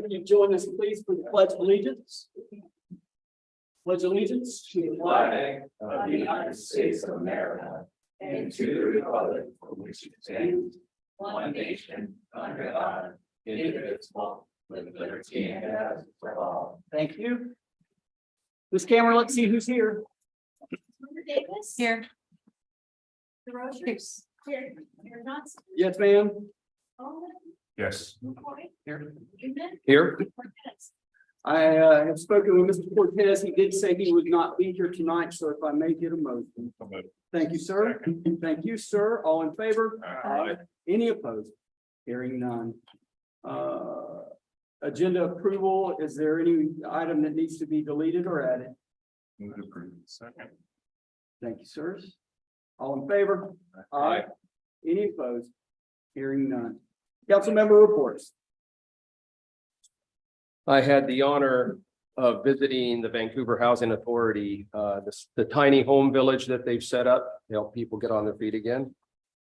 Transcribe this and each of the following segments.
Can you join us, please, for the Pledge of Allegiance? Pledge allegiance to the flag of the United States of America and to the republic for which it stands, one nation, under God, indivisible, with liberty and justice for all. Thank you. This camera, let's see who's here. Member Davis. Here. DeRosa. Here. Mayor Johnson. Yes, ma'am. Alden. Yes. McCoy. Here. Newman. Here. Cortez. I have spoken with Mr. Cortez. He did say he would not be here tonight, so if I may get a motion. Thank you, sir. Thank you, sir. All in favor? Aye. Any opposed? Hearing none. Agenda approval, is there any item that needs to be deleted or added? Move to approve. Second. Thank you, sirs. All in favor? Aye. Any opposed? Hearing none. Council member reports. I had the honor of visiting the Vancouver Housing Authority, the tiny home village that they've set up to help people get on their feet again.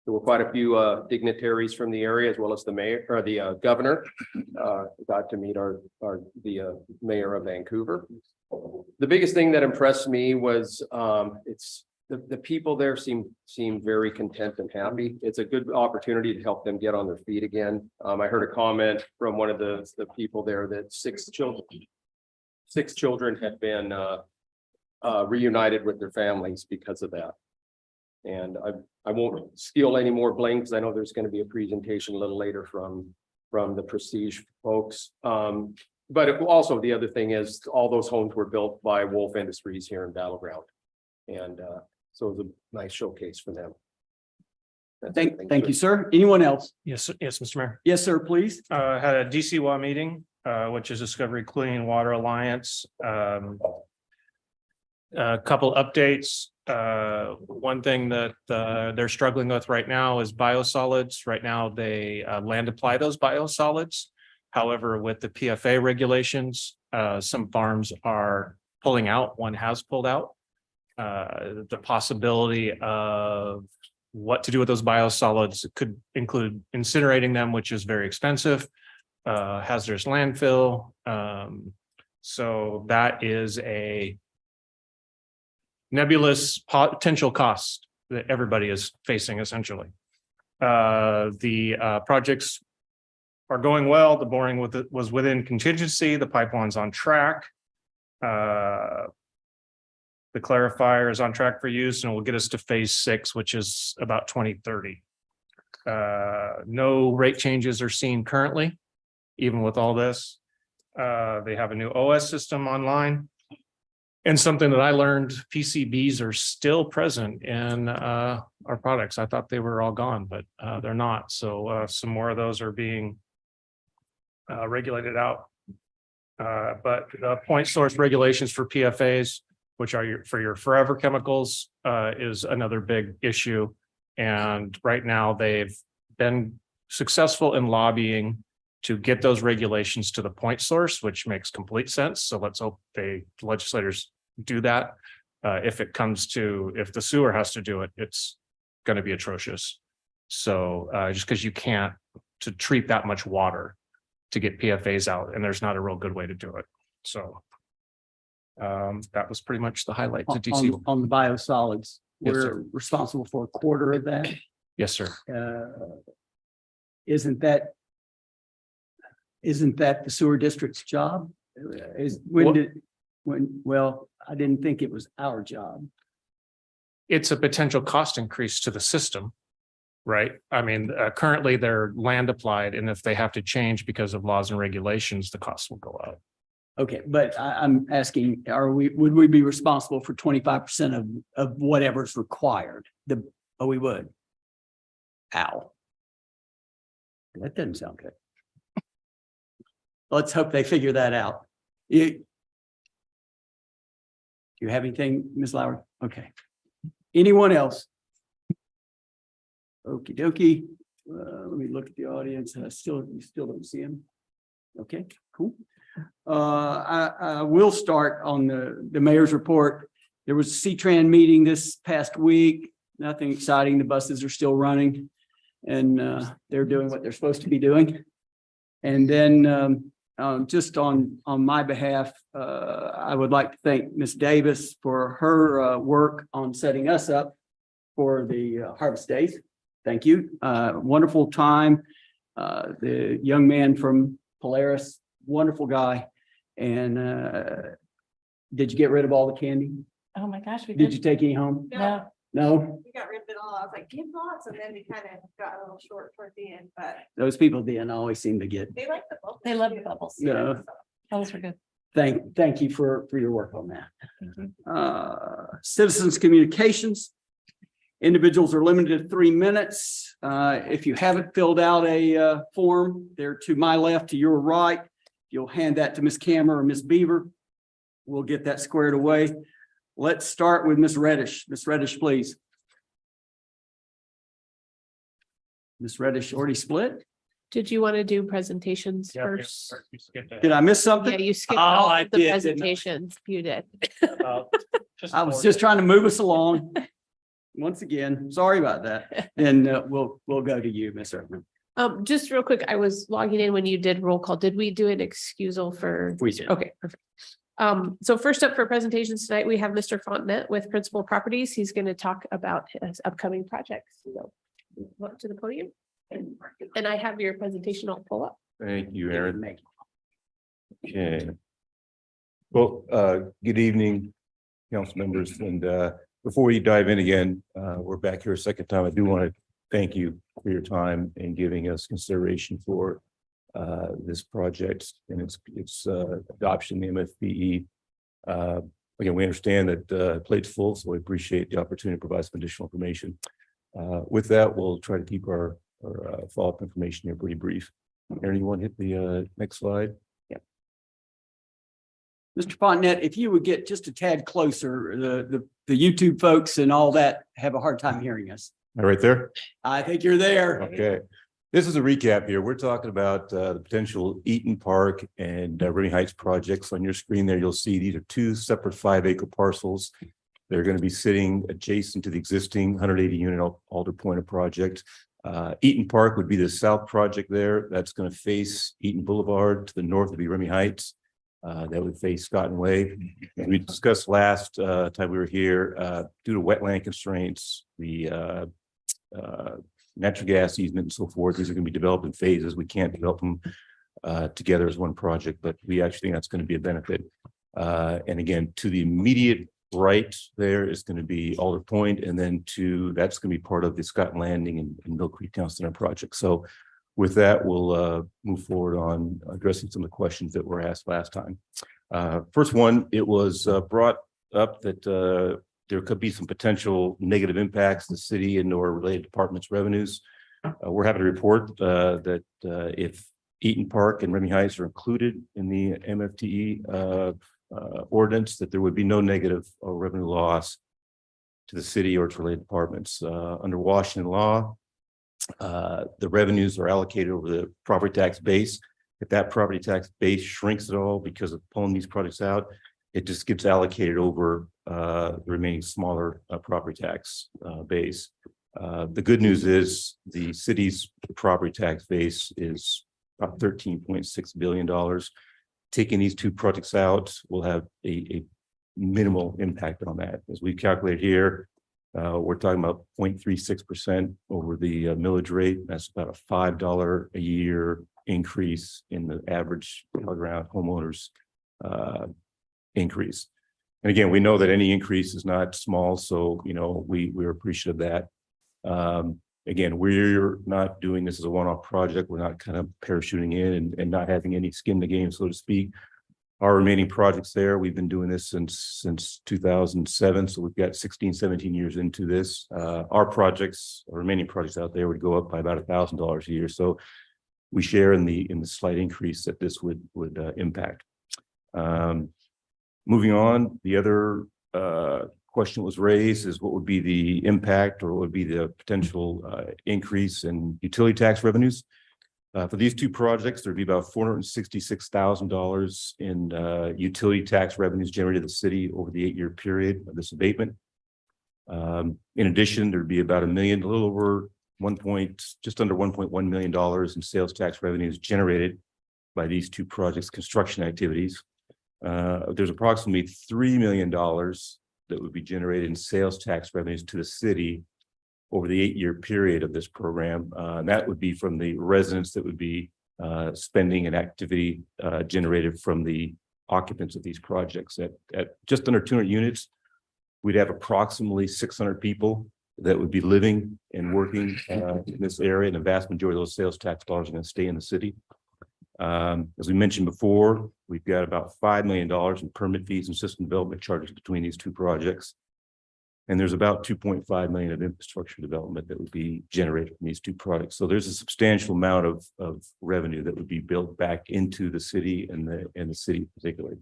There were quite a few dignitaries from the area, as well as the mayor or the governor. Got to meet the mayor of Vancouver. The biggest thing that impressed me was it's the people there seem very content and happy. It's a good opportunity to help them get on their feet again. I heard a comment from one of the people there that six children had been reunited with their families because of that. And I won't steal any more blame because I know there's going to be a presentation a little later from the Prestige folks. But also the other thing is all those homes were built by Wolf Industries here in Battleground. And so it was a nice showcase for them. Thank you, sir. Anyone else? Yes, Mr. Mayor. Yes, sir, please. Had a DCWA meeting, which is Discovery Clean Water Alliance. A couple updates. One thing that they're struggling with right now is biosolids. Right now, they land apply those biosolids. However, with the PFA regulations, some farms are pulling out. One has pulled out. The possibility of what to do with those biosolids could include incinerating them, which is very expensive, hazardous landfill. So that is a nebulous potential cost that everybody is facing essentially. The projects are going well. The boring was within contingency. The pipeline's on track. The clarifier is on track for use and will get us to phase 6, which is about 2030. No rate changes are seen currently, even with all this. They have a new OS system online. And something that I learned, PCBs are still present in our products. I thought they were all gone, but they're not. So some more of those are being regulated out. But the point source regulations for PFAs, which are for your forever chemicals, is another big issue. And right now they've been successful in lobbying to get those regulations to the point source, which makes complete sense. So let's hope the legislators do that. If the sewer has to do it, it's going to be atrocious. So just because you can't to treat that much water to get PFAs out, and there's not a real good way to do it. So that was pretty much the highlight to DC. On the biosolids, Yes, we're sir. responsible for a quarter of that. Yes, sir. Isn't that the sewer district's job? Well, I didn't think it was our job. It's a potential cost increase to the system, right? I mean, currently they're land applied, and if they have to change because of laws and regulations, the costs will go up. Okay, but I'm asking, would we be responsible for 25% of whatever's required? We would. Ow. That doesn't sound good. Let's hope they figure that out. Do you have anything, Ms. Lowry? Okay. Anyone else? Okie dokie. Let me look at the audience. You still don't see him. Okay, cool. I will start on the mayor's report. There was a C-Tran meeting this past week. Nothing exciting. The buses are still running and they're doing what they're supposed to be doing. And then just on my behalf, I would like to thank Ms. Davis for her work on setting us up for the Harvest Days. Thank you. Wonderful time. The young man from Polaris, wonderful guy. And did you get rid of all the candy? Oh, my gosh, we Did you take any home? No, No? We got rid of it all. I was like, give lots, and then we kind of got a little short toward the end, but Those people didn't always seem to get. they like the bubbles. they love the too. bubbles. Yeah. Bubbles were good. Thank you for your work on that. Citizens communications. Individuals are limited to 3 minutes. If you haven't filled out a form, they're to my left, to your right. You'll hand that to Ms. Cammer or Ms. Beaver. We'll get that squared away. Let's start with Ms. Reddish. Ms. Reddish, please. Ms. Reddish already split? Did you want to do presentations Yeah, first? you skipped it. Did I miss Yeah, something? you skipped Oh, all I of the did, didn't I? presentations. You did. About just I was four. just trying to move us along. Once again, sorry about that. And we'll go to you, Ms. Erdman. Just real quick, I was logging in when you did roll call. Did we do an excusal for? We did. Okay, perfect. So first up for presentations tonight, we have Mr. Fontenette with Principal Properties. He's going to talk about his upcoming projects. So up to the podium. And I have your presentation. I'll pull up. Thank you, Aaron. Okay. Well, good evening, council members, and before we dive in again, we're back here a second time. I do want to thank you for your time and giving us consideration for this project and its adoption, the MFBE. Again, we understand that plate's full, so we appreciate the opportunity to provide some additional information. With that, we'll try to keep our follow-up information here pretty brief. Aaron, you want to hit the next slide? Mr. Fontenette, if you would get just a tad closer, the YouTube folks and all that have a hard time hearing us. All right there. I think you're there. Okay. This is a recap here. We're talking about the potential Eaton Park and Remy Heights projects. On your screen there, you'll see these are 2 separate 5-acre parcels. They're going to be sitting adjacent to the existing 180 unit Alder Point project. Eaton Park would be the south project there. That's going to face Eaton Boulevard. To the north would be Remy Heights. That would face Scotton Way. As we discussed last time we were here, due to wetland constraints, the natural gas easement and so forth, these are going to be developed in phases. We can't develop them together as one project, but we actually think that's going to be a benefit. And again, to the immediate right there is going to be Alder Point, and then that's going to be part of the Scott Landing and Mill Creek Town Center project. So with that, we'll move forward on addressing some of the questions that were asked last time. First one, it was brought up that there could be some potential negative impacts to the city and or related departments' revenues. We're happy to report that if Eaton Park and Remy Heights are included in the MFTE ordinance, that there would be no negative or revenue loss to the city or its related departments. Under Washington law, the revenues are allocated over the property tax base. If that property tax base shrinks at all because of pulling these projects out, it just gets allocated over the remaining smaller property tax base. The good news is the city's property tax base is about $13.6 billion. Taking these 2 projects out will have a minimal impact on that. As we calculate here, we're talking about 0.36% over the millage rate. That's about a $5 a year increase in the average around homeowners increase. And again, we know that any increase is not small, so we're appreciative of that. Again, we're not doing this as a one-off project. We're not kind of parachuting in and not having any skin in the game, so to speak. Our remaining projects there, we've been doing this since 2007, so we've got 16, 17 years into this. Our remaining projects out there would go up by about $1,000 a year. So we share in the slight increase that this would impact. Moving on, the other question was raised is what would be the impact or what would be the potential increase in utility tax revenues. For these 2 projects, there'd be about $466,000 in utility tax revenues generated to the city over the 8-year period of this abatement. In addition, there'd be about just under $1.1 million in sales tax revenues generated by these two projects, construction activities. There's approximately $3 million that would be generated in sales tax revenues to the city over the 8-year period of this program. And that would be from the residents that would be spending and activity generated from the occupants of these projects. At just under 200 units, we'd have approximately 600 people that would be living and working in this area, and the vast majority of those sales tax dollars are going to stay in the city. As we mentioned before, we've got about $5 million in permit fees and system development charges between these two projects. And there's about 2.5 million of infrastructure development that would be generated from these two projects. So there's a substantial amount of revenue that would be built back into the city and the city particularly.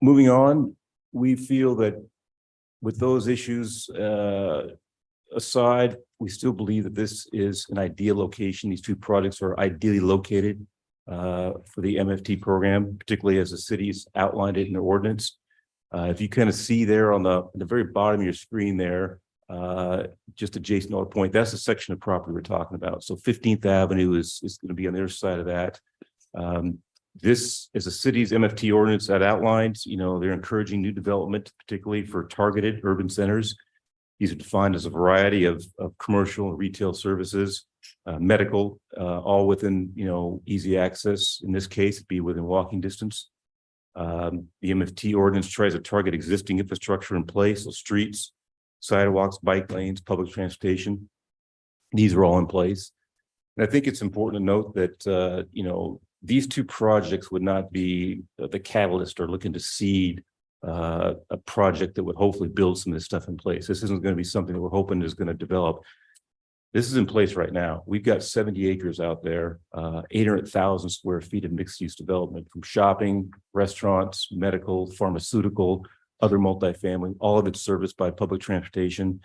Moving on, we feel that with those issues aside, we still believe that this is an ideal location. These two projects are ideally located for the MFT program, particularly as the city's outlined it in their ordinance. If you kind of see there on the very bottom of your screen there, just adjacent to our point, that's the section of property we're talking about. So 15th Avenue is going to be on the other side of that. This is the city's MFT ordinance that outlines, they're encouraging new development, particularly for targeted urban centers. These are defined as a variety of commercial and retail services, medical, all within, easy access. In this case, it'd be within walking distance. The MFT ordinance tries to target existing infrastructure in place, so streets, sidewalks, bike lanes, public transportation. These are all in place. And I think it's important to note that, these two projects would not be the catalyst or looking to seed a project that would hopefully build some of this stuff in place. This isn't going to be something that we're hoping is going to develop. This is in place right now. We've got 70 acres out there, 800,000 square feet of mixed use development, from shopping, restaurants, medical, pharmaceutical, other multifamily, all of it serviced by public transportation.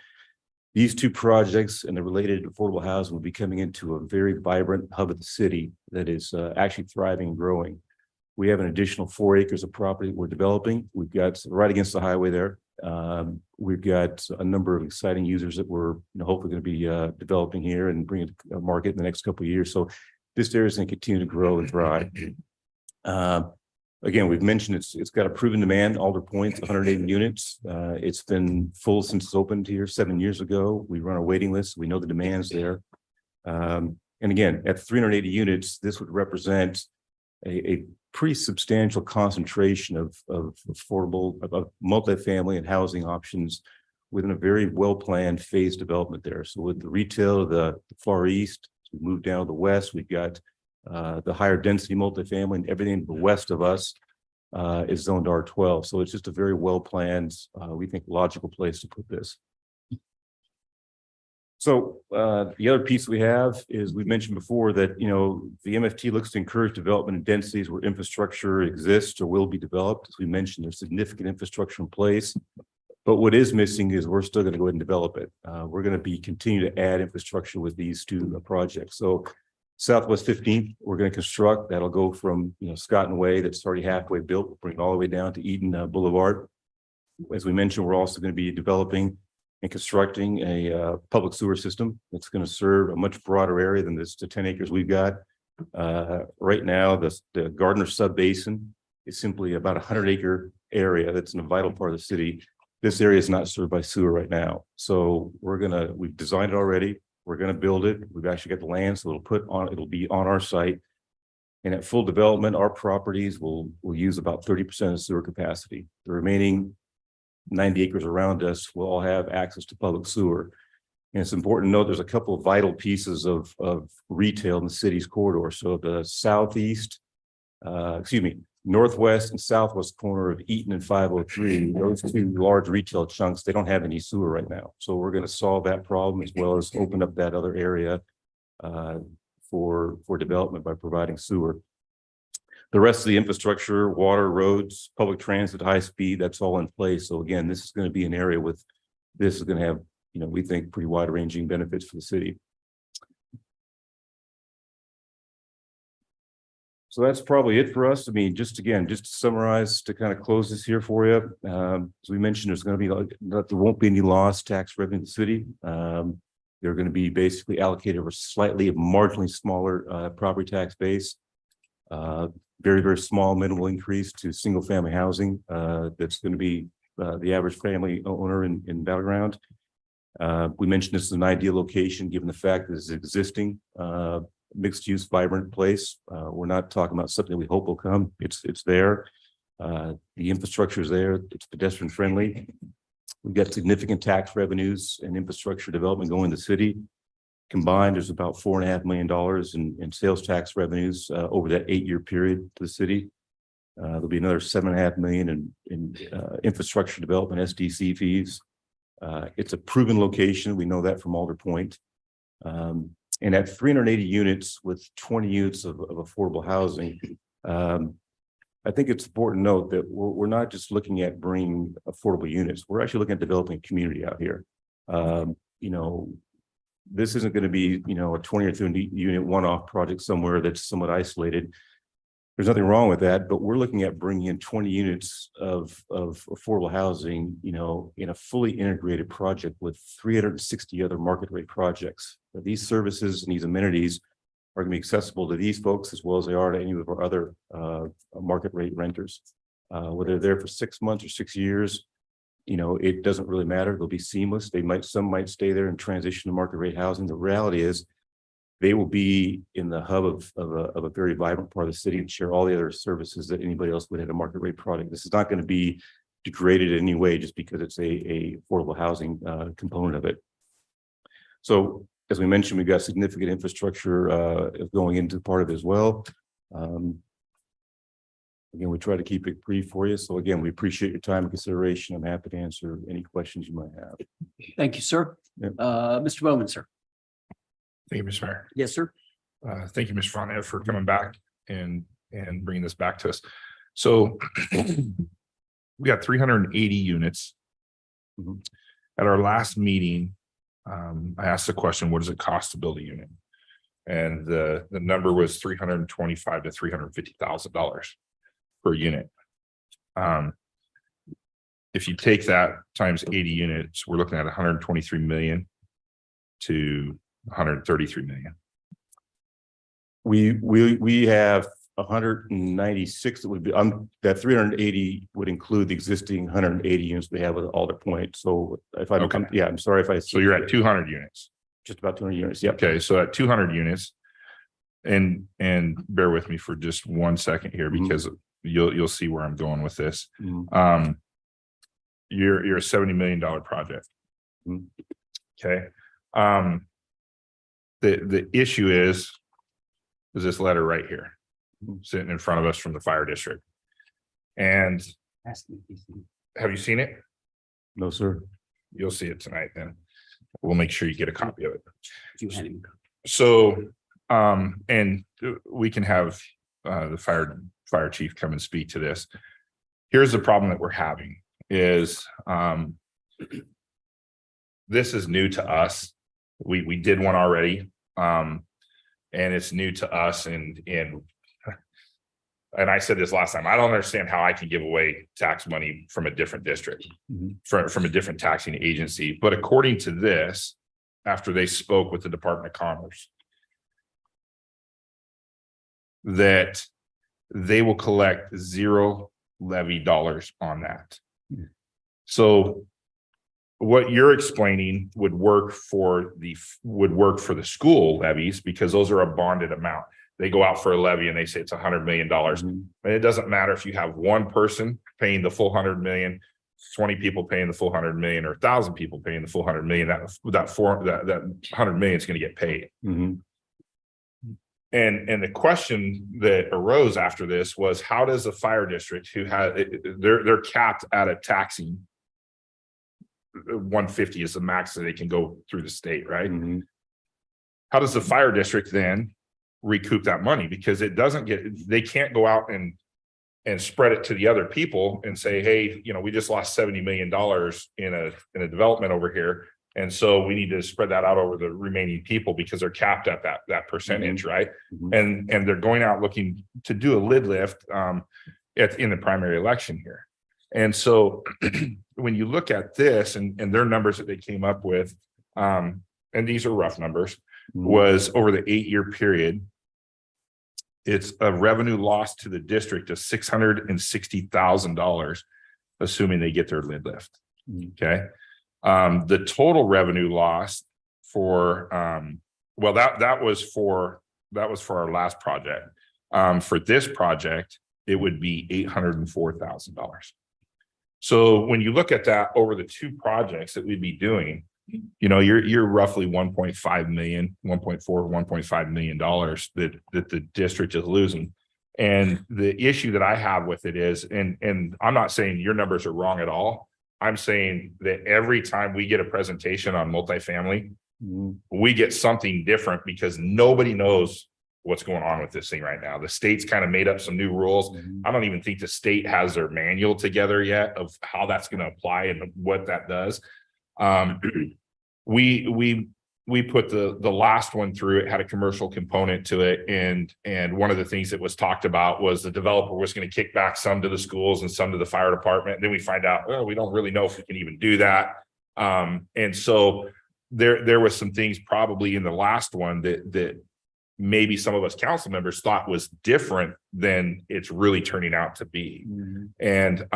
These two projects and the related affordable housing will be coming into a very vibrant hub of the city that is actually thriving and growing. We have an additional 4 acres of property we're developing. We've got right against the highway there. We've got a number of exciting users that we're hopefully going to be developing here and bringing to market in the next couple of years. So this area is going to continue to grow and thrive. Again, we've mentioned it's got a proven demand. Alder Point's 180 units. It's been full since it's opened here 7 years ago. We run a waiting list. We know the demand's there. And again, at 380 units, this would represent a pretty substantial concentration of affordable, of multifamily and housing options within a very well-planned phased development there. So with the retail of the far east, we move down to the west, we've got the higher density multifamily, and everything to the west of us is zoned R12. So it's just a very well-planned, we think, logical place to put this. So the other piece we have is we mentioned before that, the MFT looks to encourage development in densities where infrastructure exists or will be developed. As we mentioned, there's significant infrastructure in place, but what is missing is we're still going to go ahead and develop it. We're going to continue to add infrastructure with these two projects. So Southwest 15th, we're going to construct. That'll go from, Scott and Way, that's already halfway built. We'll bring it all the way down to Eden Boulevard. As we mentioned, we're also going to be developing and constructing a public sewer system that's going to serve a much broader area than the 10 acres we've got. Right now, the Gardner Subbasin is simply about a 100-acre area that's in a vital part of the city. This area is not served by sewer right now. So we've designed it already. We're going to build it. We've actually got the land, so it'll be on our site. And at full development, our properties will use about 30% of sewer capacity. The remaining 90 acres around us will all have access to public sewer. And it's important to note there's a couple of vital pieces of retail in the city's corridor. So the northwest and southwest corner of Eaton and 503, those two large retail chunks, they don't have any sewer right now. So we're going to solve that problem as well as open up that other area for development by providing sewer. The rest of the infrastructure, water, roads, public transit, high speed, that's all in place. So again, this is going to be an area this is going to have, we think, pretty wide ranging benefits for the city. So that's probably it for us. I mean, just to summarize, to kind of close this here for you. As we mentioned, there won't be any lost tax revenue in the city. They're going to be basically allocated over slightly marginally smaller property tax base. Very, very small minimal increase to single family housing. That's going to be the average family owner in Battleground. We mentioned this is an ideal location, given the fact that it's existing mixed use, vibrant place. We're not talking about something we hope will come. It's there. The infrastructure is there. It's pedestrian friendly. We've got significant tax revenues and infrastructure development going to the city. Combined, there's about $4.5 million in sales tax revenues over that 8-year period to the city. There'll be another $7.5 million in infrastructure development SDC fees. It's a proven location. We know that from Alder Point. And at 380 units with 20 units of affordable housing, I think it's important to note that we're not just looking at bringing affordable units. We're actually looking at developing a community out here. This isn't going to be, a 20 or 30 unit one-off project somewhere that's somewhat isolated. There's nothing wrong with that, but we're looking at bringing in 20 units of affordable housing, in a fully integrated project with 360 other market rate projects. These services and these amenities are going to be accessible to these folks as well as they are to any of our other market rate renters. Whether they're there for 6 months or 6 years, it doesn't really matter. They'll be seamless. Some might stay there and transition to market rate housing. The reality is they will be in the hub of a very vibrant part of the city and share all the other services that anybody else would at a market rate product. This is not going to be degraded in any way just because it's a affordable housing component of it. So as we mentioned, we've got significant infrastructure going into part of it as well. Again, we try to keep it brief for you. So again, we appreciate your time and consideration. I'm happy to answer any questions you might have. Thank you, sir. Yep. Mr. Bowman, sir. Thank you, Mr. Mayor. Yes, sir. Thank you, Mr. Fontenot, for coming back and bringing this back to us. So we got 380 units. Mhm. At our last meeting, I asked the question, what does it cost to build a unit? And the number was $325,000 to $350,000 per unit. If you take that times 80 units, we're looking at 123 million to 133 million. We have 196 that would be that 380 would include the existing 180 units we have with Alder Point. So if I'm Okay. I'm sorry if I So you're at 200 units. just about 200 units. Yep. Okay, so at 200 units, and bear with me for just 1 second here Mhm. because you'll see where I'm going with this. Mhm. You're a $70 million project. Mhm. Okay. The issue is this letter right here sitting in front of us from the fire district. And have you seen it? No, sir. You'll see it tonight then. We'll make sure you get a copy of it. You had him. So, and we can have the fire chief come and speak to this. Here's the problem that we're having is this is new to us. We did one already. And it's new to us and I said this last time, I don't understand how I can give away tax money from a different district, Mhm. from a different taxing agency. But according to this, after they spoke with the Department of Commerce, that they will collect zero levy dollars on that. So what you're explaining would work for the school levies because those are a bonded amount. They go out for a levy and they say it's $100 million. Mhm. And it doesn't matter if you have one person paying the full 100 million, 20 people paying the full 100 million, or 1,000 people paying the full 100 million, that 100 million is going to get paid. Mhm. And the question that arose after this was, how does a fire district who they're capped at a taxing 150 is the max that they can go through the state, right? Mhm. How does the fire district then recoup that money? Because they can't go out and spread it to the other people and say, hey, we just lost $70 million in a development over here. And so we need to spread that out over the remaining people because they're capped at that percentage, right? Mhm. And they're going out looking to do a lid lift in the primary election here. And so when you look at this and their numbers that they came up with, and these are rough numbers, Mhm. was over the 8-year period. It's a revenue loss to the district of $660,000, assuming they get their lid lift. Mhm. Okay. The total revenue loss for, well, that was for our last project. For this project, it would be $804,000. So when you look at that over the two projects that we'd be doing, you know, you're roughly 1.5 million, 1.4, $1.5 million that the district is losing. And the issue that I have with it is, and I'm not saying your numbers are wrong at all. I'm saying that every time we get a presentation on multifamily, Mhm. we get something different because nobody knows what's going on with this thing right now. The state's kind of made up some new rules. Mhm. I don't even think the state has their manual together yet of how that's going to apply and what that does. We put the last one through. It had a commercial component to it, and one of the things that was talked about was the developer was going to kick back some to the schools and some to the fire department. And then we find out, well, we don't really know if we can even do that. And so there was some things probably in the last one that maybe some of us council members thought was different than it's really turning out to be. Mhm. And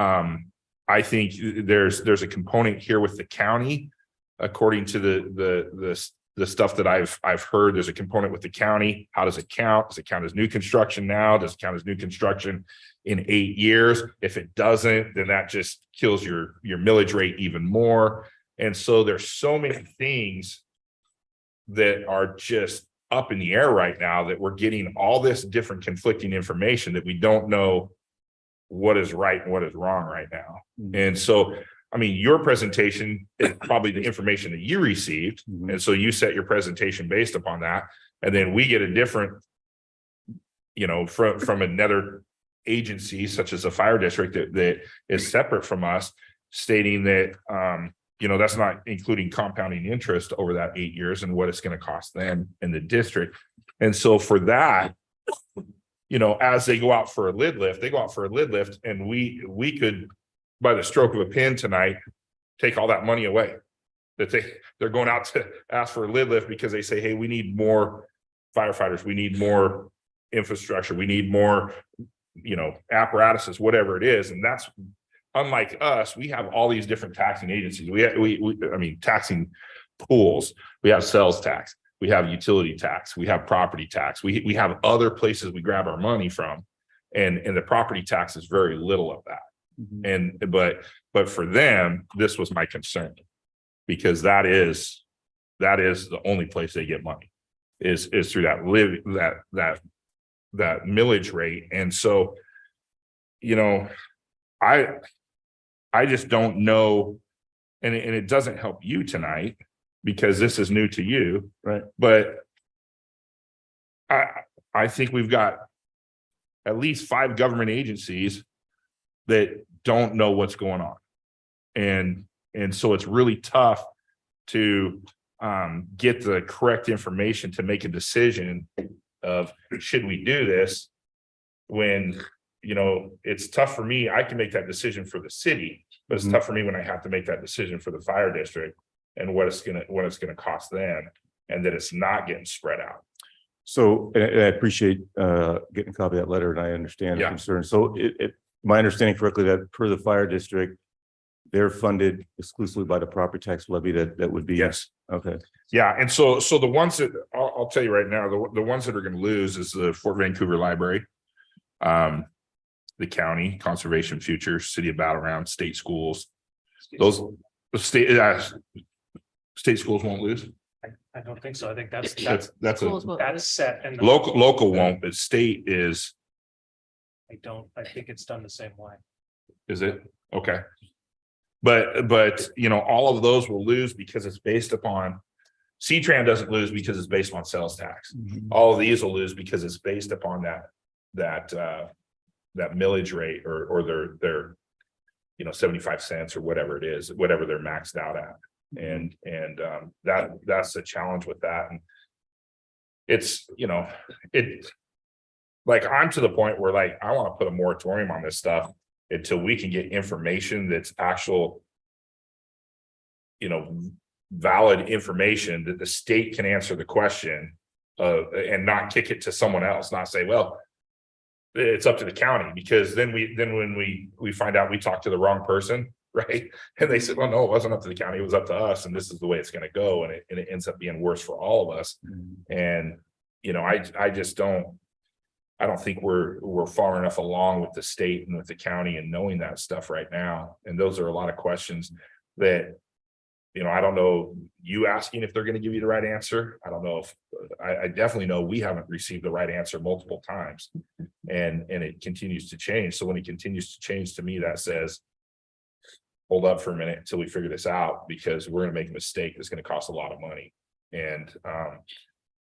I think there's a component here with the county, according to the stuff that I've heard. There's a component with the county. How does it count? Does it count as new construction now? Does it count as new construction in 8 years? If it doesn't, then that just kills your millage rate even more. And so there's so many things that are just up in the air right now that we're getting all this different conflicting information that we don't know what is right and what is wrong right now. Mhm. And so, I mean, your presentation is probably the information that you received. Mhm. And so you set your presentation based upon that. And then we get a different, you know, from another agency such as a fire district that is separate from us, stating that, you know, that's not including compounding interest over that 8 years and what it's going to cost them in the district. And so for that, you know, as they go out for a lid lift, and we could, by the stroke of a pen tonight, take all that money away. That they're going out to ask for a lid lift because they say, hey, we need more firefighters, we need more infrastructure, we need more, you know, apparatuses, whatever it is. And that's unlike us. We have all these different taxing agencies. I mean, taxing pools. We have sales tax, we have utility tax, we have property tax. We have other places we grab our money from, and the property tax is very little of that. Mhm. But for them, this was my concern, because that is the only place they get money is through that millage rate. And so, you know, I just don't know, and it doesn't help you tonight because this is new to you. Right. But I think we've got at least 5 government agencies that don't know what's going on. And so it's really tough to get the correct information to make a decision of should we do this, when, you know, it's tough for me. I can make that decision for the city, but it's Mhm. tough for me when I have to make that decision for the fire district and what it's gonna cost them, and that it's not getting spread out. So, and I appreciate getting a copy of that letter, and I understand the Yeah. concern. So my understanding correctly, that per the fire district, they're funded exclusively by the property tax levy that would be. Yes. Okay. Yeah, and so the ones that I'll tell you right now, the ones that are gonna lose is the Fort Vancouver Library, the county, Conservation Futures, City of Battle Ground, state schools. Those state schools won't lose. I don't think so. I think that's Schools will- set and Local won't, but state is I think it's done the same way. it? Okay. But, you know, all of those will lose because it's based upon, C-Tran doesn't lose because it's based on sales tax. Mhm. All of these will lose because it's based upon that millage rate or their, you know, 75 cents or whatever it is, whatever they're maxed out at. And that's the challenge with that. And it's, you know, like, I'm to the point where, like, I want to put a moratorium on this stuff until we can get information that's actual, you know, valid information that the state can answer the question and not kick it to someone else, not say, well, it's up to the county, because then when we find out we talked to the wrong person, right? And they said, well, no, it wasn't up to the county, it was up to us, and this is the way it's going to go, and it ends up being worse for all of us. And I just don't think we're far enough along with the state and with the county and knowing that stuff right now. And those are a lot of questions that, I don't know, you asking if they're going to give you the right answer. I don't know if I definitely know we haven't received the right answer multiple times, and it continues to change. So when it continues to change, to me, that says, hold up for a minute until we figure this out, because we're going to make a mistake that's going to cost a lot of money. And,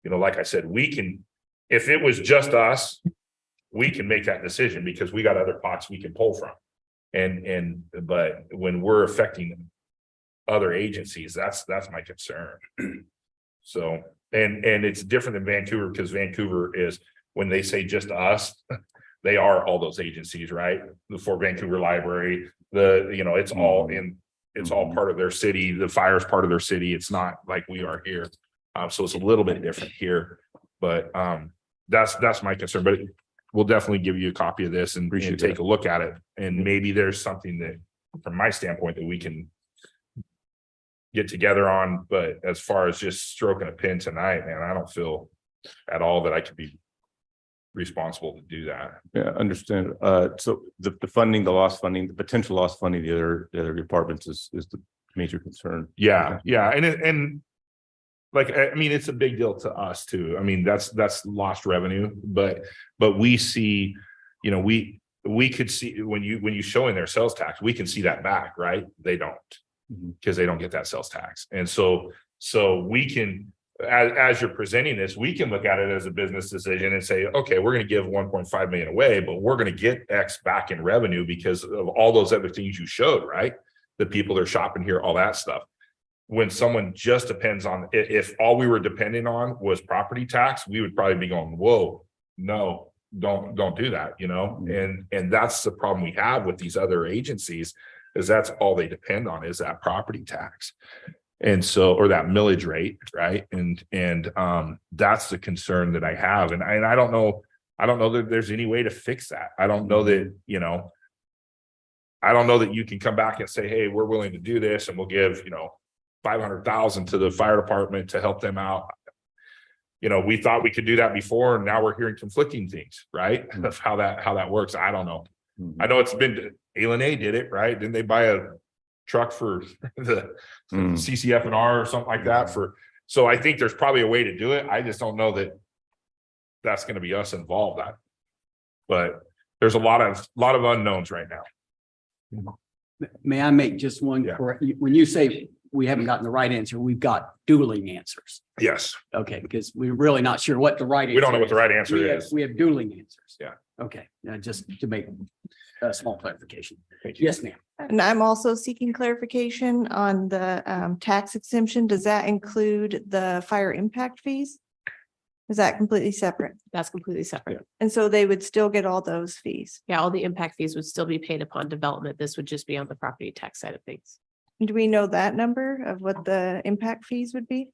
like I said, we can, if it was just us, we can make that decision because we got other pots we can pull from. But when we're affecting other agencies, that's my concern. So, and it's different than Vancouver, because Vancouver is, when they say just us, they are all those agencies, right? The Fort Vancouver Library, it's all in, it's all part of their city. The fire's part of their city. It's not like we are here. So it's a little bit different here, but that's my concern. But we'll definitely give you a copy of this and take a look at it. And maybe there's something that, from my standpoint, that we can get together on. But as far as just stroking a pen tonight, man, I don't feel at all that I could be responsible to do that. Yeah, understand. So the funding, the lost funding, the potential lost funding, the other departments is the major concern. Yeah. And like, I mean, it's a big deal to us too. I mean, that's lost revenue, but we see, we could see when you show in their sales tax, we can see that back, right? They don't, because they don't get that sales tax. And so we can, as you're presenting this, we can look at it as a business decision and say, okay, we're going to give 1.5 million away, but we're going to get X back in revenue because of all those other things you showed, right? The people that are shopping here, all that stuff. When someone just depends on, if all we were depending on was property tax, we would probably be going, whoa, no, don't do that, and that's the problem we have with these other agencies, is that's all they depend on, is that property tax. And so, or that millage rate, right? And that's the concern that I have. And I don't know that there's any way to fix that. I don't know that, I don't know that you can come back and say, hey, we're willing to do this, and we'll give, $500,000 to the fire department to help them out. We thought we could do that before, and now we're hearing conflicting things, right? Of how that works. I don't know. I know it's been, A did it, right? Didn't they buy a truck for the CCF&R or something like that so I think there's probably a way to do it. I just don't know that that's going to be us involved. But there's a lot of unknowns right now. May I make just one correct? When you say we haven't gotten the right answer, we've got dueling answers. Yes. Okay, because we're really not sure what the right answer is. We don't know what the right answer is. We have dueling answers. Yeah. Okay, now just to make a small clarification. Thank you. Yes, ma'am. And I'm also seeking clarification on the tax exemption. Does that include the fire impact fees? Is that completely separate? That's completely separate. And so they would still get all those fees? Yeah, all the impact fees would still be paid upon development. This would just be on the property tax side of things. Do we know that number of what the impact fees would be?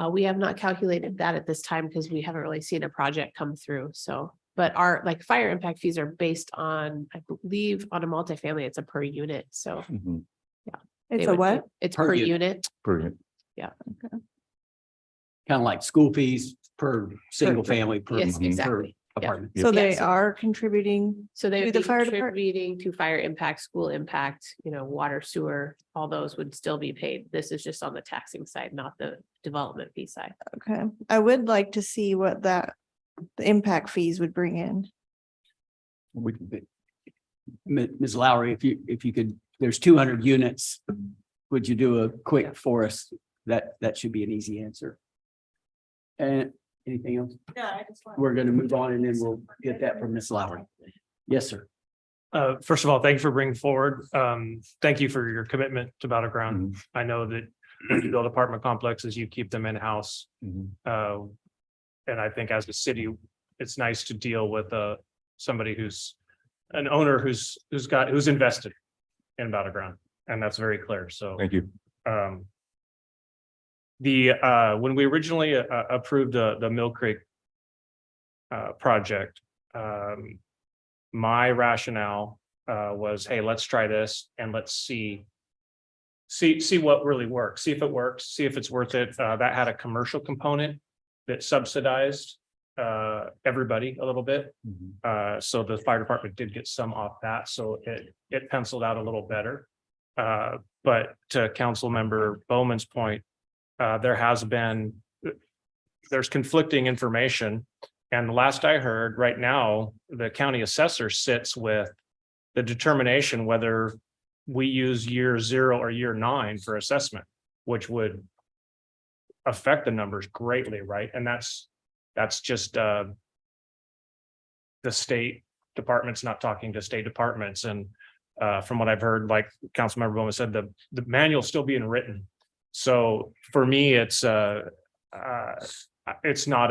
We have not calculated that at this time because we haven't really seen a project come through. So, but our fire impact fees are based on, I believe, on a multifamily, it's a per unit. So It's they a would- what? It's Per per unit. unit. Brilliant. Kind of like school fees per single family, per Yes, per exactly. apartment. So they Yes. are contributing. So they To would the be fire department? contributing to fire impact, school impact, water, sewer, all those would still be paid. This is just on the taxing side, not the development fee side. Okay, I would like to see what the impact fees would bring in. Ms. Lowry, if you could, there's 200 units. Would you do a quick for us? That should be an easy answer. And anything else? Yeah, I just want. We're going to move on and then we'll get that from Ms. Lowry. Yes, sir. First of all, thank you for bringing forward. Thank you for your commitment to Battleground. I know that when you build apartment complexes, you keep them in-house. And I think as a city, it's nice to deal with somebody who's an owner who's invested in Battleground, and that's very clear. So Thank you. When we originally approved the Mill Creek project, my rationale was, hey, let's try this and let's see what really works, see if it works, see if it's worth it. That had a commercial component that subsidized everybody a little bit. So the fire department did get some off that, so it penciled out a little better. But to Council Member Bowman's point, there's conflicting information. And the last I heard, right now, the county assessor sits with the determination whether we use year 0 or year 9 for assessment, which would affect the numbers greatly, right? And that's just the state departments not talking to state departments. And from what I've heard, like Councilmember Bowman said, the manual's still being written. So for me, it's not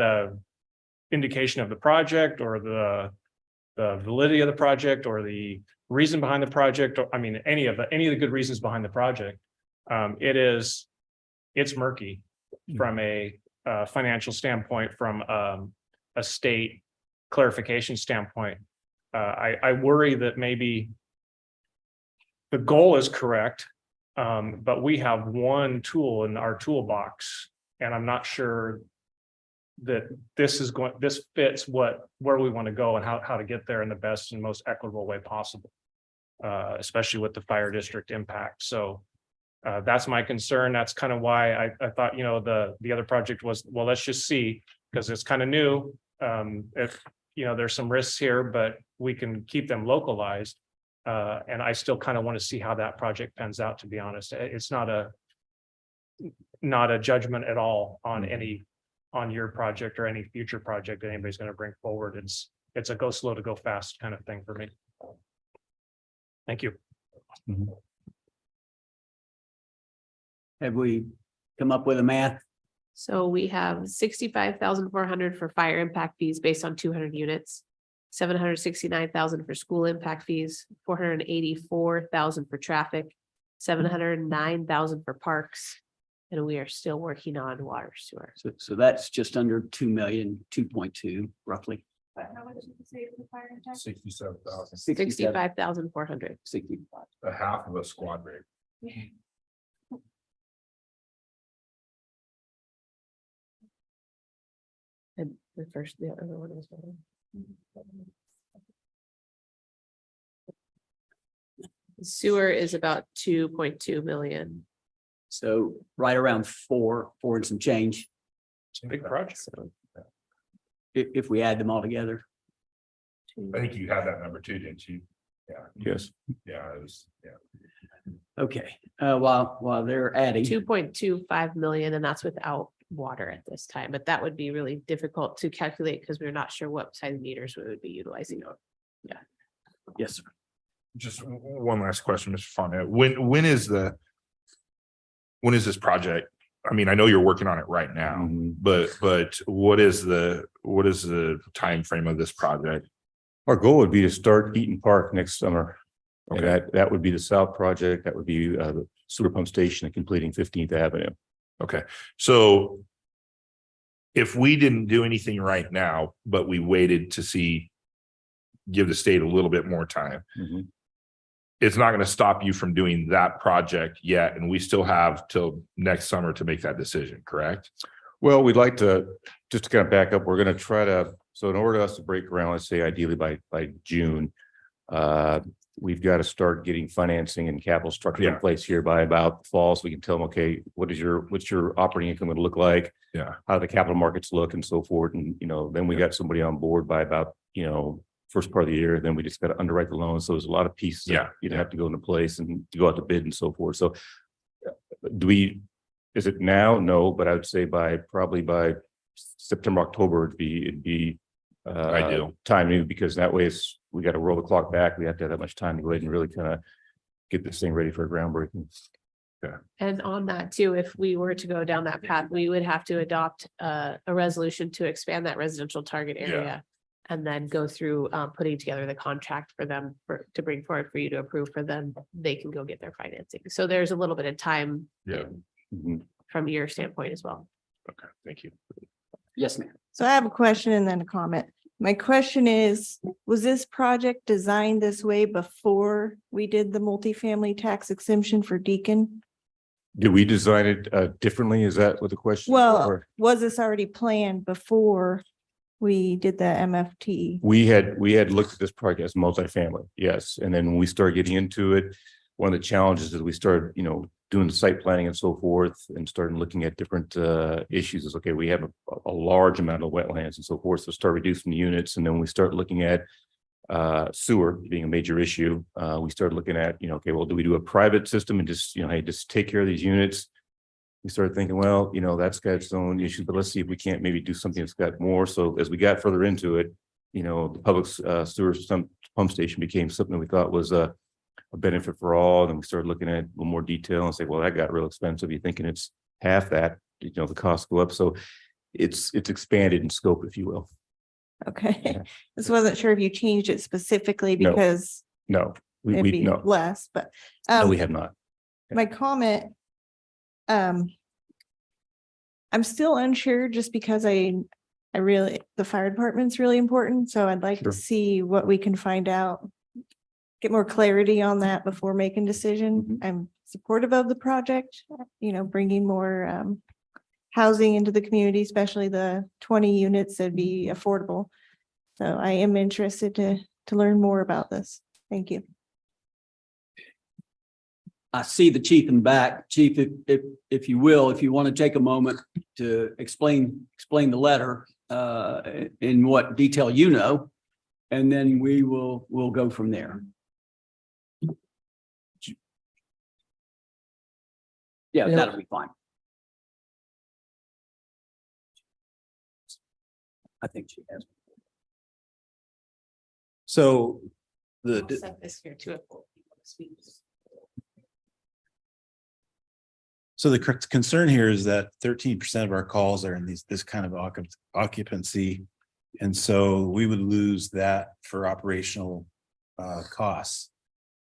a indication of the project or the validity of the project or the reason behind the project, or I mean, any of the good reasons behind the project. It's murky from a financial standpoint, from a state clarification standpoint. I worry that maybe the goal is correct, but we have one tool in our toolbox, and I'm not sure that this fits where we want to go and how to get there in the best and most equitable way possible, especially with the fire district impact. So that's my concern. That's kind of why I thought, the other project was, well, let's just see, because it's kind of new. If there's some risks here, but we can keep them localized. And I still kind of want to see how that project pans out, to be honest. It's not a judgment at all on your project or any future project that anybody's going to bring forward. It's a go slow to go fast kind of thing for me. Thank you. Have we come up with a math? So we have 65,400 for fire impact fees based on 200 units. 769,000 for school impact fees, 484,000 for traffic, 709,000 for parks. And we are still working on water sewer. So that's just under 2 million, 2.2 roughly. How much did you say for the fire impact? 67,000, 65,400. 65. a half of a squad rig. And the other one was. Sewer is about 2.2 million. So right around four and some change, Big project. So if we add them all together. I think you had that number too, didn't you? Yeah. Yes. Yeah, it was, yeah. Okay, while they're adding. 2.25 million, and that's without water at this time, but that would be really difficult to calculate because we're not sure what size meters we would be utilizing. Yes, sir. Just one last question, Mr. Fonda. When is this project? I mean, I know you're working on it right now, but what is the time frame of this project? Our goal would be to start Eaton Park next summer. And Okay. that would be the south project. That would be the sewer pump station and completing 15th Avenue. Okay, so if we didn't do anything right now, but we waited to give the state a little bit more time, it's not going to stop you from doing that project yet. And we still have till next summer to make that decision, correct? Well, we'd like to, just to kind of back up, we're going to try to, so in order for us to break ground, let's say ideally by June, we've got to start getting financing and capital structure in place here by about fall. So we can tell them, okay, what's your operating income going to look like? Yeah. How do the capital markets look and so forth? And, then we got somebody on board by about, first part of the year. Then we just got to underwrite the loan. So there's a lot of pieces that you'd have to go into place and to go out to bid and so forth. So is it now? No, but I would say probably by September, October, it'd be Ideal timing, because that way we got to roll the clock back. We have to have that much time to go ahead and really kind of get this thing ready for groundbreaking. And on that too, if we were to go down that path, we would have to adopt a resolution to expand that residential target area. And then go through putting together the contract for them to bring forward for you to approve for them. They can go get their financing. So there's a little bit of time. Yeah. from your standpoint as well. Okay, thank you. Yes, ma'am. So I have a question and then a comment. My question is, was this project designed this way before we did the multifamily tax exemption for Deacon? Did we design it differently? Is that what the question? is? Well, Or- was this already planned before we did the MFT? We had looked at this project as multifamily, yes. And then when we started getting into it, one of the challenges is we started, doing the site planning and so forth and started looking at different issues is, okay, we have a large amount of wetlands and so forth. So start reducing the units. And then we start looking at sewer being a major issue. We started looking at, okay, well, do we do a private system and just, hey, just take care of these units? We started thinking, well, that's got its own issues, but let's see if we can't maybe do something that's got more. So as we got further into it, the public sewer pump station became something we thought was a benefit for all. And then we started looking at a little more detail and say, well, that got real expensive. You're thinking it's half that, the costs go up. So it's expanded in scope, if you will. Okay, Yeah. just wasn't sure if you changed it specifically No. because No, it'd we be no, less, but. no, we have not. My comment. I'm still unsure just because I really, the fire department's really important, so I'd like Sure. to see what we can find out. Get more clarity on that before making decision. Mhm. I'm supportive of the project, bringing more housing into the community, especially the 20 units that'd be affordable. So I am interested to learn more about this. Thank you. I see the chief in the back. Chief, if you will, if you want to take a moment to explain the letter in what detail and then we'll go from there. Yeah, that'll be fine. I think she has. So I'll set this here too. So the concern here is that 13% of our calls are in this kind of occupancy. And so we would lose that for operational costs.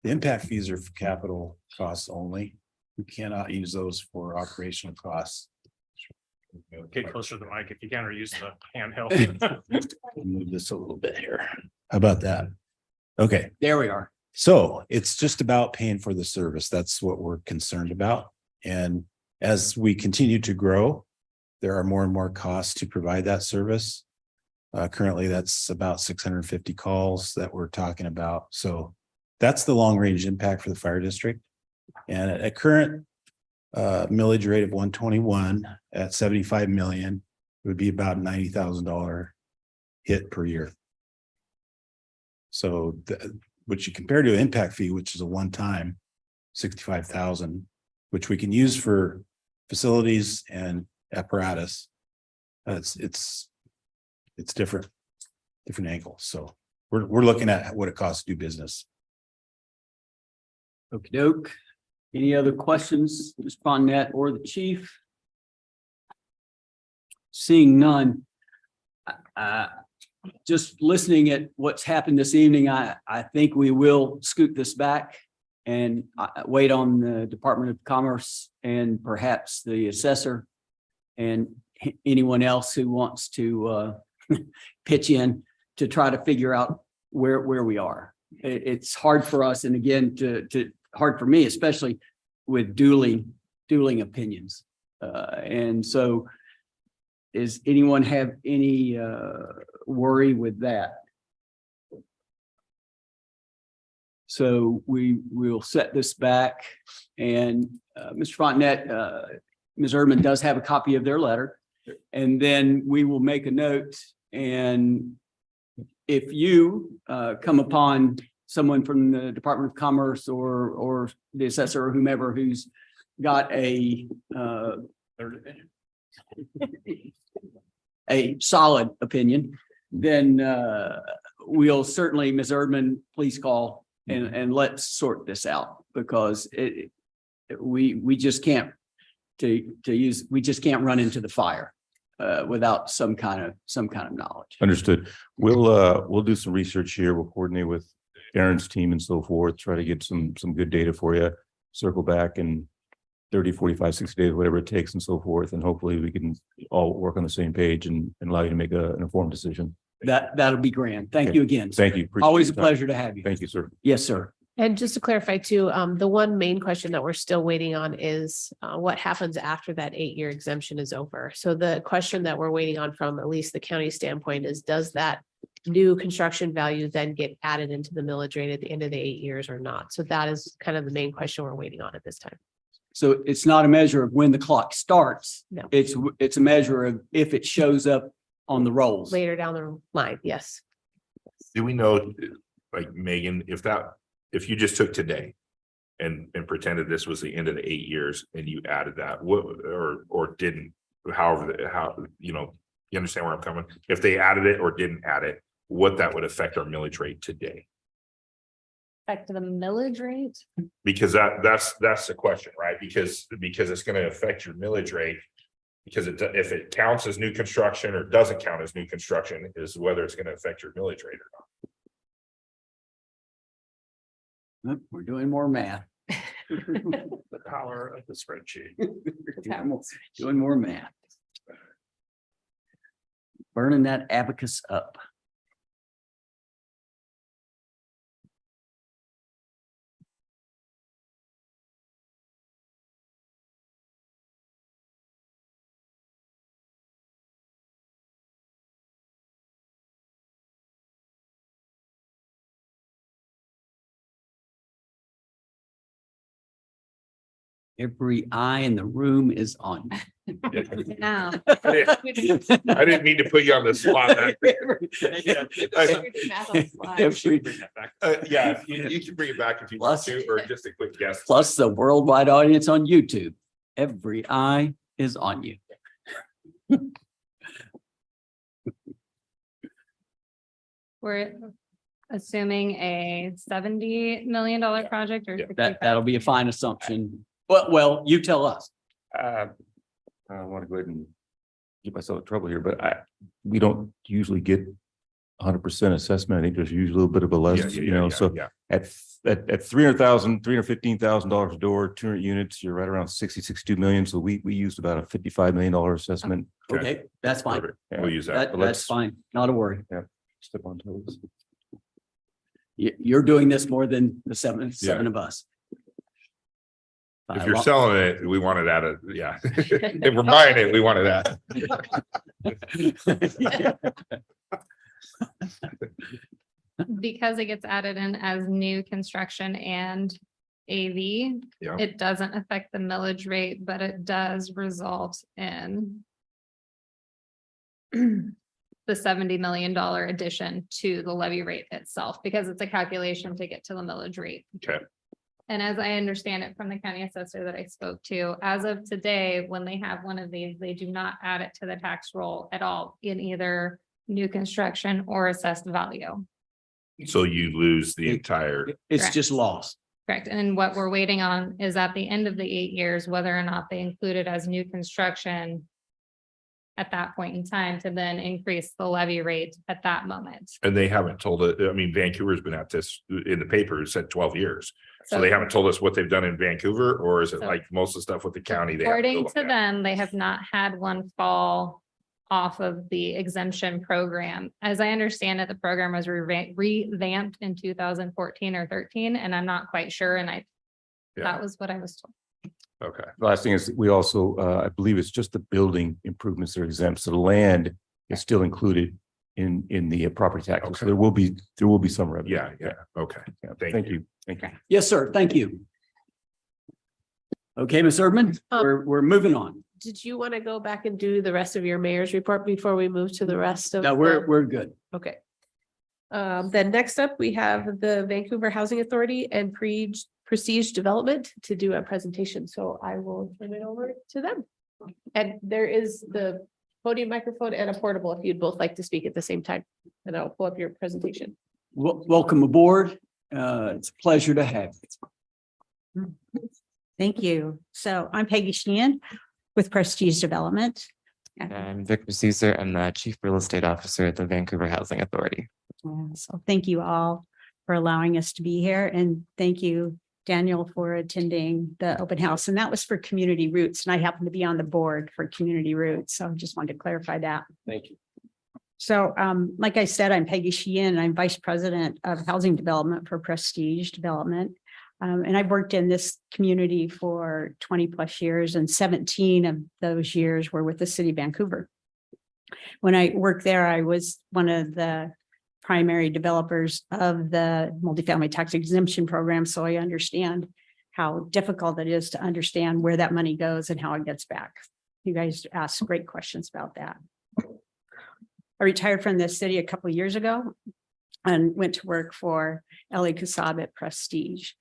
The impact fees are for capital costs only. We cannot use those for operational costs. Get closer to the mic if you can, or use the handheld. Move this a little bit here. How about that? Okay. There we are. So it's just about paying for the service. That's what we're concerned about. And as we continue to grow, there are more and more costs to provide that service. Currently, that's about 650 calls that we're talking about. So that's the long range impact for the fire district. And at a current millage rate of 121 at 75 million, it would be about $90,000 hit per year. So which you compare to an impact fee, which is a one-time 65,000, which we can use for facilities and apparatus. It's different angles. So we're looking at what it costs to do business. Okey doke. Any other questions, Ms. Bonnet or the chief? Seeing none. Just listening at what's happened this evening, I think we will scoot this back and wait on the Department of Commerce and perhaps the assessor and anyone else who wants to pitch in to try to figure out where we are. It's hard for us, and again, hard for me, especially with dueling opinions. And so does anyone have any worry with that? So we will set this back, and Mr. Fontenette, Ms. Erdman does have a copy of their letter, and then we will make a note. And if you come upon someone from the Department of Commerce or the assessor or whomever who's got a solid opinion, then we'll certainly, Ms. Erdman, please call and let's sort this out, because we just can't we just can't run into the fire without some kind of knowledge. Understood. We'll do some research here. We'll coordinate with Aaron's team and so forth, try to get some good data for you, circle back and 30, 45, 60 days, whatever it takes and so forth. And hopefully we can all work on the same page and allow you to make an informed decision. That'll be grand. Thank Okay. you again. sir. Thank you. Appreciate Always a your time. pleasure to have you. Thank you, sir. Yes, sir. And just to clarify too, the one main question that we're still waiting on is what happens after that 8-year exemption is over? So the question that we're waiting on from at least the county standpoint is, does that new construction value then get added into the millage rate at the end of the 8 years or not? So that is kind of the main question we're waiting on at this time. So it's not a measure of when the clock starts. No. It's a measure of if it shows up on the rolls. Later down the line, yes. Do we know, like Megan, if you just took today and pretended this was the end of the 8 years and you added that, what, or didn't, however, you understand where I'm coming? If they added it or didn't add it, what that would affect our millage rate today? Back to the millage rate. Because that's the question, right? Because it's gonna affect your millage rate. Because if it counts as new construction or doesn't count as new construction, is whether it's gonna affect your millage rate or not. We're doing more math. The power of the spreadsheet. Doing more math. Burning that abacus up. Every eye in the room is on you. Now. I didn't mean to put you on the spot. Yeah, you can bring it back if you want to, or just a quick guess. Plus the worldwide audience on YouTube. Every eye is on you. We're assuming a $70 million project or. Yeah. That'll be a fine assumption. Well, you tell us. I want to go ahead and get myself in trouble here, but we don't usually get 100% assessment. I think there's usually a little bit of a less, so yeah. at $300,000, $315,000 a door, 200 units, you're right around 62 million. So we used about a $55 million assessment. Okay, that's fine. Perfect. We'll use that. That's fine. Not a worry. Step on toes. You're doing this more than the seven of us. If you're selling it, we want it at a, yeah. If we're buying it, we want it at. Because it gets added in as new construction and AV. Yeah. It doesn't affect the millage rate, but it does result in the $70 million addition to the levy rate itself, because it's a calculation to get to the millage rate. Okay. And as I understand it from the county assessor that I spoke to, as of today, when they have one of these, they do not add it to the tax roll at all in either new construction or assessed value. So you lose the entire, It's Correct. just lost. Correct. And what we're waiting on is at the end of the 8 years, whether or not they include it as new construction at that point in time to then increase the levy rate at that moment. and they haven't told it, I mean, Vancouver's been at this in the paper, it said 12 years. So they haven't told us what they've done in Vancouver, or is it So- like most of the stuff with the county? they have to go According look to at? them, they have not had one fall off of the exemption program. As I understand it, the program was revamped in 2014 or 13, and I'm not quite sure. And Yeah. that was what I was told. Okay, The last thing is we also, I believe it's just the building improvements that are exempt. So the land is still included in the property taxes. So Okay. there will be some revenue. yeah, okay. Yeah. Thank Thank you. you. Thank you. Yes, sir. Thank you. Okay, Ms. Erdman, we're moving on. Did you want to go back and do the rest of your mayor's report before we move to the rest of? No, we're good. Okay. Then next up, we have the Vancouver Housing Authority and Prestige Development to do a presentation. So I will turn it over to them. And there is the podium microphone and a portable if you'd both like to speak at the same time. And I'll pull up your presentation. Welcome aboard. It's a pleasure to have you. Thank you. So I'm Peggy Sheehan with Prestige Development. I'm Victor Caesar. I'm the Chief Real Estate Officer at the Vancouver Housing Authority. So thank you all for allowing us to be here, and thank you Daniel for attending the open house, and that was for Community Roots, and I happen to be on the board for Community Roots, so I just wanted to clarify that. Thank you. So like I said, I'm Peggy Sheehan. I'm Vice President of Housing Development for Prestige Development. And I've worked in this community for 20+ years, and 17 of those years were with the city of Vancouver. When I worked there, I was one of the primary developers of the multifamily tax exemption program. So I understand how difficult it is to understand where that money goes and how it gets back. You guys asked great questions about that. I retired from the city a couple of years ago and went to work for Ellie Kasab at Prestige.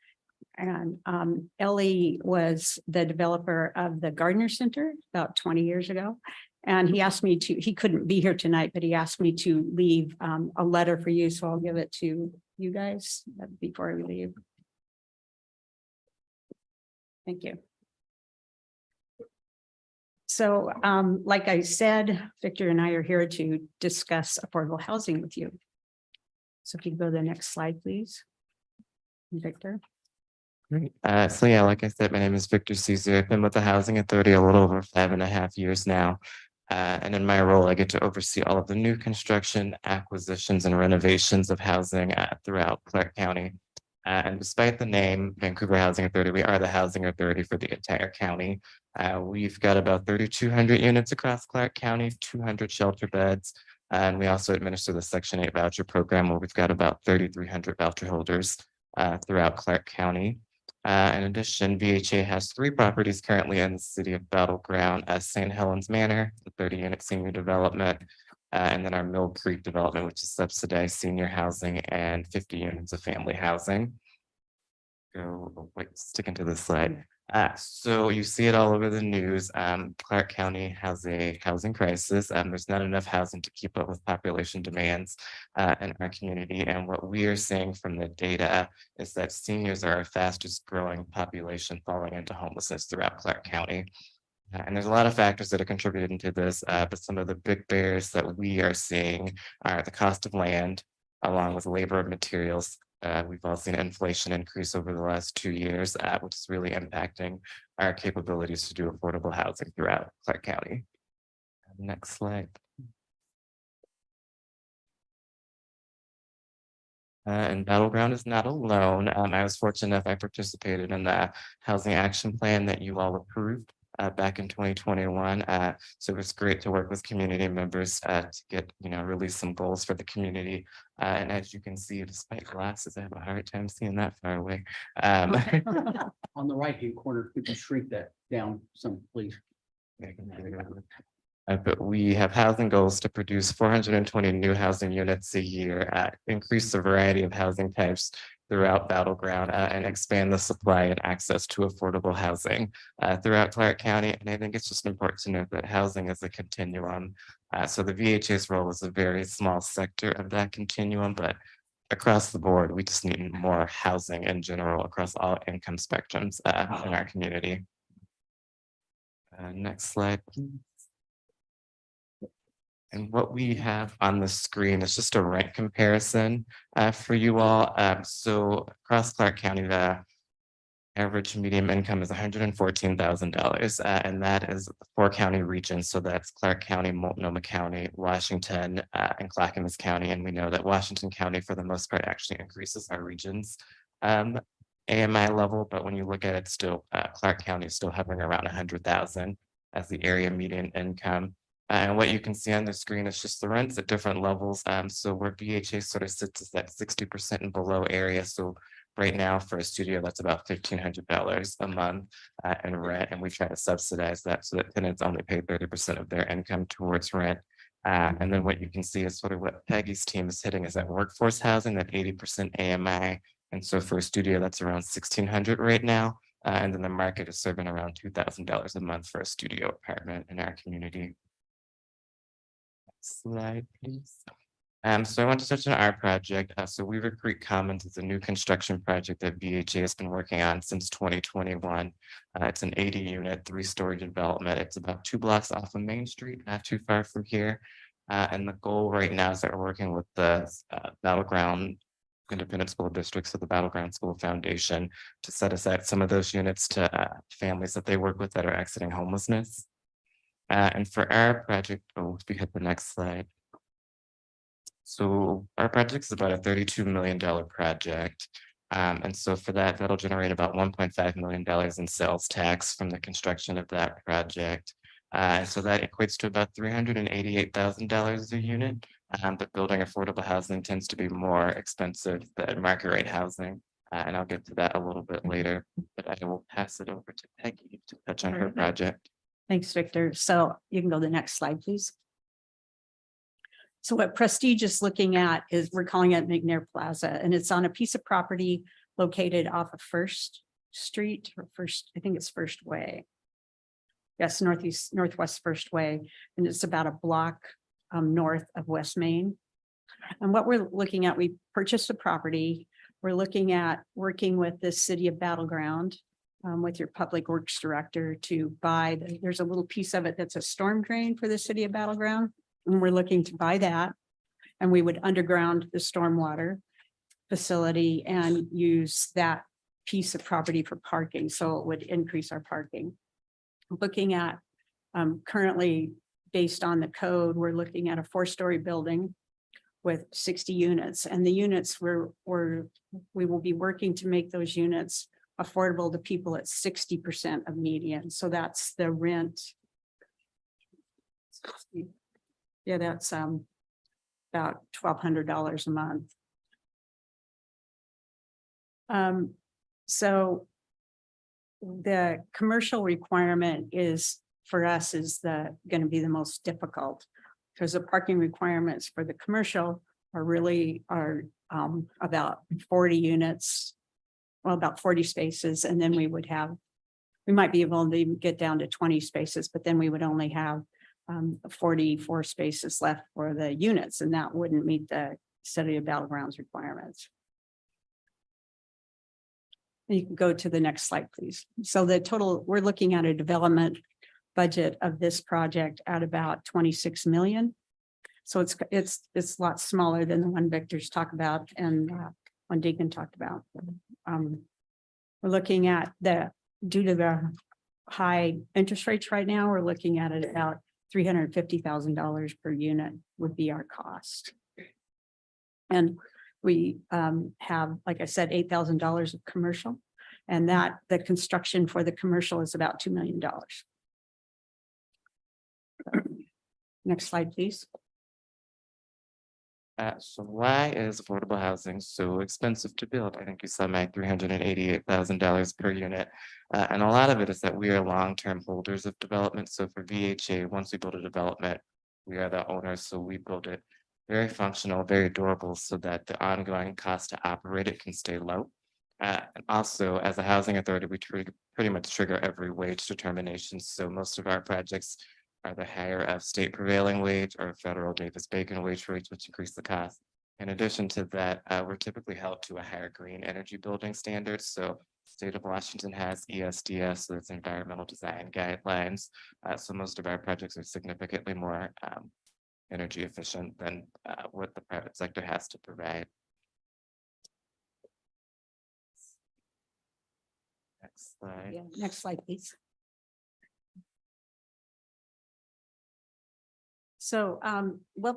And Ellie was the developer of the Gardner Center about 20 years ago. And he asked me to, he couldn't be here tonight, but he asked me to leave a letter for you. So I'll give it to you guys before we leave. Thank you. So like I said, Victor and I are here to discuss affordable housing with you. So if you can go to the next slide, please. Victor. Great. So yeah, like I said, my name is Victor Caesar. I've been with the Housing Authority a little over 5.5 years now. And in my role, I get to oversee all of the new construction, acquisitions, and renovations of housing throughout Clark County. And despite the name Vancouver Housing Authority, we are the housing authority for the entire county. We've got about 3,200 units across Clark County, 200 shelter beds. And we also administer the Section 8 voucher program, where we've got about 3,300 voucher holders throughout Clark County. In addition, VHA has 3 properties currently in the city of Battleground as St. Helens Manor, the 30-unit senior development, and then our Mill Creek development, which is subsidized senior housing and 50 units of family housing. Sticking to this slide. So you see it all over the news. Clark County has a housing crisis. There's not enough housing to keep up with population demands in our community. And what we are seeing from the data is that seniors are our fastest growing population falling into homelessness throughout Clark County. And there's a lot of factors that are contributing to this, but some of the big barriers that we are seeing are the cost of land, along with labor and materials. We've all seen inflation increase over the last 2 years, which is really impacting our capabilities to do affordable housing throughout Clark County. Next slide. And Battleground is not alone. I was fortunate enough, I participated in the housing action plan that you all approved back in 2021. So it was great to work with community members to get, release some goals for the community. And as you can see, despite glasses, I have a hard time seeing that far away. On the right-hand corner, could you shrink that down some, please? But we have housing goals to produce 420 new housing units a year, increase the variety of housing types throughout Battleground, and expand the supply and access to affordable housing throughout Clark County. And I think it's just important to note that housing is a continuum. So the VHA's role is a very small sector of that continuum, but across the board, we just need more housing in general across all income spectrums in our community. Next slide, please. And what we have on the screen is just a rent comparison for you all. So across Clark County, the average median income is $114,000, and that is the 4-county region. So that's Clark County, Multnomah County, Washington, and Clackamas County. And we know that Washington County, for the most part, actually increases our region's AMI level. But when you look at it, still Clark County is still hovering around 100,000 as the area median income. And what you can see on the screen is just the rents at different levels. So where VHA sort of sits is that 60% and below area. So right now for a studio, that's about $1,500 a month in rent. And we try to subsidize that so that tenants only pay 30% of their income towards rent. And then what you can see is sort of what Peggy's team is hitting is that workforce housing, that 80% AMI. And so for a studio, that's around $1,600 right now. And then the market is serving around $2,000 a month for a studio apartment in our community. Slide, please. So I want to touch on our project. So Weaver Creek Commons is a new construction project that VHA has been working on since 2021. It's an 80-unit, 3-story development. It's about 2 blocks off of Main Street, not too far from here. And the goal right now is that we're working with the Battleground independent school districts of the Battleground School Foundation to set aside some of those units to families that they work with that are exiting homelessness. And for our project, oh, if we hit the next slide. So our project is about a $32 million project. And so for that, that'll generate about $1.5 million in sales tax from the construction of that project. So that equates to about $388,000 a unit. But building affordable housing tends to be more expensive than market rate housing. And I'll get to that a little bit later, but I will pass it over to Peggy to touch on her project. Thanks, Victor. So you can go to the next slide, please. So what Prestige is looking at is, we're calling it McNair Plaza, and it's on a piece of property located off of First Street or First, I think it's First Way. Yes, Northwest First Way, and it's about a block north of West Main. And what we're looking at, we purchased a property. We're looking at working with the city of Battleground, with your public works director to buy, there's a little piece of it that's a storm drain for the city of Battleground. And we're looking to buy that. And we would underground the stormwater facility and use that piece of property for parking. So it would increase our parking. Looking at currently, based on the code, we're looking at a 4-story building with 60 units. And the units we will be working to make those units affordable to people at 60% of median. So that's the rent. Yeah, that's about $1,200 a month. So the commercial requirement is, for us, is going to be the most difficult, because the parking requirements for the commercial are about 40 units. Well, about 40 spaces, and then we might be able to get down to 20 spaces, but then we would only have 44 spaces left for the units, and that wouldn't meet the city of Battlegrounds requirements. You can go to the next slide, please. So the total, we're looking at a development budget of this project at about 26 million. So it's a lot smaller than the one Victor's talked about and one Deacon talked about. We're looking at due to the high interest rates right now, we're looking at it about $350,000 per unit would be our cost. And we have, like I said, $8,000 of commercial, and that the construction for the commercial is about $2 million. Next slide, please. So why is affordable housing so expensive to build? I think you saw my $388,000 per unit. And a lot of it is that we are long-term holders of development. So for VHA, once we build a development, we are the owners. So we build it very functional, very durable, so that the ongoing cost to operate it can stay low. And also, as a housing authority, we pretty much trigger every wage determination. So most of our projects are the higher of state prevailing wage or federal Davis-Bacon wage rates, which increase the cost. In addition to that, we're typically held to a higher green energy building standard. So state of Washington has ESDS, so it's environmental design guidelines. So most of our projects are significantly more energy efficient than what the private sector has to provide. Next slide. Yeah, next slide, please. So what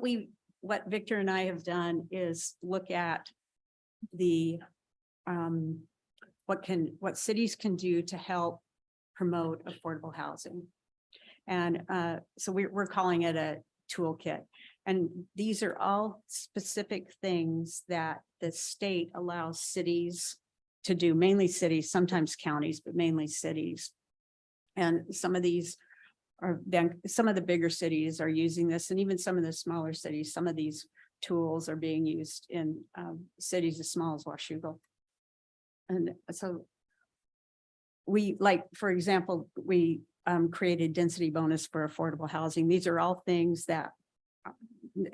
Victor and I have done is look at the what cities can do to help promote affordable housing. And so we're calling it a toolkit. And these are all specific things that the state allows cities to do, mainly cities, sometimes counties, but mainly cities. And some of these are then, some of the bigger cities are using this, and even some of the smaller cities, some of these tools are being used in cities as small as Washougal. And so we, like, for example, we created density bonus for affordable housing. These are all things that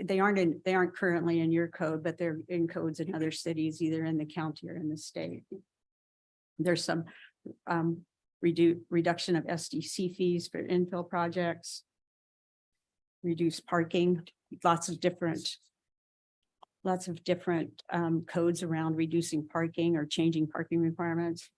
they aren't currently in your code, but they're in codes in other cities, either in the county or in the state. There's some reduction of SDC fees for infill projects, reduce parking, lots of different lots of different codes around reducing parking or changing parking requirements.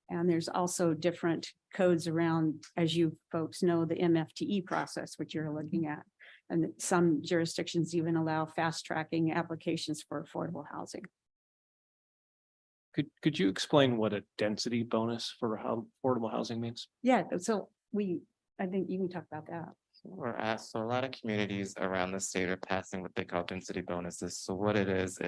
And there's also different codes around, as you folks know, the MFTE process, which you're looking at. And some jurisdictions even allow fast tracking applications for affordable housing. Could you explain what a density bonus for how affordable housing means? Yeah, so I think you can talk about that. So a lot of communities around the state are passing what they call density bonuses. So what it is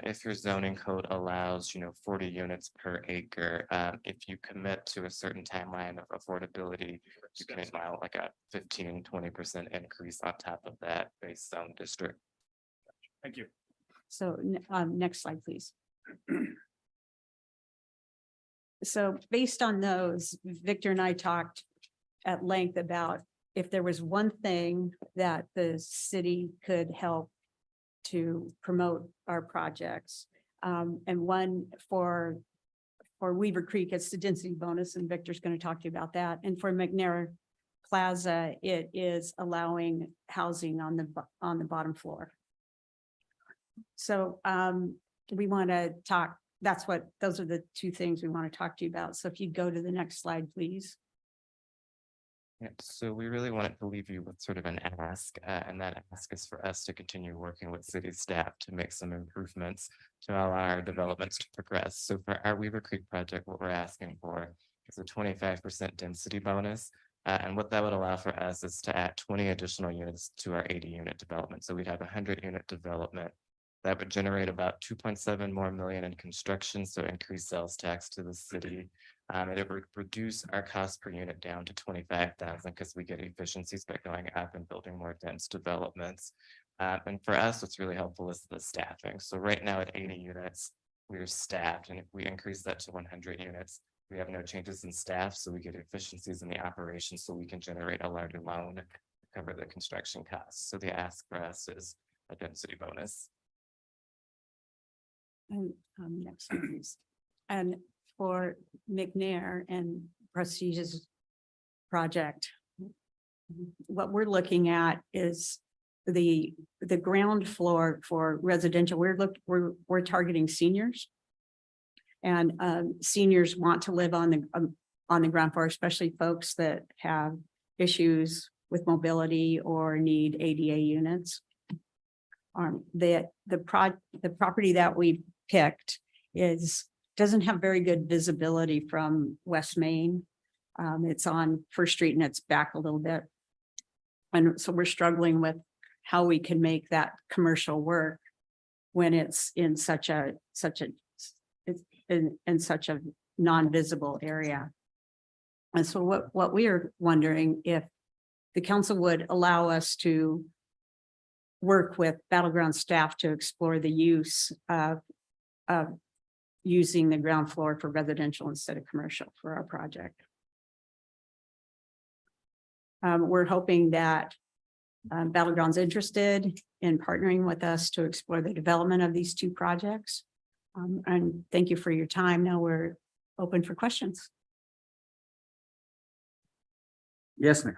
if your zoning code allows, 40 units per acre, if you commit to a certain timeline of affordability, you can allow like a 15-20% increase on top of that based on district. Thank you. So next slide, please. So based on those, Victor and I talked at length about if there was one thing that the city could help to promote our projects. And one for Weaver Creek, it's the density bonus, and Victor's going to talk to you about that. And for McNair Plaza, it is allowing housing on the bottom floor. So we want to talk, those are the two things we want to talk to you about. So if you go to the next slide, please. Yeah, so we really wanted to leave you with sort of an ask, and that ask is for us to continue working with city staff to make some improvements to allow our developments to progress. So for our Weaver Creek project, what we're asking for is a 25% density bonus. And what that would allow for us is to add 20 additional units to our 80 unit development. So we'd have a 100 unit development that would generate about 2.7 million more in construction, so increased sales tax to the city. And it would reduce our cost per unit down to 25,000 because we get efficiencies by going up and building more dense developments. And for us, what's really helpful is the staffing. So right now at 80 units, we're staffed, and if we increase that to 100 units, we have no changes in staff, so we get efficiencies in the operation, so we can generate a larger loan to cover the construction costs. So the ask for us is a density bonus. And next slide, please. And for McNair and Prestige's project, what we're looking at is the ground floor for residential. We're targeting seniors, and seniors want to live on the ground floor, especially folks that have issues with mobility or need ADA units. The property that we picked doesn't have very good visibility from West Main. It's on First Street and it's back a little bit. And so we're struggling with how we can make that commercial work when it's in such a non-visible area. And so what we are wondering, if the council would allow us to work with Battleground staff to explore the use of using the ground floor for residential instead of commercial for our project. We're hoping that Battleground's interested in partnering with us to explore the development of these two projects. And thank you for your time. Now we're open for questions. Yes, ma'am.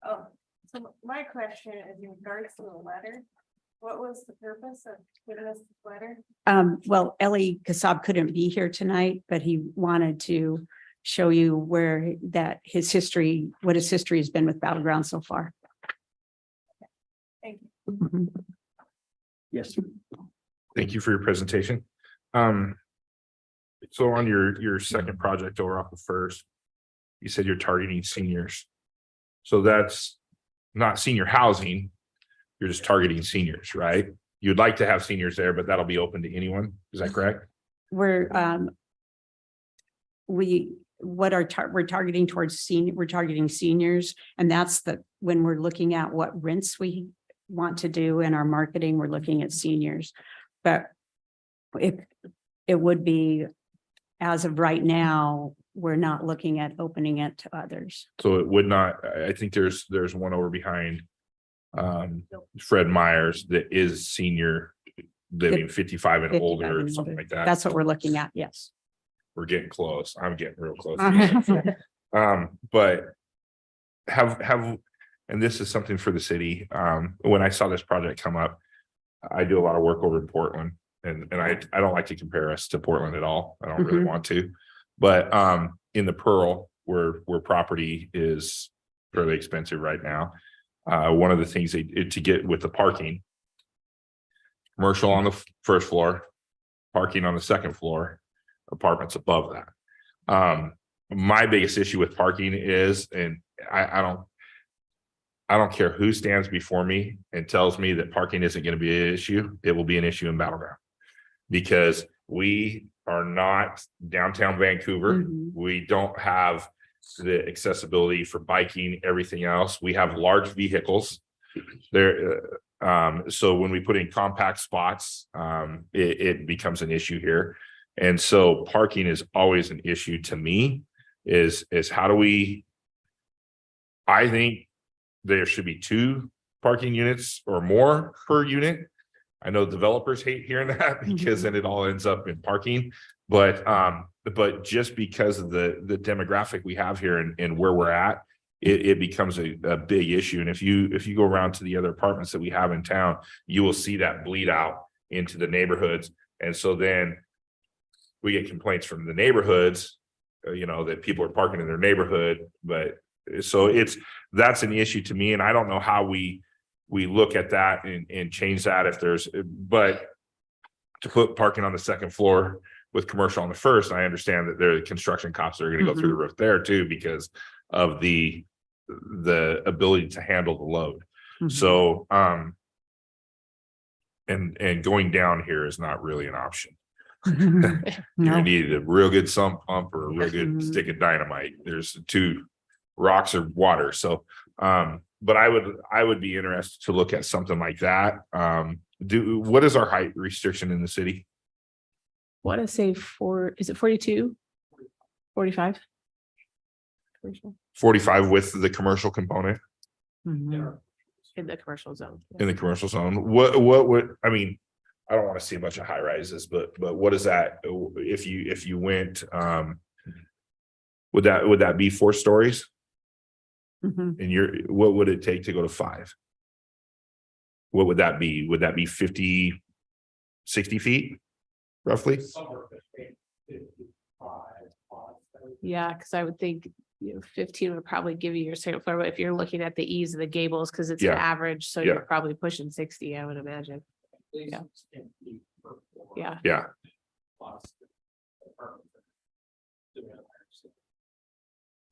Oh, so my question is in regards to the letter. What was the purpose of giving us this letter? Well, Ellie Kassab couldn't be here tonight, but he wanted to show you what his history has been with Battleground so far. Thank you. Mhm. Yes. Thank you for your presentation. So on your second project over off the first, you said you're targeting seniors. So that's not senior housing. You're just targeting seniors, right? You'd like to have seniors there, but that'll be open to anyone. Is that correct? We're targeting towards we're targeting seniors, and that's when we're looking at what rents we want to do in our marketing, we're looking at seniors. But it would be, as of right now, we're not looking at opening it to others. So it would not, I think there's one over behind Fred Myers that is senior living 55 and 55 older or and something older. like that. That's what we're looking at, yes. We're getting close. I'm getting real close. Uh-huh. But have, and this is something for the city. When I saw this project come up, I do a lot of work over in Portland, and I don't like to compare us to Portland at all. I don't really want to. But in the Pearl, where property is fairly expensive right now, one of the things to get with the parking, commercial on the first floor, parking on the second floor, apartments above that. My biggest issue with parking is, and I don't care who stands before me and tells me that parking isn't going to be an issue. It will be an issue in Battleground, because we are not downtown Vancouver. We don't have the accessibility for biking, everything else. We have large vehicles there. So when we put in compact spots, it becomes an issue here. And so parking is always an issue to me, is how do we, I think there should be 2 parking units or more per unit. I know developers hate hearing that because then it all ends up in parking, but just because of the demographic we have here and where we're at, it becomes a big issue. And if you go around to the other apartments that we have in town, you will see that bleed out into the neighborhoods. And so then we get complaints from the neighborhoods, that people are parking in their neighborhood. But so that's an issue to me. And I don't know how we look at that and change that but to put parking on the second floor with commercial on the first, I understand that there are construction costs that are going to go through the roof there too, because of the ability to handle the load. So, and going down here is not really an option. You need a real good sump pump or a real good stick of dynamite. There's 2 rocks or water. So, but I would be interested to look at something like that. What is our height restriction in the city? Want to say is it 42? 45? 45 with the commercial component In the commercial zone. in the commercial zone. What would, I mean, I don't want to see a bunch of high rises, but what is that? If you went, would that be 4 stories? And what would it take to go to 5? What would that be? Would that be 50, 60 feet roughly? Yeah, because I would think 15 would probably give you your second floor, but if you're looking at the eaves of the gables, because it's an average, so you're probably pushing 60, I would imagine. Yeah. Yeah.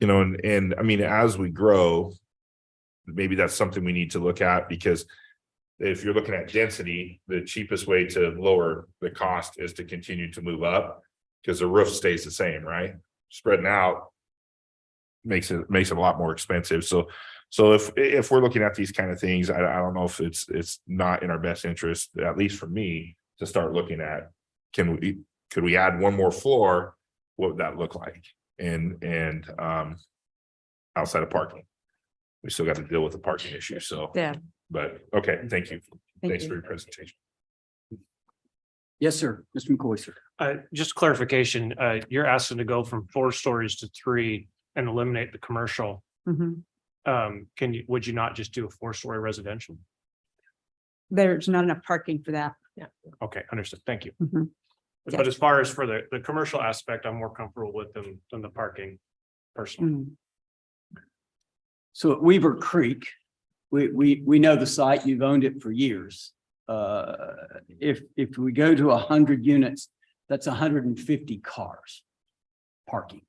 And I mean, as we grow, maybe that's something we need to look at, because if you're looking at density, the cheapest way to lower the cost is to continue to move up, because the roof stays the same, right? Spreading out makes it a lot more expensive. So if we're looking at these kind of things, I don't know if it's not in our best interest, at least for me, to start looking at, could we add 1 more floor? What would that look like? And outside of parking, we still got to deal with the parking issue. So, but okay, thank you. Thanks for your presentation. Yes, sir. Mr. McCoy, sir. Just clarification, you're asking to go from 4 stories to 3 and eliminate the commercial. Would you not just do a 4-story residential? There's not enough parking for that. Okay, understood. Thank you. But as far as for the commercial aspect, I'm more comfortable with them than the parking personally. So at Weaver Creek, we know the site, you've owned it for years. If we go to 100 units, that's 150 cars parking.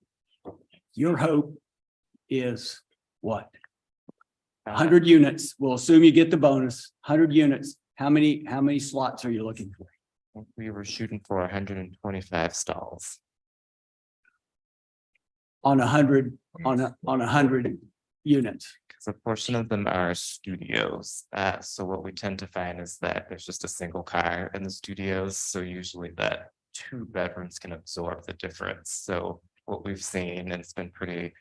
Your hope is what? 100 units. We'll assume you get the bonus. 100 units. How many slots are you looking for? We were shooting for 125 stalls. On 100 units. Because a portion of them are studios. So what we tend to find is that there's just a single car in the studios. So usually that 2 bedrooms can absorb the difference. So what we've seen, and it's been pretty,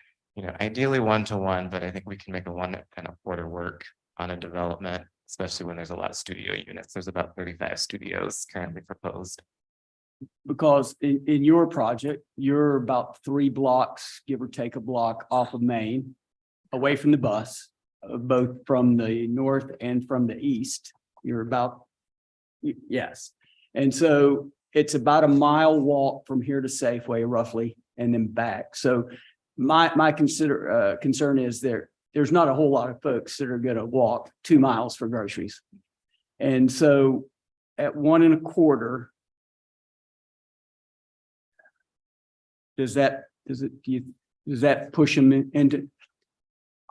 ideally 1-to-1, but I think we can make a 1.25 work on a development, especially when there's a lot of studio units. There's about 35 studios currently proposed. Because in your project, you're about 3 blocks, give or take a block off of Main, away from the bus, both from the north and from the east. You're about Yes. And so it's about a mile walk from here to Safeway roughly, and then back. So my concern is there's not a whole lot of folks that are gonna walk 2 miles for groceries. And so at 1.25, does that push them into?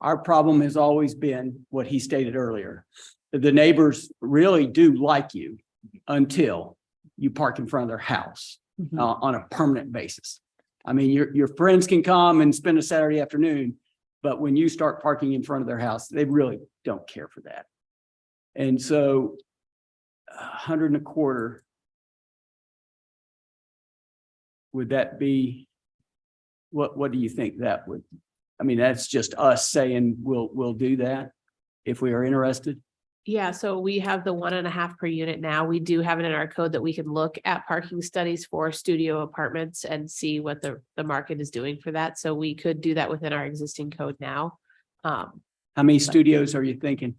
Our problem has always been what he stated earlier. The neighbors really do like you until you park in front of their house on a permanent basis. I mean, your friends can come and spend a Saturday afternoon, but when you start parking in front of their house, they really don't care for that. And so 1.25, would that be, what do you think that would? I mean, that's just us saying we'll do that if we are interested. Yeah, so we have the 1.5 per unit now. We do have it in our code that we can look at parking studies for studio apartments and see what the market is doing for that. So we could do that within our existing code now. How many studios are you thinking?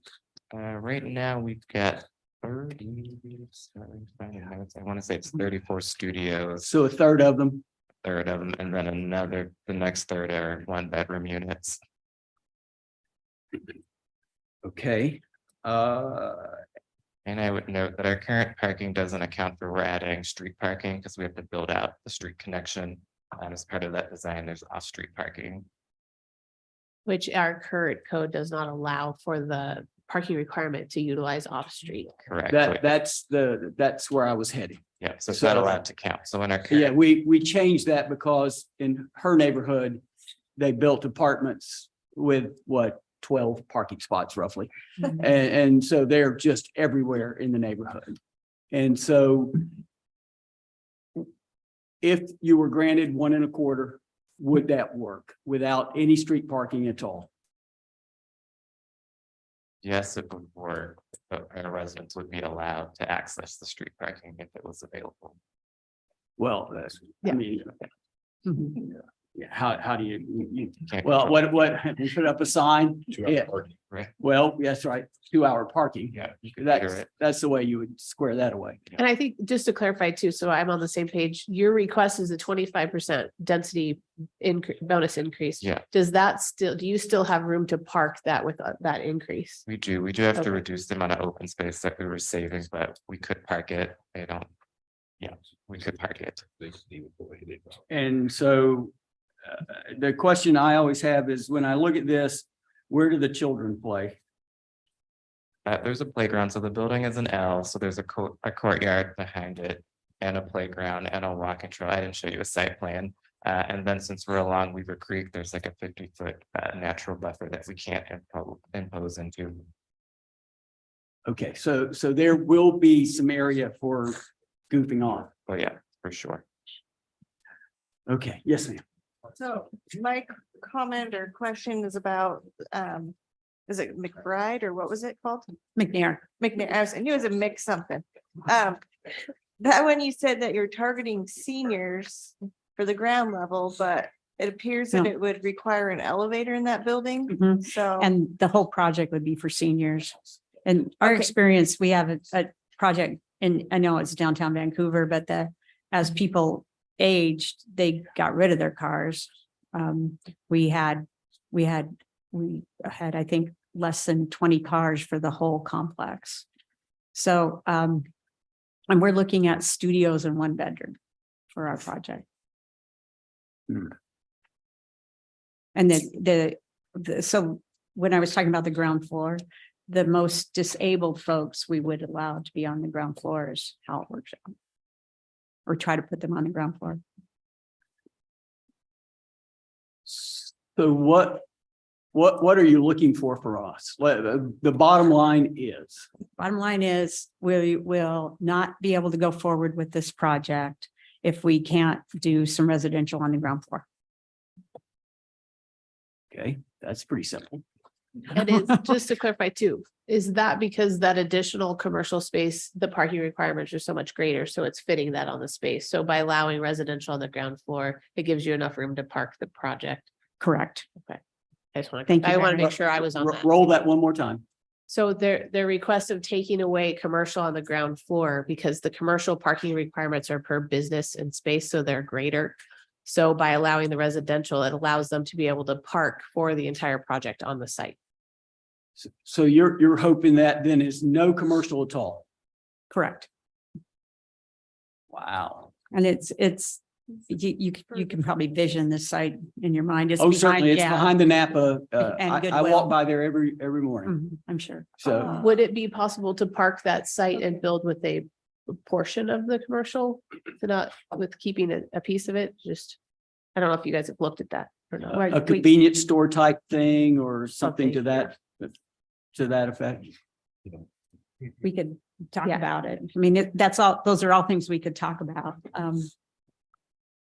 Right now, we've got 30, I want to say it's 34 studios, So a third of them. third of them, and then the next third are 1-bedroom units. Okay. And I would note that our current parking doesn't account for, we're adding street parking because we have to build out the street connection. As part of that design, there's off-street parking. Which our current code does not allow for the parking requirement to utilize off-street. Correct. That's where I was heading. Yeah, so it's not So- allowed to count. So in our Yeah, current, we changed that because in her neighborhood, they built apartments with 12 parking spots roughly. And so they're just everywhere in the neighborhood. And so if you were granted 1.25, would that work without any street parking at all? yes, it would work, but our residents would be allowed to access the street parking if it was available. Well, I Yeah. mean, yeah, how do you, Can't well, control- what, we put up a sign? 2 hour Yeah. parking. Well, that's right, 2-hour parking. Yeah, you could meter it. That's the way you would square that away. And I think just to clarify too, so I'm on the same page, your request is a 25% density bonus increase. Yeah, Does that still, do you still have room to park that with that increase? we do. We do have to Okay. reduce the amount of open space that we were saving, but we could park it. They don't. Yeah, we could park it. And so the question I always have is when I look at this, where do the children play? There's a playground, so the building is an L, so there's a courtyard behind it and a playground and a walking trail. I didn't show you a site plan. And then since we're along Weaver Creek, there's like a 50-foot natural buffer that we can't impose into. Okay, so there will be some area for goofing off. Oh, yeah, for sure. Okay, yes, ma'am. So my comment or question is about, is it McBride or what was it called? McNair. McNair, I knew it was a mix something. That when you said that you're targeting seniors for the ground level, but it appears that No. it would require an elevator in that building, Mhm. so. And the whole project would be for seniors. And our Okay. experience, we have a project, and I know it's downtown Vancouver, but as people aged, they got rid of their cars. We had, I think, less than 20 cars for the whole complex. So, and we're looking at studios and 1-bedroom for our project. Hmm. And so when I was talking about the ground floor, the most disabled folks we would allow to be on the ground floor is how it works out. Or try to put them on the ground floor. So what are you looking for us? The bottom line is, Bottom line is, we will not be able to go forward with this project if we can't do some residential on the ground floor. okay, that's pretty simple. And it's just to clarify too, is that because that additional commercial space, the parking requirements are so much greater, so it's fitting that on the space. So by allowing residential on the ground floor, it gives you enough room to park the project. Correct. I just want to, Thank you I very want to make much. sure I was on that. Roll that one more time. So their request of taking away commercial on the ground floor because the commercial parking requirements are per business and space, so they're greater. So by allowing the residential, it allows them to be able to park for the entire project on the site. So you're hoping that then is no commercial at all? Correct. Wow. And it's, you can probably vision this site in your mind. It's Oh, behind, certainly. It's yeah. behind the Napa. And I Goodwill. walk by there every morning. I'm sure. So Would it be possible to park that site and build with a portion of the commercial? To not with keeping a piece of it, just, I don't know if you guys have looked at that or not. Right, a convenience store type thing or something to that effect. We could talk Yeah. about it. I mean, that's all, those are all things we could talk about.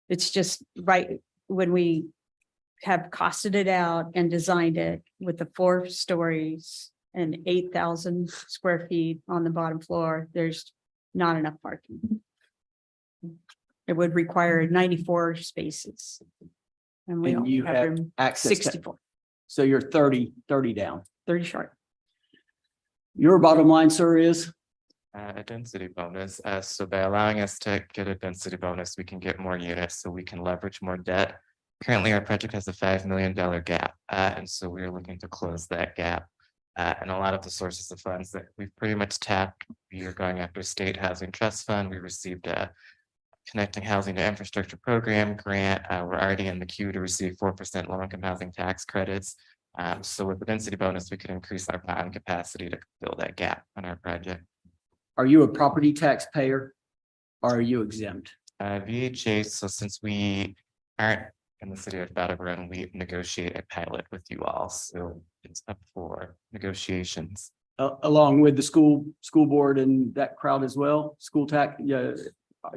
It's just right when we have costed it out and designed it with the 4 stories and 8,000 square feet on the bottom floor, there's not enough parking. It would require 94 spaces. And we And you don't have have room, access to, 64, so you're 30 down. 30 short. Your bottom line, sir, is? A density bonus. So by allowing us to get a density bonus, we can get more units, so we can leverage more debt. Currently, our project has a $5 million gap, and so we're looking to close that gap. And a lot of the sources of funds that we've pretty much tapped, we are going after State Housing Trust Fund. We received a Connecting Housing to Infrastructure Program grant. We're already in the queue to receive 4% low-income housing tax credits. So with the density bonus, we could increase our bond capacity to fill that gap on our project. Are you a property tax payer? Or are you exempt? VHA, so since we aren't in the city of Battleground, we negotiate a pilot with you all, so it's up for negotiations. Along with the school board and that crowd as well, school tax, yeah.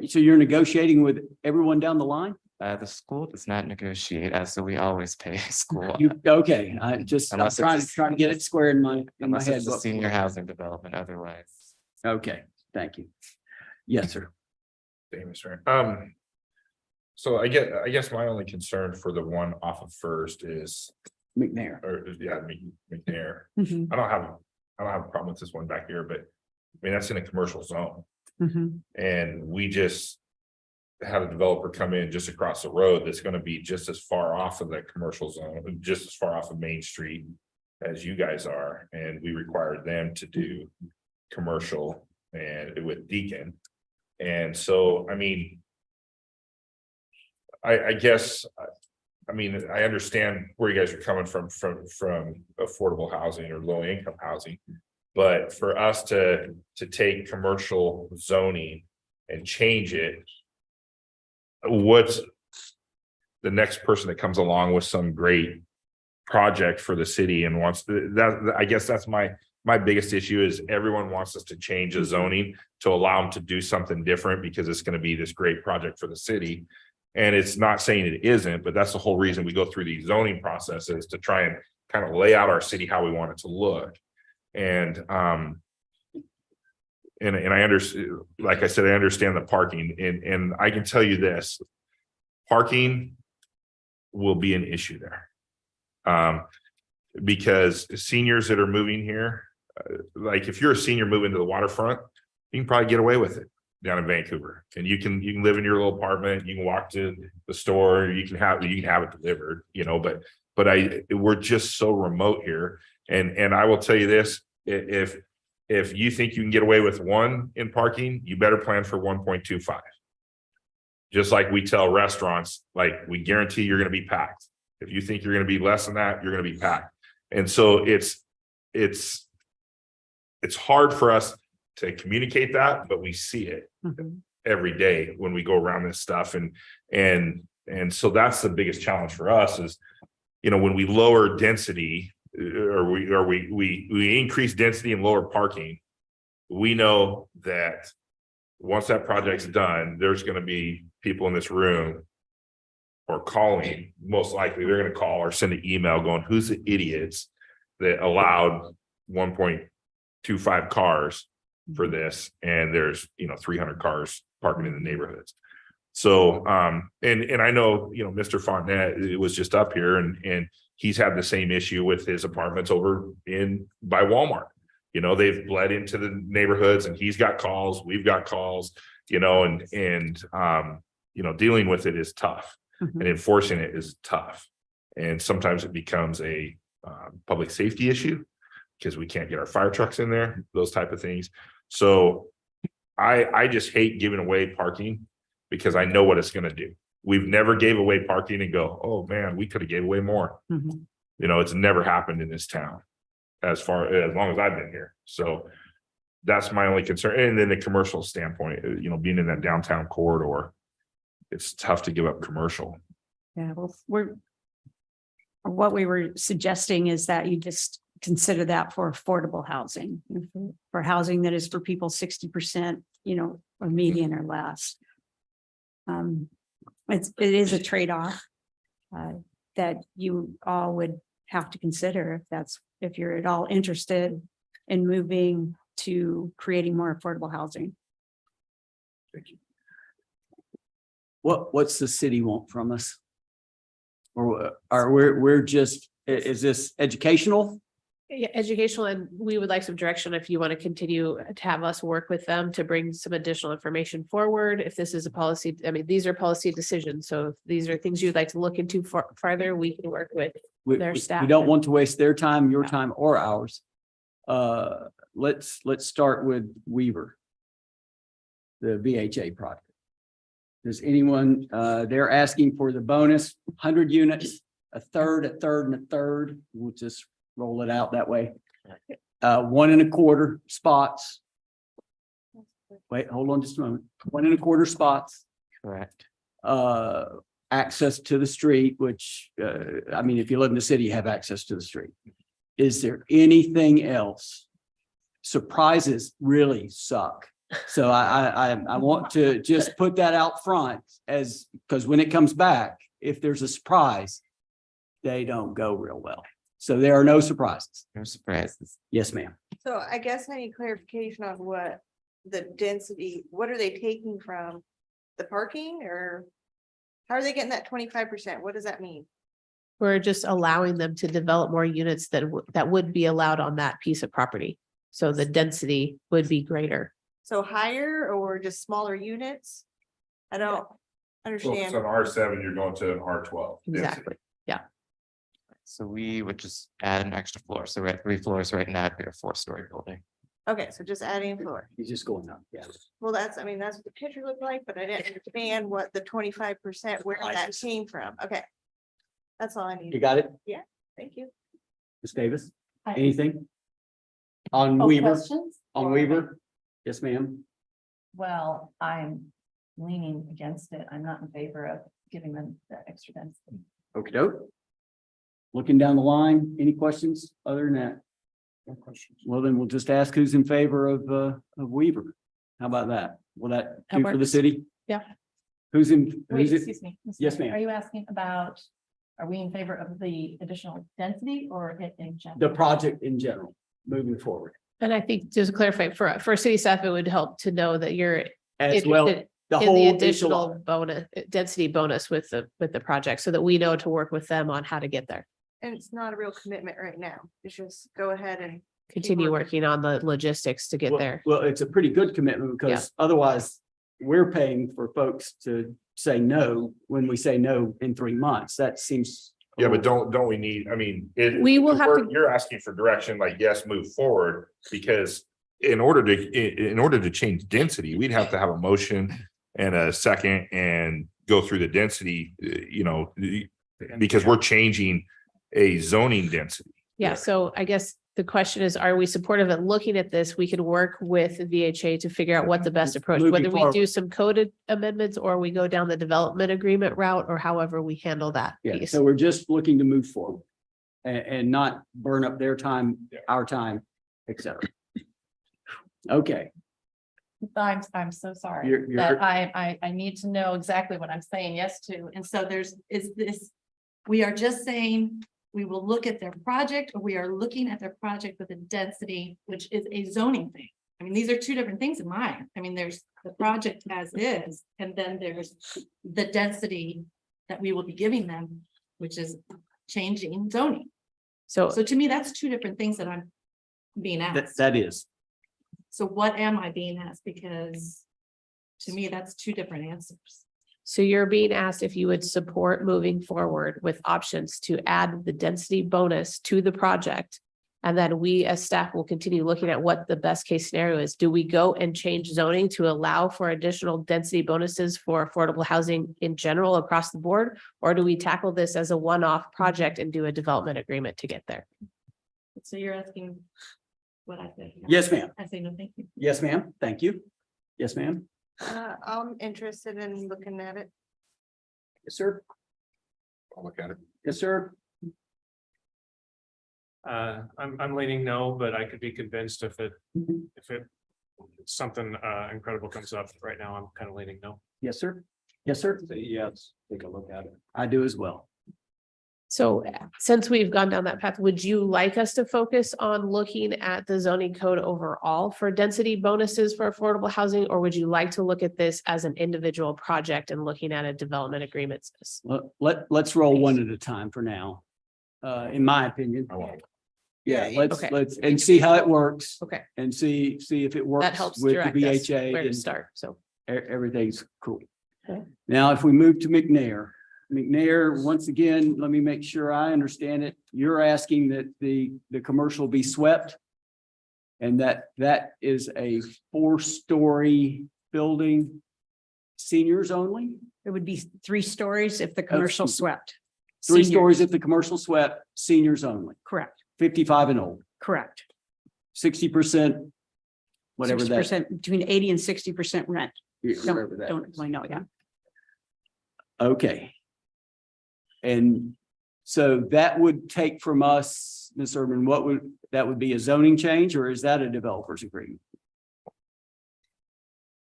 So you're negotiating with everyone down the line? The school does not negotiate, so we always pay school. Okay, I'm Unless it's trying to get it square in my Unless head. it's a senior housing development, otherwise. Okay, thank you. Yes, sir. Thank you, Mr. Mayor. So I guess my only concern for the one off of First is, McNair. or yeah, McNair. Mhm, I don't have a problem with this one back here, but I mean, that's in a commercial zone. mhm. And we just had a developer come in just across the road that's gonna be just as far off of that commercial zone, just as far off of Main Street as you guys are, and we required them to do commercial and with Deacon. And so, I mean, I guess, I mean, I understand where you guys are coming from affordable housing or low income housing. But for us to take commercial zoning and change it. What's the next person that comes along with some great project for the city and wants that, I guess that's my biggest issue is everyone wants us to change the zoning to allow them to do something different because it's going to be this great project for the city. And it's not saying it isn't, but that's the whole reason we go through these zoning processes to try and kind of lay out our city how we want it to look. And I understand, like I said, I understand the parking and I can tell you this, parking will be an issue there. Because seniors that are moving here, like if you're a senior moving to the waterfront, you can probably get away with it down in Vancouver. And you can live in your little apartment, you can walk to the store, you can have it delivered, you know, but we're just so remote here. And I will tell you this, if you think you can get away with 1 in parking, you better plan for 1.25. Just like we tell restaurants, like we guarantee you're going to be packed. If you think you're going to be less than that, you're going to be packed. And so it's hard for us to communicate that, but we see it every day when we go around this stuff. And so that's the biggest challenge for us is, you know, when we lower density or we increase density and lower parking, we know that once that project's done, there's going to be people in this room or calling, most likely they're going to call or send an email going, who's the idiots that allowed 1.25 cars for this? And there's, 300 cars parking in the neighborhoods. So, and I know, Mr. Fontenette was just up here and he's had the same issue with his apartments over by Walmart. You know, they've bled into the neighborhoods and he's got calls, we've got calls, you know, and you know, dealing with it is tough and enforcing it is tough. And sometimes it becomes a public safety issue because we can't get our fire trucks in there, those type of things. So I just hate giving away parking because I know what it's gonna do. We've never gave away parking and go, oh man, we could have gave away more. You know, it's never happened in this town as long as I've been here. So that's my only concern. And then the commercial standpoint, you know, being in that downtown corridor, it's tough to give up commercial. Yeah, well, what we were suggesting is that you just consider that for affordable housing, for housing that is for people 60%, you know, or median or less. It is a trade-off that you all would have to consider if you're at all interested in moving to creating more affordable housing. What's the city want from us? Or we're just, is this educational? Yeah, educational, and we would like some direction if you want to continue to have us work with them to bring some additional information forward. If this is a policy, I mean, these are policy decisions. So if these are things you'd like to look into farther, we can work with their staff. We don't want to waste their time, your time, or ours. Let's start with Weaver. The VHA project. Does anyone, they're asking for the bonus, 100 units, a third, and a third. We'll just roll it out that way. 1 1/4 spots. Wait, hold on just a moment. 1 1/4 spots. Correct. Access to the street, which, I mean, if you live in the city, you have access to the street. Is there anything else? Surprises really suck. So I want to just put that out front because when it comes back, if there's a surprise, they don't go real well. So there are no surprises. No surprises. Yes, ma'am. So I guess I need clarification on what the density, what are they taking from the parking or how are they getting that 25%? What does that mean? We're just allowing them to develop more units that would be allowed on that piece of property. So the density would be greater. So higher or just smaller units? I don't understand. So R7, you're going to an R12. Exactly. Yeah. So we would just add an extra floor. So we're at 3 floors right now, it'd be a 4-story building. Okay, so just adding floor. He's just going up. Yeah. Well, that's what the picture looked like, but I didn't understand what the 25%, where that came from. Okay. That's all I need. You got it, Thank you. Ms. Davis? Anything? On Weaver? On Weaver? Yes, ma'am. Well, I'm leaning against it. I'm not in favor of giving them the extra density. Okey doke. Looking down the line, any questions other than that? No questions. Well, then we'll just ask who's in favor of Weaver. How about that? Will that That do for the works. city? Yeah. Who's in? Wait, who's it? excuse me. Yes, ma'am. Are you asking about, are we in favor of the additional density or it in general? The project in general, moving forward. And I think just to clarify for city staff, it would help to know that you're As well, interested the in the whole additional enchilada. bonus, density bonus with the project so that we know to work with them on how to get there. And it's not a real commitment right now. It's just go ahead and. Continue working on the logistics to get Well- there. Well, it's a pretty good commitment because otherwise we're paying for folks to say no when we say no in 3 months. That seems. Yeah, but don't we need, I mean, We will have to- you're asking for direction, like, yes, move forward, because in order to change density, we'd have to have a motion and a second and go through the density, you know, because we're changing a zoning density. Yeah, so I guess the question is, are we supportive of looking at this? We can work with VHA to figure out what the best approach, Moving whether we forward. do some coded amendments or we go down the development agreement route or however we handle that Yeah, piece. so we're just looking to move forward and not burn up their time, our time, et cetera. Okay, I'm so sorry You're- that I need to know exactly what I'm saying yes to. And so we are just saying we will look at their project, or we are looking at their project with a density, which is a zoning thing. I mean, these are two different things in mine. I mean, there's the project as is, and then there's the density that we will be giving them, which is changing zoning. So So to me, that's two different things that I'm being That, asked. that is. So what am I being asked? Because to me, that's two different answers. So you're being asked if you would support moving forward with options to add the density bonus to the project. And then we as staff will continue looking at what the best case scenario is. Do we go and change zoning to allow for additional density bonuses for affordable housing in general across the board? Or do we tackle this as a one-off project and do a development agreement to get there? So you're asking what I think. Yes, ma'am. I say no, thank you. Yes, ma'am. Thank you. Yes, ma'am. I'm interested in looking at it. Yes, sir. I'll look at it. Yes, sir. I'm leaning no, but I could be convinced if it something incredible comes up. Right now, I'm kind of leaning no. Yes, sir. Yes, sir. Yes, take a look at it. I do as well. So since we've gone down that path, would you like us to focus on looking at the zoning code overall for density bonuses for affordable housing? Or would you like to look at this as an individual project and looking at a development agreement? Let's roll one at a time for now. In my opinion. I won't. Yeah, Yeah, let's, okay. and see how it works Okay, and see if it works. that helps with direct the us VHA where to and start, so. everything's cool. Okay. Now, if we move to McNair, once again, let me make sure I understand it. You're asking that the commercial be swept. And that is a 4-story building, seniors only, It would be 3 stories if the commercial swept. 3 Senior- stories if the commercial swept, seniors only, Correct, 55 and old, correct. 60%. Whatever that. 60%, between 80 and 60% rent. whatever that Don't is. really know, yeah. Okay. And so that would take from us, Ms. Urban, that would be a zoning change, or is that a developer's agreement?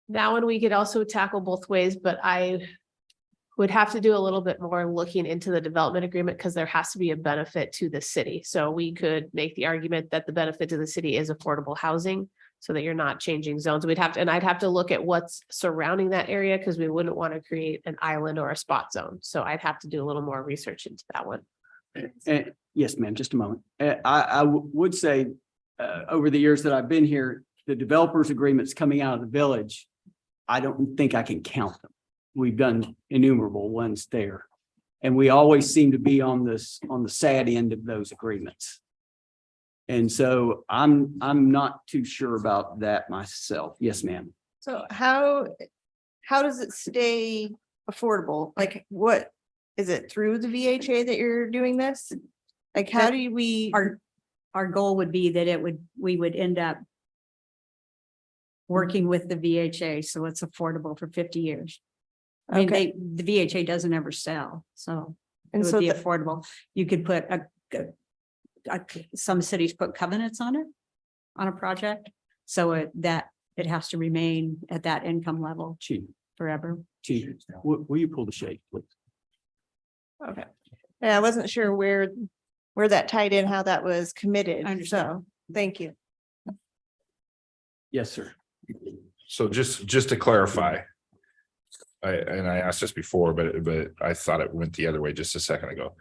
That one we could also tackle both ways, but I would have to do a little bit more looking into the development agreement because there has to be a benefit to the city. So we could make the argument that the benefit to the city is affordable housing so that you're not changing zones. And I'd have to look at what's surrounding that area because we wouldn't want to create an island or a spot zone. So I'd have to do a little more research into that one. Yes, ma'am, just a moment. I would say, over the years that I've been here, the developers agreements coming out of the village, I don't think I can count them. We've done innumerable ones there. And we always seem to be on the sad end of those agreements. And so I'm not too sure about that myself. Yes, ma'am. So how does it stay affordable? Like what, is it through the VHA that you're doing this? Like how do we? Our goal would be that we would end up working with the VHA, so it's affordable for 50 years. I mean, Okay. the VHA doesn't ever sell, so it And would so be the- affordable. You could put some cities put covenants on it, on a project, so it has to remain at that income level Chief, forever. will you pull the shade, please? Okay. Yeah, I wasn't sure where that tied in, how that was committed. I understand. So, thank you. Yes, sir. So just to clarify. I asked this before, but I thought it went the other way just a second ago.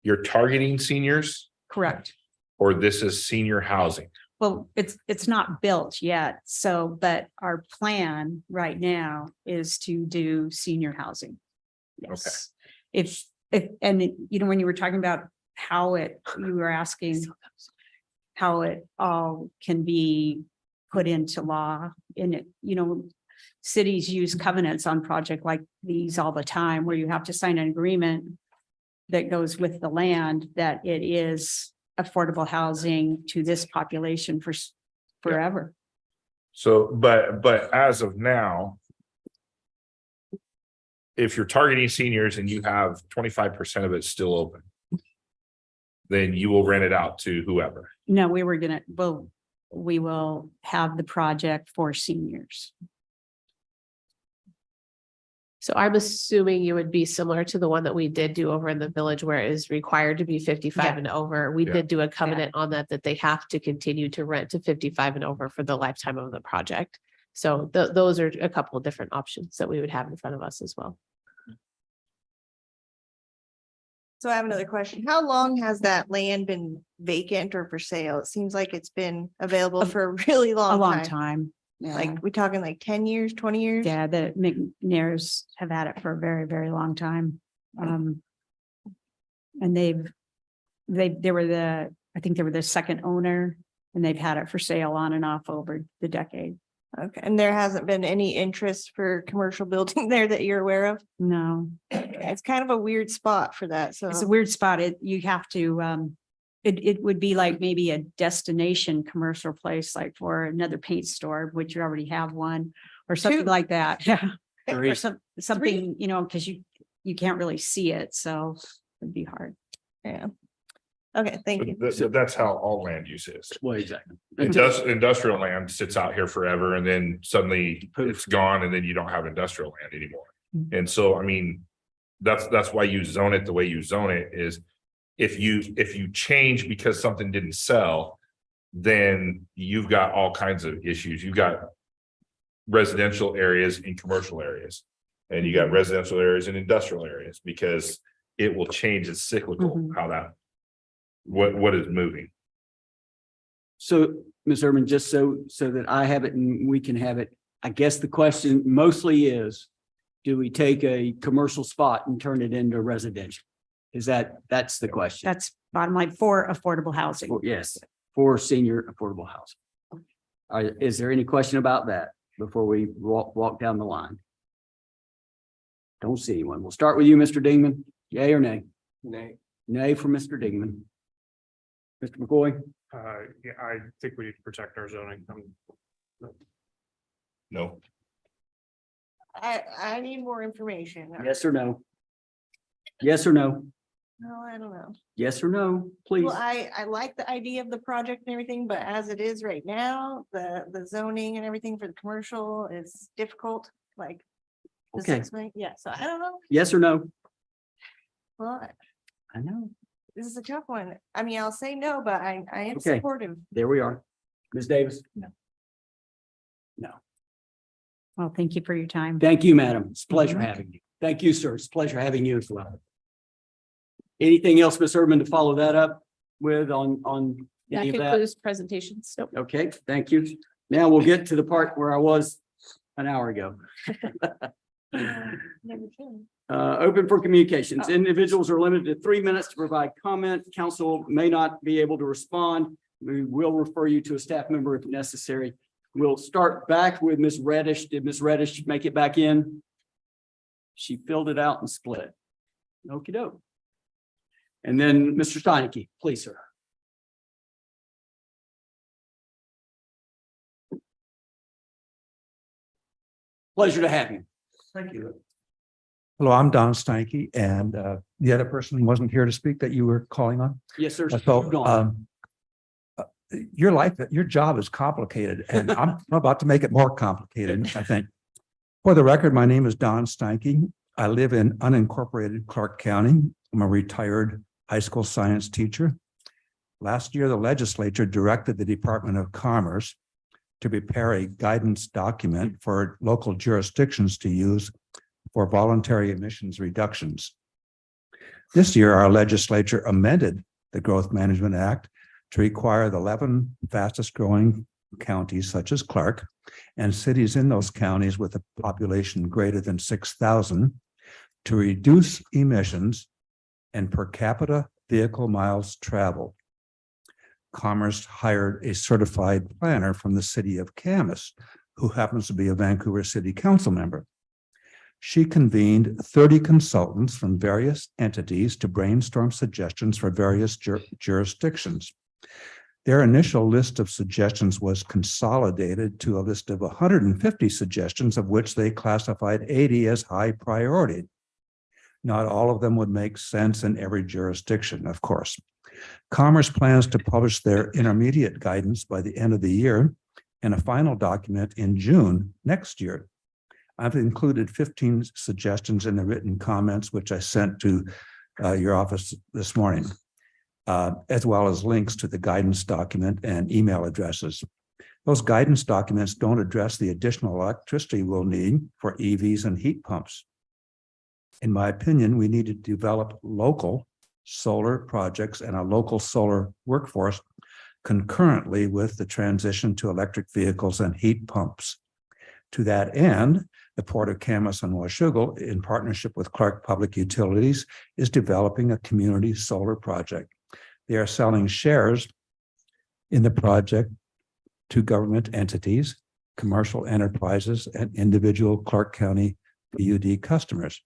You're targeting seniors Correct. or this is senior housing? Well, it's not built yet, so, but our plan right now is to do senior housing. Yes. If, and you know, when you were talking about you were asking how it all can be put into law in it, you know, cities use covenants on projects like these all the time, where you have to sign an agreement that goes with the land that it is affordable housing to this population for forever. So, but as of now. If you're targeting seniors and you have 25% of it still open. Then you will rent it out to whoever. No, we will have the project for seniors. So I'm assuming you would be similar to the one that we did do over in the village where it is required to be 55 Yeah. and over. We Yeah. did do a covenant on that they have to continue to rent to 55 and over for the lifetime of the project. So those are a couple of different options that we would have in front of us as well. So I have another question. How long has that land been vacant or for sale? It seems like it's been available for a really A long long time. time. Yeah. Like, we talking like 10 years, 20 years? Yeah, the McNairs have had it for a very, very long time. And they were I think they were the second owner and they've had it for sale on and off over the decade. Okay, and there hasn't been any interest for commercial building there that you're aware of? No, It's kind of a weird spot for that, so. it's a weird spot. You have to, it would be like maybe a destination commercial place, like for another paint store, which you already have one, or something Two. like that. Yeah. Three. Or something, because you can't really see it, so it'd be hard. Yeah. Okay, thank you. That's how all land use is. Well, exactly. Industrial land sits out here forever and then suddenly it's gone and then you don't have industrial land anymore. And so, I mean, that's why you zone it the way you zone it is if you change because something didn't sell, then you've got all kinds of issues. You've got residential areas and commercial areas. And you got residential areas and industrial areas because it will change. It's cyclical, how that what is moving. So, Ms. Urban, just so that I have it and we can have it, I guess the question mostly is, do we take a commercial spot and turn it into residential? That's the question? That's bottom line for affordable housing. Yes, for senior affordable housing. Is there any question about that before we walk down the line? Don't see anyone. We'll start with you, Mr. Dingman. Yay or nay? Nay. Nay for Mr. Dingman. Mr. McCoy? Yeah, I think we need to protect our zoning. No. I need more information. Yes or no? Yes or no? No, I don't know. Yes or no, please? Well, I like the idea of the project and everything, but as it is right now, the zoning and everything for the commercial is difficult, like. the Okay. 6 million. Yeah, so I don't know. Yes or no? Well, I know. this is a tough one. I mean, I'll say no, but I am Okay. supportive. There we are. Ms. Davis? No. No. Well, thank you for your time. Thank you, madam. It's a pleasure having you. Thank you, sir. It's a pleasure having you as well. Anything else, Ms. Urban, to follow that up with on That any of that? concludes presentations. Nope. Okay, thank you. Now we'll get to the part where I was an hour ago. Never can. Open for communications. Individuals are limited to 3 minutes to provide comment. Council may not be able to respond. We will refer you to a staff member if necessary. We'll start back with Ms. Reddish. Did Ms. Reddish make it back in? She filled it out and split. Okey doke. And then Mr. Steinke, please, sir. Pleasure to have you. Thank you. Hello, I'm Don Steinke, and the other person wasn't here to speak that you were calling on. Yes, sir. So your life, your job is complicated, and I'm about to make it more complicated, I think. For the record, my name is Don Steinke. I live in unincorporated Clark County. I'm a retired high school science teacher. Last year, the legislature directed the Department of Commerce to prepare a guidance document for local jurisdictions to use for voluntary emissions reductions. This year, our legislature amended the Growth Management Act to require the 11 fastest growing counties such as Clark and cities in those counties with a population greater than 6,000 to reduce emissions and per capita vehicle miles traveled. Commerce hired a certified planner from the city of Camas, who happens to be a Vancouver City Council member. She convened 30 consultants from various entities to brainstorm suggestions for various jurisdictions. Their initial list of suggestions was consolidated to a list of 150 suggestions, of which they classified 80 as high priority. Not all of them would make sense in every jurisdiction, of course. Commerce plans to publish their intermediate guidance by the end of the year and a final document in June next year. I've included 15 suggestions in the written comments, which I sent to your office this morning, as well as links to the guidance document and email addresses. Those guidance documents don't address the additional electricity we'll need for EVs and heat pumps. In my opinion, we need to develop local solar projects and a local solar workforce concurrently with the transition to electric vehicles and heat pumps. To that end, the Port of Camas and Washougal, in partnership with Clark Public Utilities, is developing a community solar project. They are selling shares in the project to government entities, commercial enterprises, and individual Clark County PUD customers.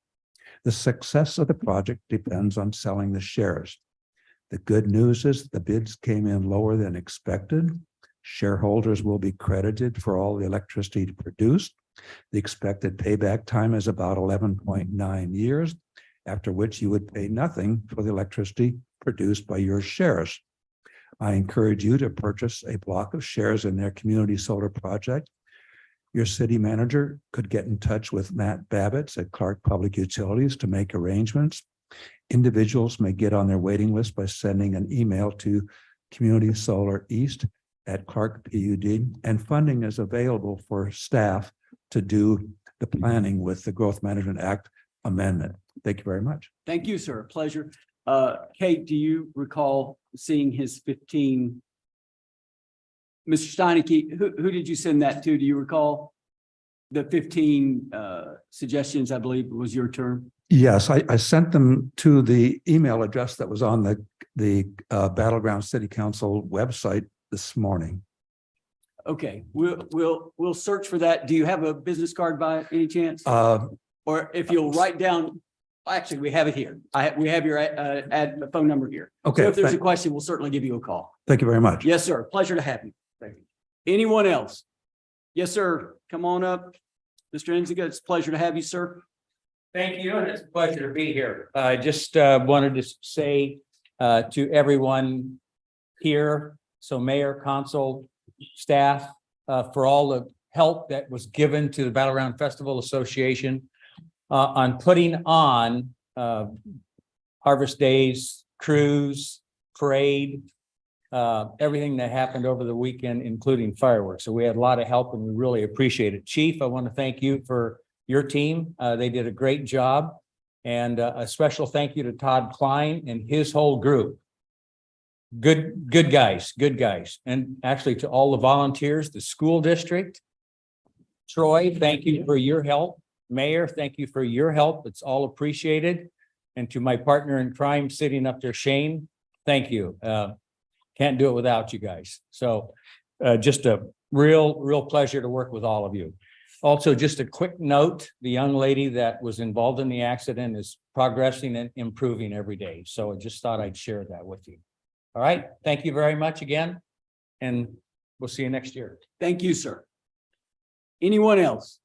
The success of the project depends on selling the shares. The good news is the bids came in lower than expected. Shareholders will be credited for all the electricity produced. The expected payback time is about 11.9 years, after which you would pay nothing for the electricity produced by your shares. I encourage you to purchase a block of shares in their community solar project. Your city manager could get in touch with Matt Babbitts at Clark Public Utilities to make arrangements. Individuals may get on their waiting list by sending an email to Community Solar East at Clark PUD, and funding is available for staff to do the planning with the Growth Management Act amendment. Thank you very much. Thank you, sir. Pleasure. Kate, do you recall seeing his 15? Mr. Steineke, who did you send that to? Do you recall? The 15 suggestions, I believe, was your term. Yes, I sent them to the email address that was on the Battleground City Council website this morning. Okay, we'll search for that. Do you have a business card by any chance? Or if you'll write down, actually, we have it here. We have your phone number here. Okay. So if there's a question, we'll certainly give you a call. Thank you very much. Yes, sir. Pleasure to have you. Thank you. Anyone else? Yes, sir. Come on up. Mr. Enziga, it's a pleasure to have you, sir. Thank you, and it's a pleasure to be here. I just wanted to say to everyone here, so mayor, council, staff, for all the help that was given to the Battleground Festival Association on putting on Harvest Days, cruise, parade, everything that happened over the weekend, including fireworks. So we had a lot of help and we really appreciate it. Chief, I want to thank you for your team. They did a great job. And a special thank you to Todd Klein and his whole group. Good guys. And actually to all the volunteers, the school district. Troy, thank you for your help. Mayor, thank you for your help. It's all appreciated. And to my partner in crime sitting up there, Shane, thank you. Can't do it without you guys. So just a real pleasure to work with all of you. Also, just a quick note, the young lady that was involved in the accident is progressing and improving every day. So I just thought I'd share that with you. All right. Thank you very much again. And we'll see you next year. Thank you, sir. Anyone else?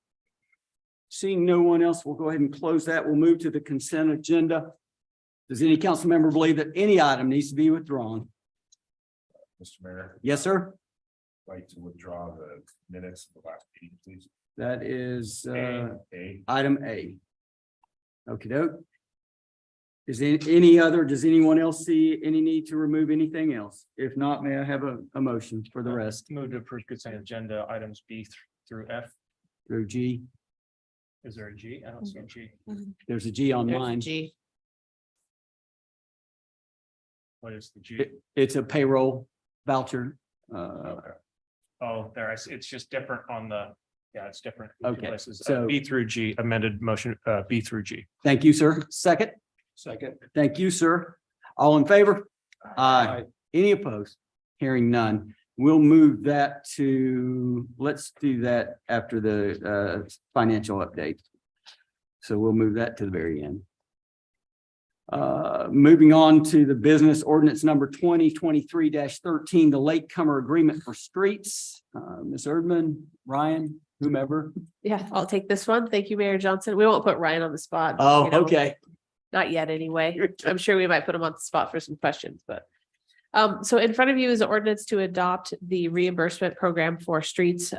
Seeing no one else, we'll go ahead and close that. We'll move to the consent agenda. Does any council member believe that any item needs to be withdrawn? Mr. Mayor, Yes, sir. I'd like to withdraw the minutes of the last meeting, please. That is A. item A. Okey doke. Is there any other, does anyone else see any need to remove anything else? If not, may I have a motion for the rest? Move to approve consent agenda items B through F. Through G. Is there a G? I don't see a G. There's a G on mine. What is the G? It's a payroll voucher. Oh, there, I see. It's just different on the, yeah, it's different. in two Okay, places. so- B through G, amended motion, B through G. Thank you, sir. Second. Second. Thank you, sir. All in favor? Aye. Any opposed? Hearing none. We'll move that to, let's do that after the financial update. So we'll move that to the very end. Moving on to the business ordinance number 2023-13, the latecomer agreement for streets. Ms. Erdman, Ryan, whomever. Yeah, I'll take this one. Thank you, Mayor Johnson. We won't put Ryan on the spot. Oh, you know. okay. Not yet, anyway. I'm sure we might put him on the spot for some questions, but. So in front of you is an ordinance to adopt the reimbursement program for streets.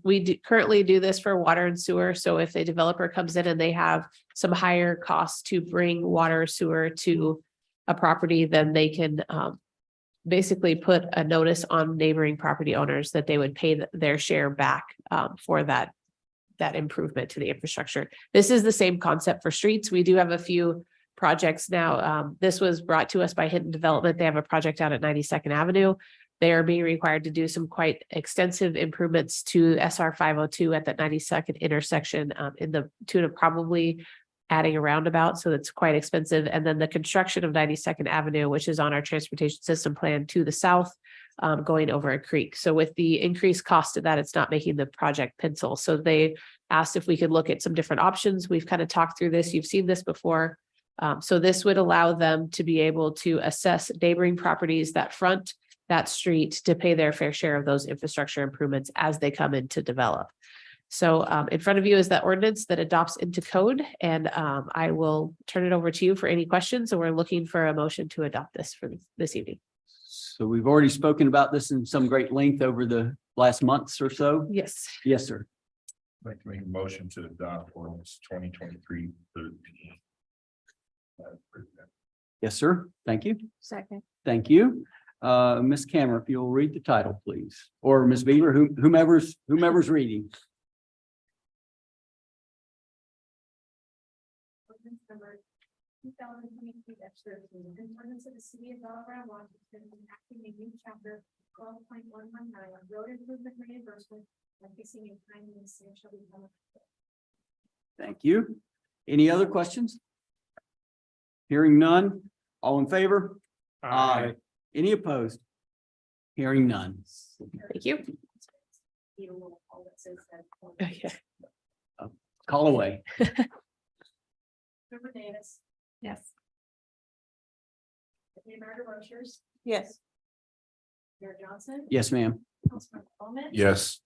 We currently do this for water and sewer. So if a developer comes in and they have some higher costs to bring water or sewer to a property, then they can basically put a notice on neighboring property owners that they would pay their share back for that improvement to the infrastructure. This is the same concept for streets. We do have a few projects now. This was brought to us by Hinton Development. They have a project out at 92nd Avenue. They are being required to do some quite extensive improvements to SR 502 at that 92nd intersection in the tune of probably adding a roundabout. So that's quite expensive. And then the construction of 92nd Avenue, which is on our transportation system plan to the south, going over a creek. So with the increased cost of that, it's not making the project pencil. So they asked if we could look at some different options. We've kind of talked through this. You've seen this before. So this would allow them to be able to assess neighboring properties that front that street to pay their fair share of those infrastructure improvements as they come in to develop. So in front of you is that ordinance that adopts into code, and I will turn it over to you for any questions. So we're looking for a motion to adopt this for this evening. So we've already spoken about this in some great length over the last months or so. Yes. Yes, sir. I'd like to make a motion to adopt ordinance 2023. Yes, sir. Thank you. Second. Thank you. Ms. Cameron, if you'll read the title, please, or Ms. Beaver, whomever's reading. Ordinance number 2022-13, an ordinance of the city of Delaware, Washington, enacting a new chapter 12.119, road improvement reimbursement, and fixing a time in the city shall be done. Thank you. Any other questions? Hearing none. All in favor? Aye. Any opposed? Hearing none. Thank you. Call away. Member Davis. Yes. Mayor Rochers. Yes. Mayor Johnson. Yes, ma'am. Councilmember Bowman. Yes.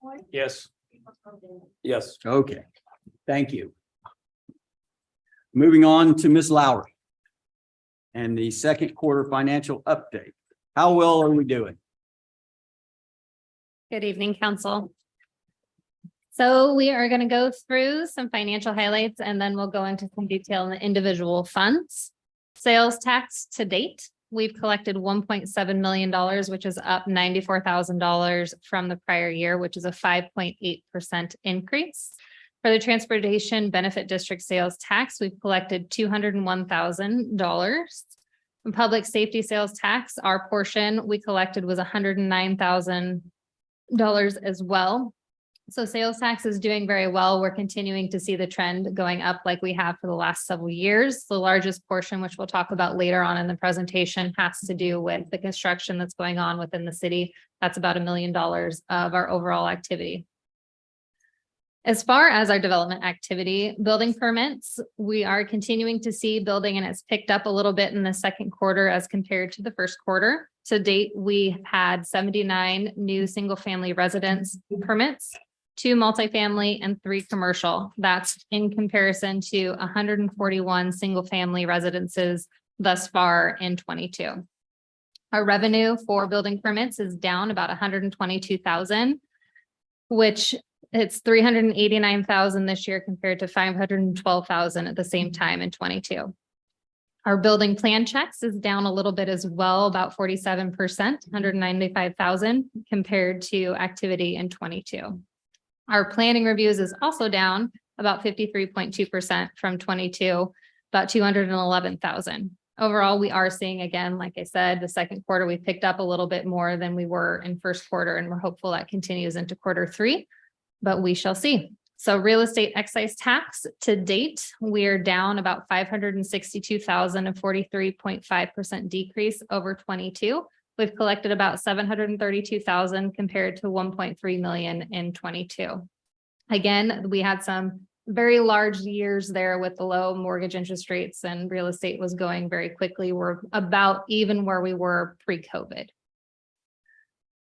Floyd. Yes. Councilmember Davis. Yes. Okay. Thank you. Moving on to Ms. Lowry. And the second quarter financial update. How well are we doing? Good evening, council. So we are going to go through some financial highlights and then we'll go into some detail in the individual funds. Sales tax to date, we've collected $1.7 million, which is up $94,000 from the prior year, which is a 5.8% increase. For the Transportation Benefit District sales tax, we've collected $201,000. From Public Safety sales tax, our portion we collected was $109,000 as well. So sales tax is doing very well. We're continuing to see the trend going up like we have for the last several years. The largest portion, which we'll talk about later on in the presentation, has to do with the construction that's going on within the city. That's about $1 million of our overall activity. As far as our development activity, building permits, we are continuing to see building, and it's picked up a little bit in the second quarter as compared to the first quarter. To date, we had 79 new single-family residence permits, 2 multifamily and 3 commercial. That's in comparison to 141 single-family residences thus far in 22. Our revenue for building permits is down about 122,000, which it's 389,000 this year compared to 512,000 at the same time in 22. Our building plan checks is down a little bit as well, about 47%, 195,000 compared to activity in 22. Our planning reviews is also down about 53.2% from 22, about 211,000. Overall, we are seeing, again, like I said, the second quarter, we picked up a little bit more than we were in first quarter, and we're hopeful that continues into quarter 3. But we shall see. So real estate excise tax to date, we're down about 562,000, a 43.5% decrease over 22. We've collected about 732,000 compared to 1.3 million in 22. Again, we had some very large years there with the low mortgage interest rates, and real estate was going very quickly. We're about even where we were pre-COVID.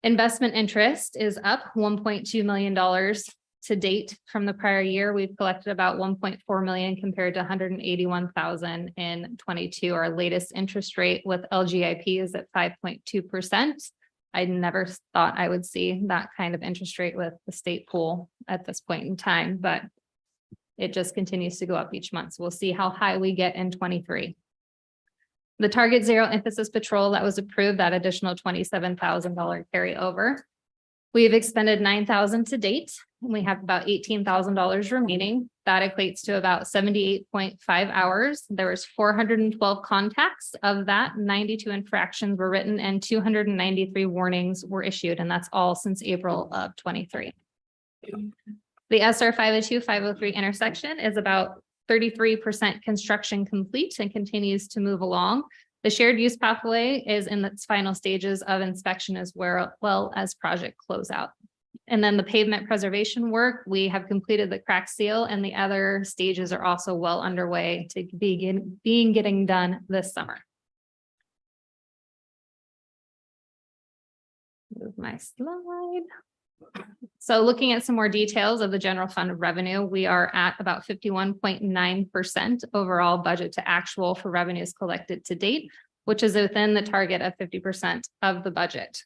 Investment interest is up $1.2 million to date from the prior year. We've collected about 1.4 million compared to 181,000 in 22. Our latest interest rate with LGIP is at 5.2%. I never thought I would see that kind of interest rate with the state pool at this point in time, but it just continues to go up each month. So we'll see how high we get in 23. The Target Zero Emphasis Patrol that was approved, that additional $27,000 carryover. We've expended $9,000 to date, We have about $18,000 remaining. That equates to about 78.5 hours. There was 412 contacts. Of that, 92 infractions were written and 293 warnings were issued, and that's all since April of 23. The SR 502-503 intersection is about 33% construction complete and continues to move along. The shared use pathway is in its final stages of inspection as well as project closeout. And then the pavement preservation work, we have completed the crack seal, and the other stages are also well underway to getting done this summer. Move my slide. So looking at some more details of the general fund revenue, we are at about 51.9% overall budget to actual for revenues collected to date, which is within the target of 50% of the budget.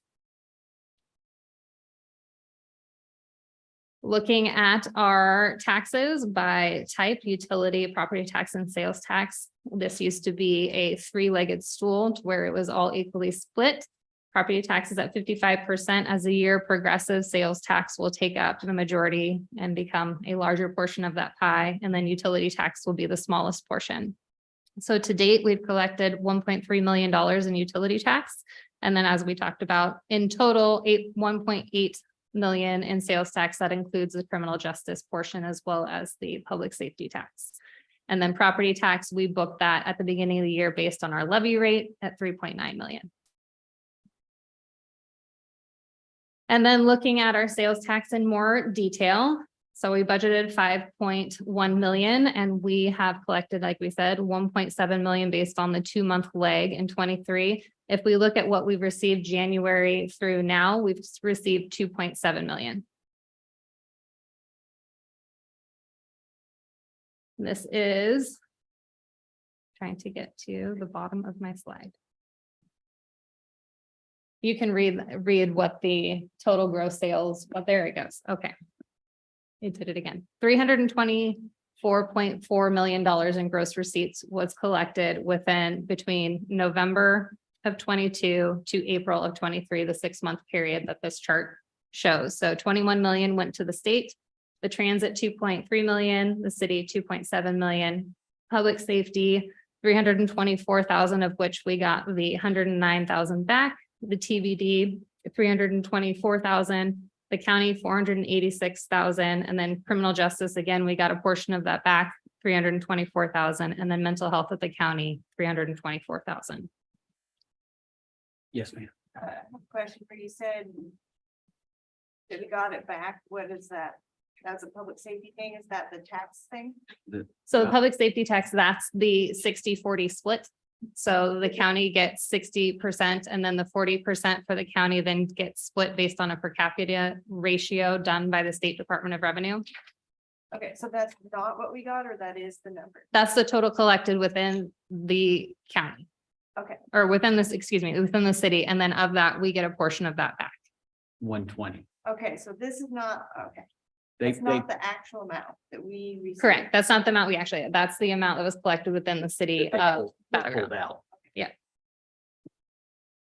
Looking at our taxes by type, utility, property tax, and sales tax. This used to be a three-legged stool where it was all equally split. Property tax is at 55%. As the year progresses, sales tax will take up the majority and become a larger portion of that pie. And then utility tax will be the smallest portion. So to date, we've collected $1.3 million in utility tax. And then as we talked about, in total, 1.8 million in sales tax. That includes the criminal justice portion as well as the public safety tax. And then property tax, we booked that at the beginning of the year based on our levy rate at 3.9 million. And then looking at our sales tax in more detail. So we budgeted 5.1 million and we have collected, like we said, 1.7 million based on the 2-month lag in 23. If we look at what we've received January through now, we've received 2.7 million. This is trying to get to the bottom of my slide. You can read what the total gross sales, well, there it goes. Okay. It did it again. $324.4 million in gross receipts was collected between November of 22 to April of 23, the 6-month period that this chart shows. So 21 million went to the state, the transit 2.3 million, the city 2.7 million, public safety 324,000, of which we got the 109,000 back, the TBD 324,000, the county 486,000, and then criminal justice, again, we got a portion of that back, 324,000, and then mental health at the county 324,000. Yes, ma'am. Question for you said that we got it back. What is that? That's a public safety thing? Is that the tax thing? So the public safety tax, that's the 60-40 split. So the county gets 60% and then the 40% for the county then gets split based on a per capita ratio done by the State Department of Revenue. Okay, so that's not what we got, or that is the number? That's the total collected within the county. Okay. Or within this, excuse me, within the city. And then of that, we get a portion of that back. 120. Okay, so this is not, okay. They, It's not the actual amount that we received. Correct. That's not the amount we actually, that's the amount that was collected within the city of Battleground. out. Yeah.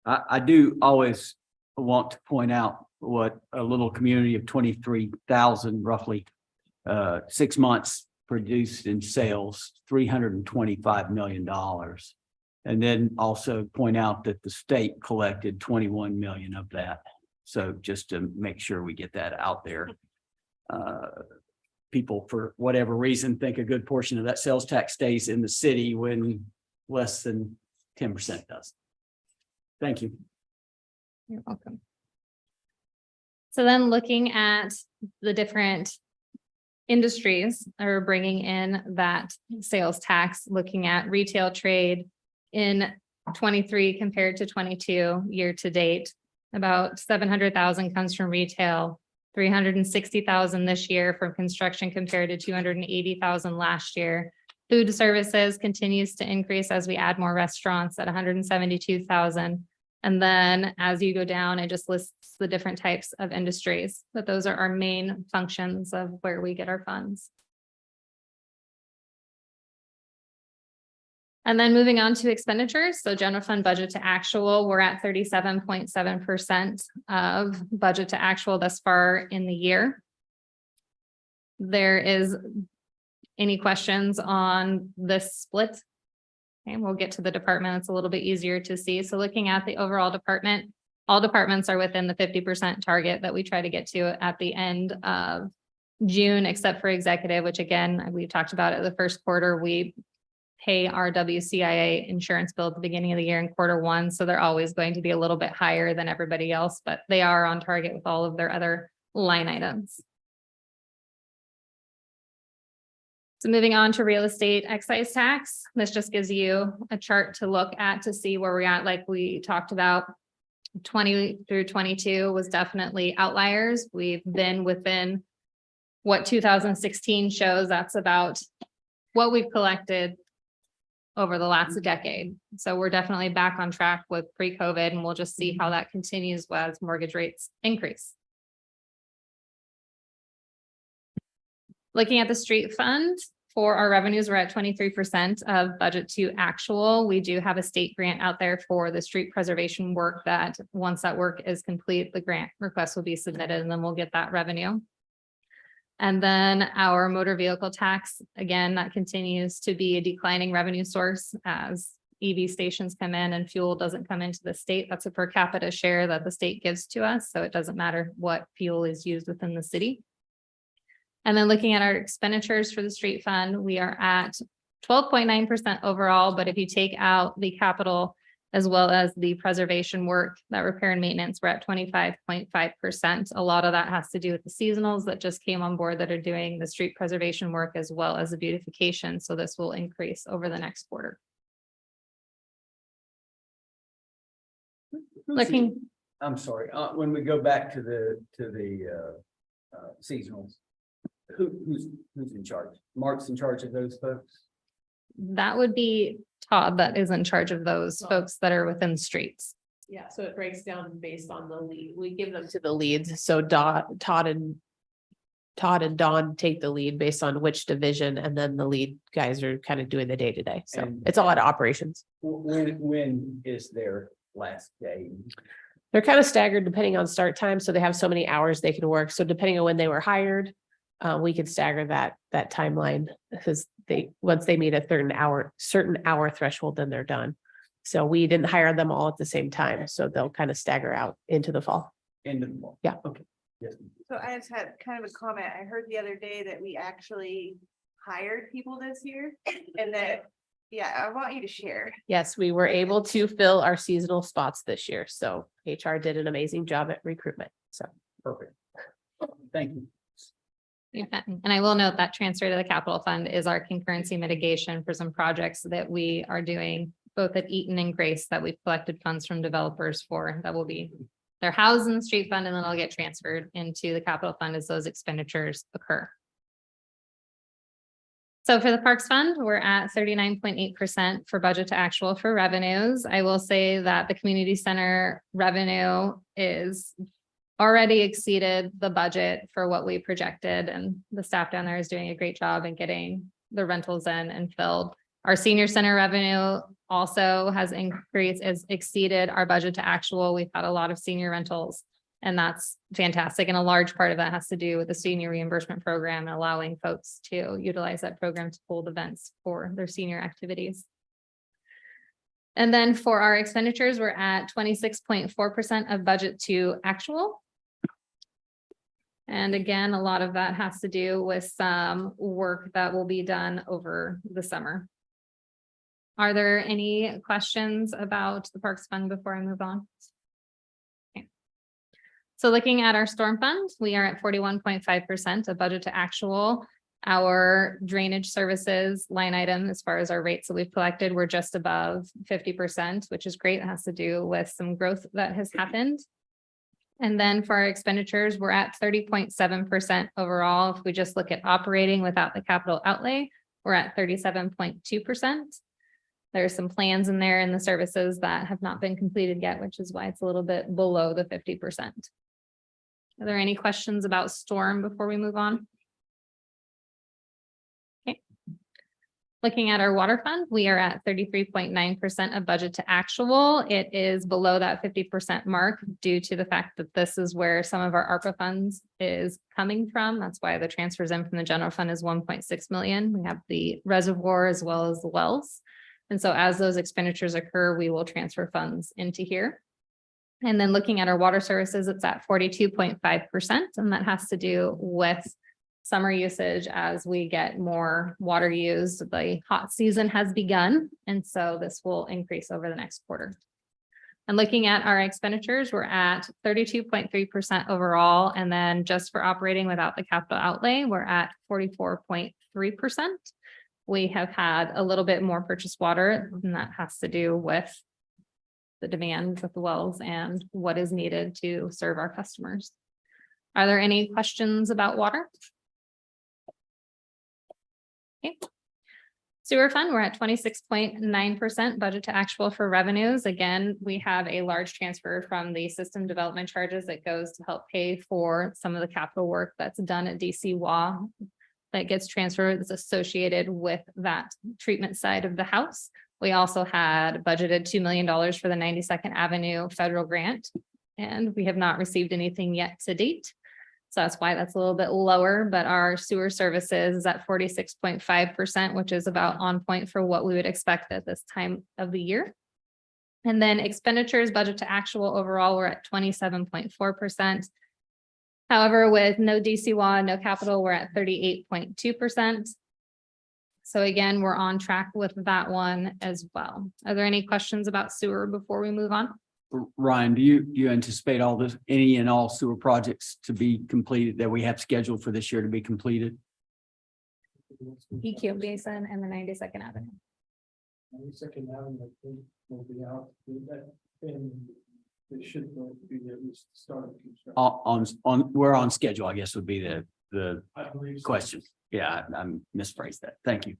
I do always want to point out what a little community of 23,000 roughly 6 months produced in sales, $325 million. And then also point out that the state collected 21 million of that. So just to make sure we get that out there. People, for whatever reason, think a good portion of that sales tax stays in the city when less than 10% does. Thank you. You're welcome. So then looking at the different industries that are bringing in that sales tax, looking at retail trade in 23 compared to 22 year to date, about 700,000 comes from retail, 360,000 this year from construction compared to 280,000 last year. Food services continues to increase as we add more restaurants at 172,000. And then as you go down, it just lists the different types of industries, but those are our main functions of where we get our funds. And then moving on to expenditures. So general fund budget to actual, we're at 37.7% of budget to actual thus far in the year. there is any questions on this split? And we'll get to the department. It's a little bit easier to see. So looking at the overall department, all departments are within the 50% target that we try to get to at the end of June, except for executive, which again, we've talked about it the first quarter. We pay our WCIA insurance bill at the beginning of the year in Q1. So they're always going to be a little bit higher than everybody else, but they are on target with all of their other line items. So moving on to real estate excise tax, this just gives you a chart to look at to see where we're at. Like we talked about, 20 through 22 was definitely outliers. We've been within what 2016 shows. That's about what we've collected over the last decade. So we're definitely back on track with pre-COVID, and we'll just see how that continues as mortgage rates increase. Looking at the street fund, for our revenues, we're at 23% of budget to actual. We do have a state grant out there for the street preservation work that once that work is complete, the grant request will be submitted and then we'll get that revenue. And then our motor vehicle tax, again, that continues to be a declining revenue source as EV stations come in and fuel doesn't come into the state. That's a per capita share that the state gives to us. So it doesn't matter what fuel is used within the city. And then looking at our expenditures for the street fund, we are at 12.9% overall. But if you take out the capital as well as the preservation work, that repair and maintenance, we're at 25.5%. A lot of that has to do with the seasonals that just came on board that are doing the street preservation work as well as the beautification. So this will increase over the next quarter. Looking. I'm sorry, when we go back to the seasonals, who's in charge? Mark's in charge of those folks? That would be Todd that is in charge of those folks that are within streets. Yeah, so it breaks down based on the lead. We give them to the leads. So Todd and Dawn take the lead based on which division, and then the lead guys are kind of doing the day-to-day. So And- it's a lot of operations. When is their last day? They're kind of staggered depending on start time. So they have so many hours they can work. So depending on when they were hired, we could stagger that timeline because once they meet a certain hour threshold, then they're done. So we didn't hire them all at the same time. So they'll kind of stagger out into the fall. End of the month? Yeah. Okay. Yes. So I just had kind of a comment. I heard the other day that we actually hired people this year and that, yeah, I want you to share. Yes, we were able to fill our seasonal spots this year. So HR did an amazing job at recruitment. So Perfect. Thank you. And I will note that transfer to the capital fund is our concurrency mitigation for some projects that we are doing both at Eaton and Grace that we've collected funds from developers for. That will be, they're housed in the street fund and then they'll get transferred into the capital fund as those expenditures occur. So for the Parks Fund, we're at 39.8% for budget to actual for revenues. I will say that the community center revenue is already exceeded the budget for what we projected, and the staff down there is doing a great job in getting the rentals in and filled. Our senior center revenue also has exceeded our budget to actual. We've had a lot of senior rentals, and that's fantastic. And a large part of that has to do with the senior reimbursement program and allowing folks to utilize that program to hold events for their senior activities. And then for our expenditures, we're at 26.4% of budget to actual. And again, a lot of that has to do with some work that will be done over the summer. Are there any questions about the Parks Fund before I move on? Okay. So looking at our storm fund, we are at 41.5% of budget to actual. Our drainage services line item, as far as our rates that we've collected, we're just above 50%, which is great. It has to do with some growth that has happened. And then for our expenditures, we're at 30.7% overall. If we just look at operating without the capital outlay, we're at 37.2%. There's some plans in there in the services that have not been completed yet, which is why it's a little bit below the 50%. Are there any questions about storm before we move on? Okay. Looking at our water fund, we are at 33.9% of budget to actual. It is below that 50% mark due to the fact that this is where some of our ARPA funds is coming from. That's why the transfers in from the general fund is 1.6 million. We have the reservoir as well as the wells. And so as those expenditures occur, we will transfer funds into here. And then looking at our water services, it's at 42.5%, and that has to do with summer usage as we get more water used. The hot season has begun, and so this will increase over the next quarter. And looking at our expenditures, we're at 32.3% overall, and then just for operating without the capital outlay, we're at 44.3%. We have had a little bit more purchased water, and that has to do with the demand with the wells and what is needed to serve our customers. Are there any questions about water? Okay. Sewer fund, we're at 26.9% budget to actual for revenues. Again, we have a large transfer from the system development charges that goes to help pay for some of the capital work that's done at DC WA that gets transferred, that's associated with that treatment side of the house. We also had budgeted $2 million for the 92nd Avenue federal grant, and we have not received anything yet to date. So that's why that's a little bit lower, but our sewer services is at 46.5%, which is about on point for what we would expect at this time of the year. And then expenditures budget to actual overall, we're at 27.4%. However, with no DCWA, no capital, we're at 38.2%. So again, we're on track with that one as well. Are there any questions about sewer before we move on? Ryan, do you anticipate all this, any and all sewer projects to be completed that we have scheduled for this year to be completed? EQ Basin and the 92nd Avenue. 92nd Avenue, I think, will be out, and it should be at least start of construction. We're on schedule, I guess would be the I believe so. question. Yeah, I misphrased that. Thank you.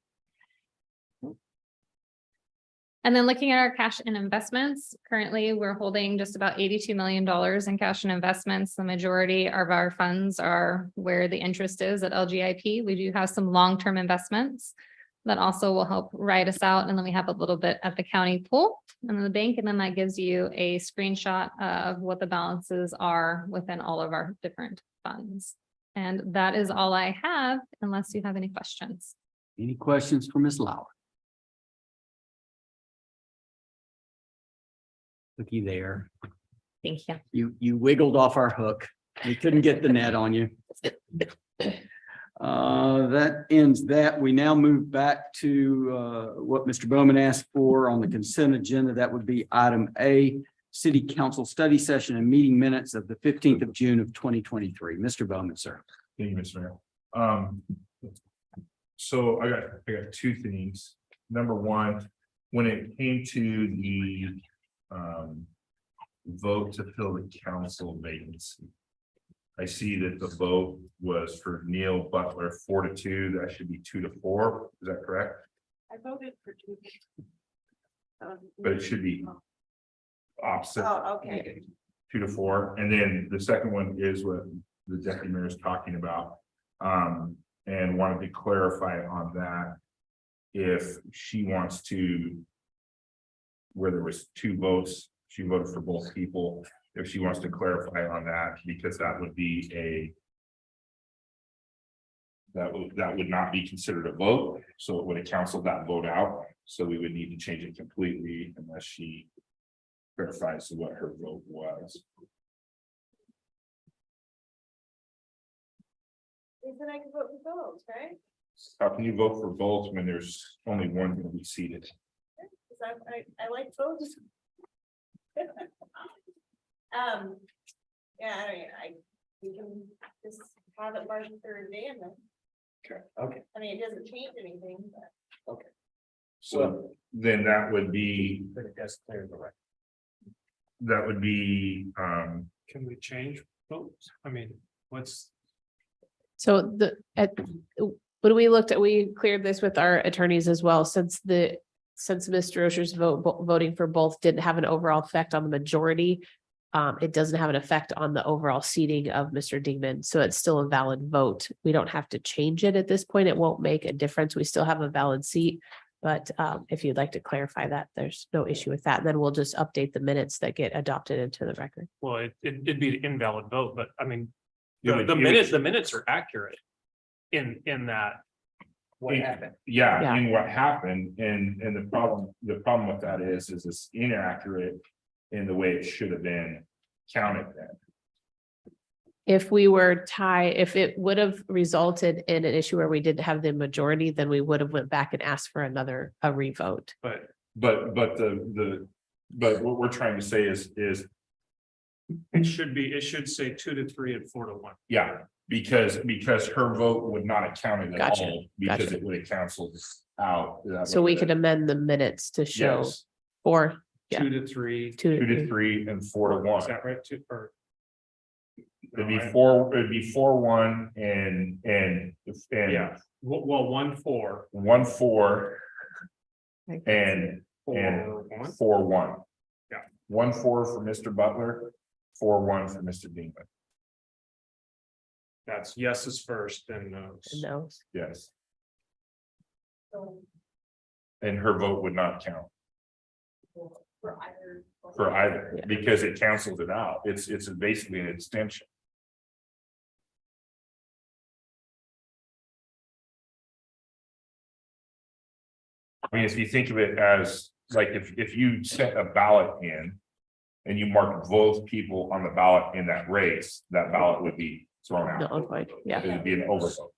And then looking at our cash and investments, currently we're holding just about $82 million in cash and investments. The majority of our funds are where the interest is at LGIP. We do have some long-term investments that also will help ride us out. And then we have a little bit at the county pool and then the bank. And then that gives you a screenshot of what the balances are within all of our different funds. And that is all I have, unless you have any questions. Any questions for Ms. Lauer? Looky there. Thank you. You wiggled off our hook. We couldn't get the net on you. That ends that. We now move back to what Mr. Bowman asked for on the consent agenda. That would be item A, City Council study session and meeting minutes of the 15th of June of 2023. Mr. Bowman, sir. Thank you, Mr. Mayor. So I got two things. Number one, when it came to the vote to fill the council vacancy, I see that the vote was for Neil Butler 4-2. That should be 2-4. Is that correct? I voted for 2. But it should be opposite. Oh, okay. 2-4. And then the second one is what the deputy mayor is talking about. And wanted to clarify on that. If she wants to, where there was 2 votes, she voted for both people. If she wants to clarify on that, because that would be that would not be considered a vote. So it would have canceled that vote out. So we would need to change it completely unless she clarifies what her vote was. Then I can vote for both, right? How can you vote for both when there's only one going to be seated? Because I like both. Yeah, I mean, we can just have it marked for Amanda. Okay. I mean, it doesn't change anything, but. Okay. So then that would be, But it does clear the right. that would be, Can we change votes? I mean, what's? So when we looked at, we cleared this with our attorneys as well, since Mr. Osher's voting for both didn't have an overall effect on the majority. it doesn't have an effect on the overall seating of Mr. Dingman, so it's still a valid vote. We don't have to change it at this point. It won't make a difference. We still have a valid seat. But if you'd like to clarify that, there's no issue with that. Then we'll just update the minutes that get adopted into the record. Well, it'd be an invalid vote, but I mean, It would- the it would- minutes are accurate in that. What happened? Yeah, Yeah. in what happened, and the problem with that is it's inaccurate in the way it should have been counted then. If we were if it would have resulted in an issue where we didn't have the majority, then we would have went back and asked for a revote. But But what we're trying to say is, it should say 2-3 and 4-1. yeah, because her vote would not have counted at Gotcha, all, because gotcha. it would have canceled out. So we could amend the minutes to show Yes, or yeah. 2-3. 2-3 and 4-1. Is that right? Two or? It'd be No, I- 4-1 and Yeah, well, 1-4. 1-4 and 4-1. 4-1. Yeah. 1-4 for Mr. Butler, 4-1 for Mr. Dingman. That's yeses first and no's. And those. Yes. And her vote would not count for either, Yeah. because it cancels it out. It's basically an extension. I mean, if you think of it as, like, if you set a ballot in and you mark both people on the ballot in that race, that ballot would be thrown out. Nullified, yeah. It would be an overvote.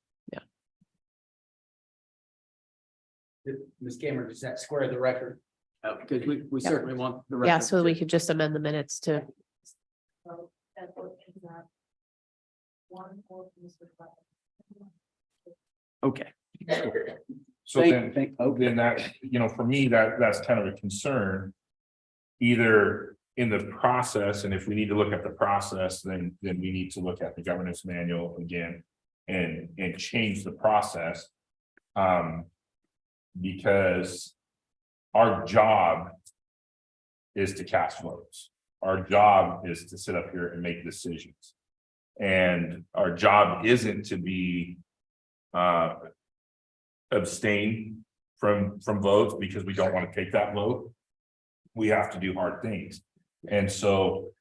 Ms. Cameron, does that square the record? Because we Yeah. certainly want the. Yeah, record so to- we could just amend the minutes to, Okay. So then, Okay. then that, for me, that's kind of a concern. Either in the process, and if we need to look at the process, then we need to look at the governance manual again and change the process. Because our job is to cast votes. Our job is to sit up here and make decisions. And our job isn't to be abstain from votes because we don't want to take that vote. We have to do hard things. And so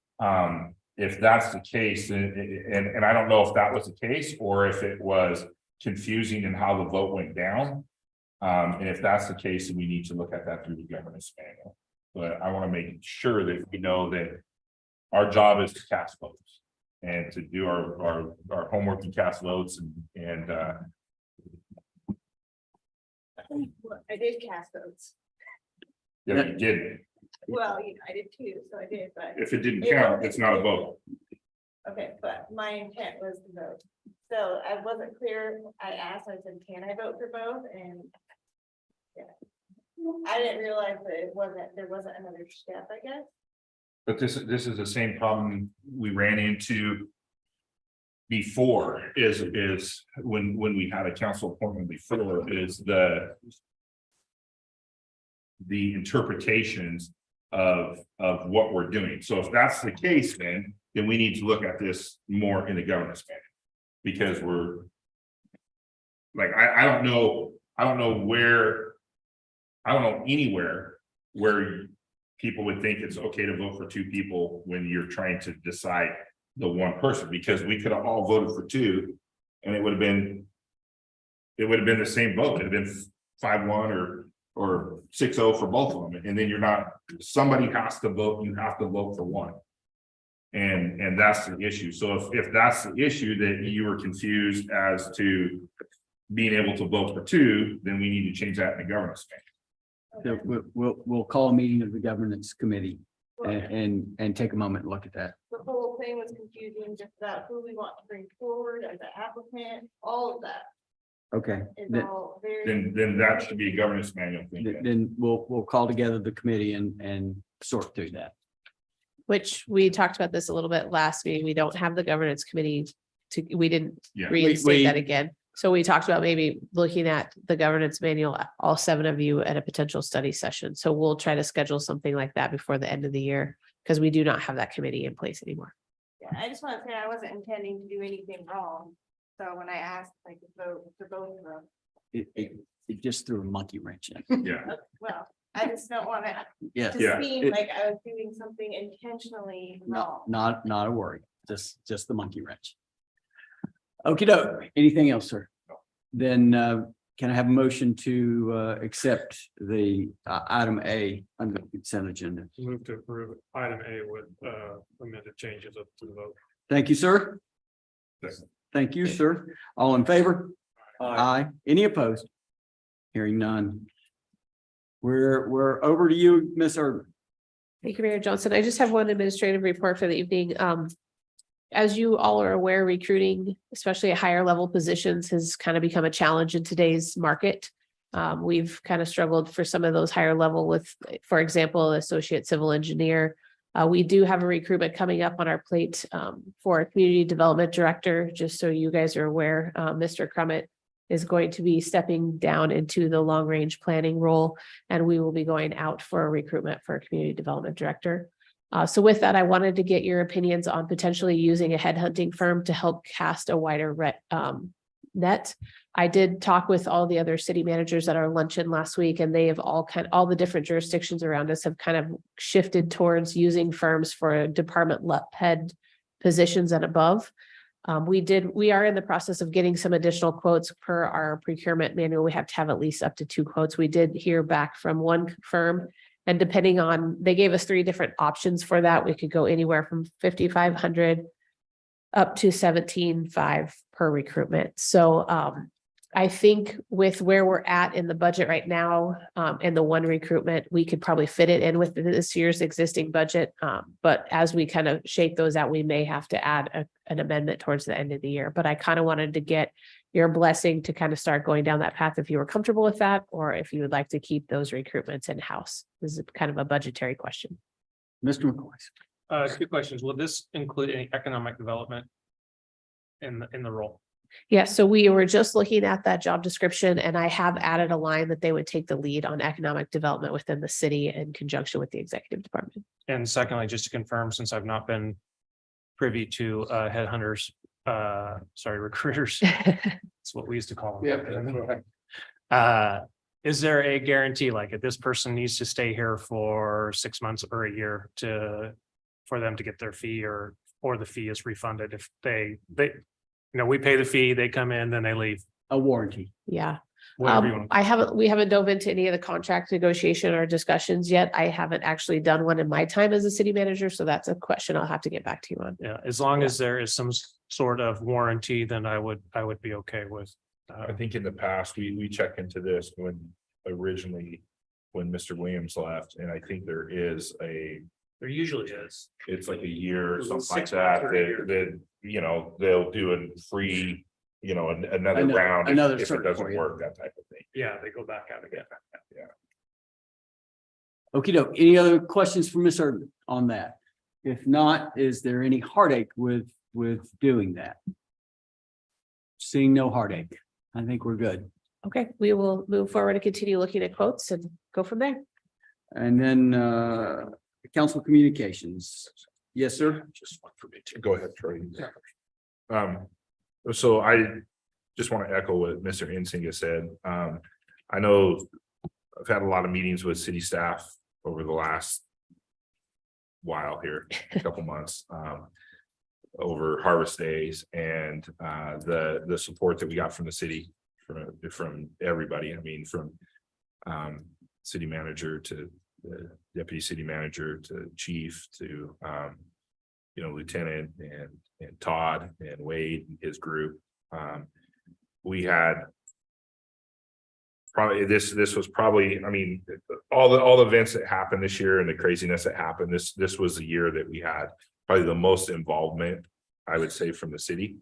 if that's the case, and I don't know if that was the case or if it was confusing in how the vote went down. And if that's the case, then we need to look at that through the governance manual. But I want to make sure that we know that our job is to cast votes and to do our homework and cast votes and I did cast votes. yeah, you didn't. Well, I did too, so I did, but. If it didn't count, it's not a vote. Okay, but my intent was to vote. So I wasn't clear. I asked, I said, can I vote for both? And yeah, I didn't realize that there wasn't another step, I guess. But this is the same problem we ran into before is when we had a council appointment before is the interpretations of what we're doing. So if that's the case, then we need to look at this more in the governance manual. Because we're like, I don't know anywhere where people would think it's okay to vote for two people when you're trying to decide the one person, because we could have all voted for two and it would have been the same vote. It'd have been 5-1 or 6-0 for both of them. And then somebody has to vote, you have to vote for one. And that's the issue. So if that's the issue that you were confused as to being able to vote for two, then we need to change that in the governance manual. So we'll call a meeting of the governance committee and take a moment and look at that. The whole thing was confusing, just about who we want to bring forward as an applicant, all of that Okay. is all very. Then that should be a governance manual thing. Then we'll call together the committee and sort through that. which we talked about this a little bit last meeting. We don't have the governance committee we didn't Yeah. reinstate that again. So we talked about maybe looking at the governance manual, all 7 of you at a potential study session. So we'll try to schedule something like that before the end of the year. because we do not have that committee in place anymore. Yeah, I just want to say I wasn't intending to do anything wrong. So when I asked, I could vote for both of them. It just threw a monkey wrench in. Yeah. Well, I just don't want it Yes. to seem like I was doing something intentionally wrong. Not a worry, just the monkey wrench. Okey doke. Anything else, sir? Then can I have a motion to accept the item A under the consent agenda? Move to approve item A with amended changes up to the vote. Thank you, sir. Thank you, sir. All in favor? Aye. Any opposed? Hearing none. We're over to you, Ms. Urban. Thank you, Mayor Johnson. I just have one administrative report for the evening. As you all are aware, recruiting, especially at higher level positions, has kind of become a challenge in today's market. We've kind of struggled for some of those higher level with, for example, associate civil engineer. We do have a recruitment coming up on our plate for a community development director, just so you guys are aware. Mr. Crummett is going to be stepping down into the long range planning role, and we will be going out for a recruitment for a community development director. So with that, I wanted to get your opinions on potentially using a headhunting firm to help cast a wider net. I did talk with all the other city managers at our luncheon last week, and they have all the different jurisdictions around us have kind of shifted towards using firms for department head positions and above. We are in the process of getting some additional quotes per our procurement manual. We have to have at least up to 2 quotes. We did hear back from one firm, and depending on, they gave us 3 different options for that. We could go anywhere from 5,500 up to 17,500 per recruitment. So I think with where we're at in the budget right now, and the one recruitment, we could probably fit it in with this year's existing budget. But as we kind of shake those out, we may have to add an amendment towards the end of the year. But I kind of wanted to get your blessing to kind of start going down that path if you were comfortable with that, or if you would like to keep those recruitments in-house. This is kind of a budgetary question. Mr. McCoy. 2 questions. Will this include any economic development in the role? Yeah, so we were just looking at that job description, and I have added a line that they would take the lead on economic development within the city in conjunction with the executive department. And secondly, just to confirm, since I've not been privy to headhunters, recruiters, that's what we used to call them. Is there a guarantee, like if this person needs to stay here for 6 months or a year for them to get their fee, or the fee is refunded if they we pay the fee, they come in, then they leave? A warranty. Yeah. Whatever you want. We haven't dove into any of the contract negotiation or discussions yet. I haven't actually done one in my time as a city manager, so that's a question I'll have to get back to you on. Yeah, as long as there is some sort of warranty, then I would be okay with. I think in the past, we checked into this when Mr. Williams left, and I think there usually is. It's like a year or something like that, that they'll do a free, another round if it doesn't work, that type of thing. Yeah, they go back out again. Yeah. Okey doke. Any other questions for Ms. Urban on that? If not, is there any heartache with doing that? Seeing no heartache. I think we're good. Okay, we will move forward and continue looking at quotes and go from there. And then council communications. Yes, sir. Just one for me too. Go ahead, Troy. So I just want to echo what Mr. Insinga said. I know I've had a lot of meetings with city staff over the last while here, a couple months, over harvest days, and the support that we got from the city, from everybody. I mean, from city manager to the deputy city manager to chief to lieutenant and Todd and Wade and his group. We had probably this was probably, I mean, all the events that happened this year and the craziness that happened, this was the year that we had probably the most involvement, I would say, from the city,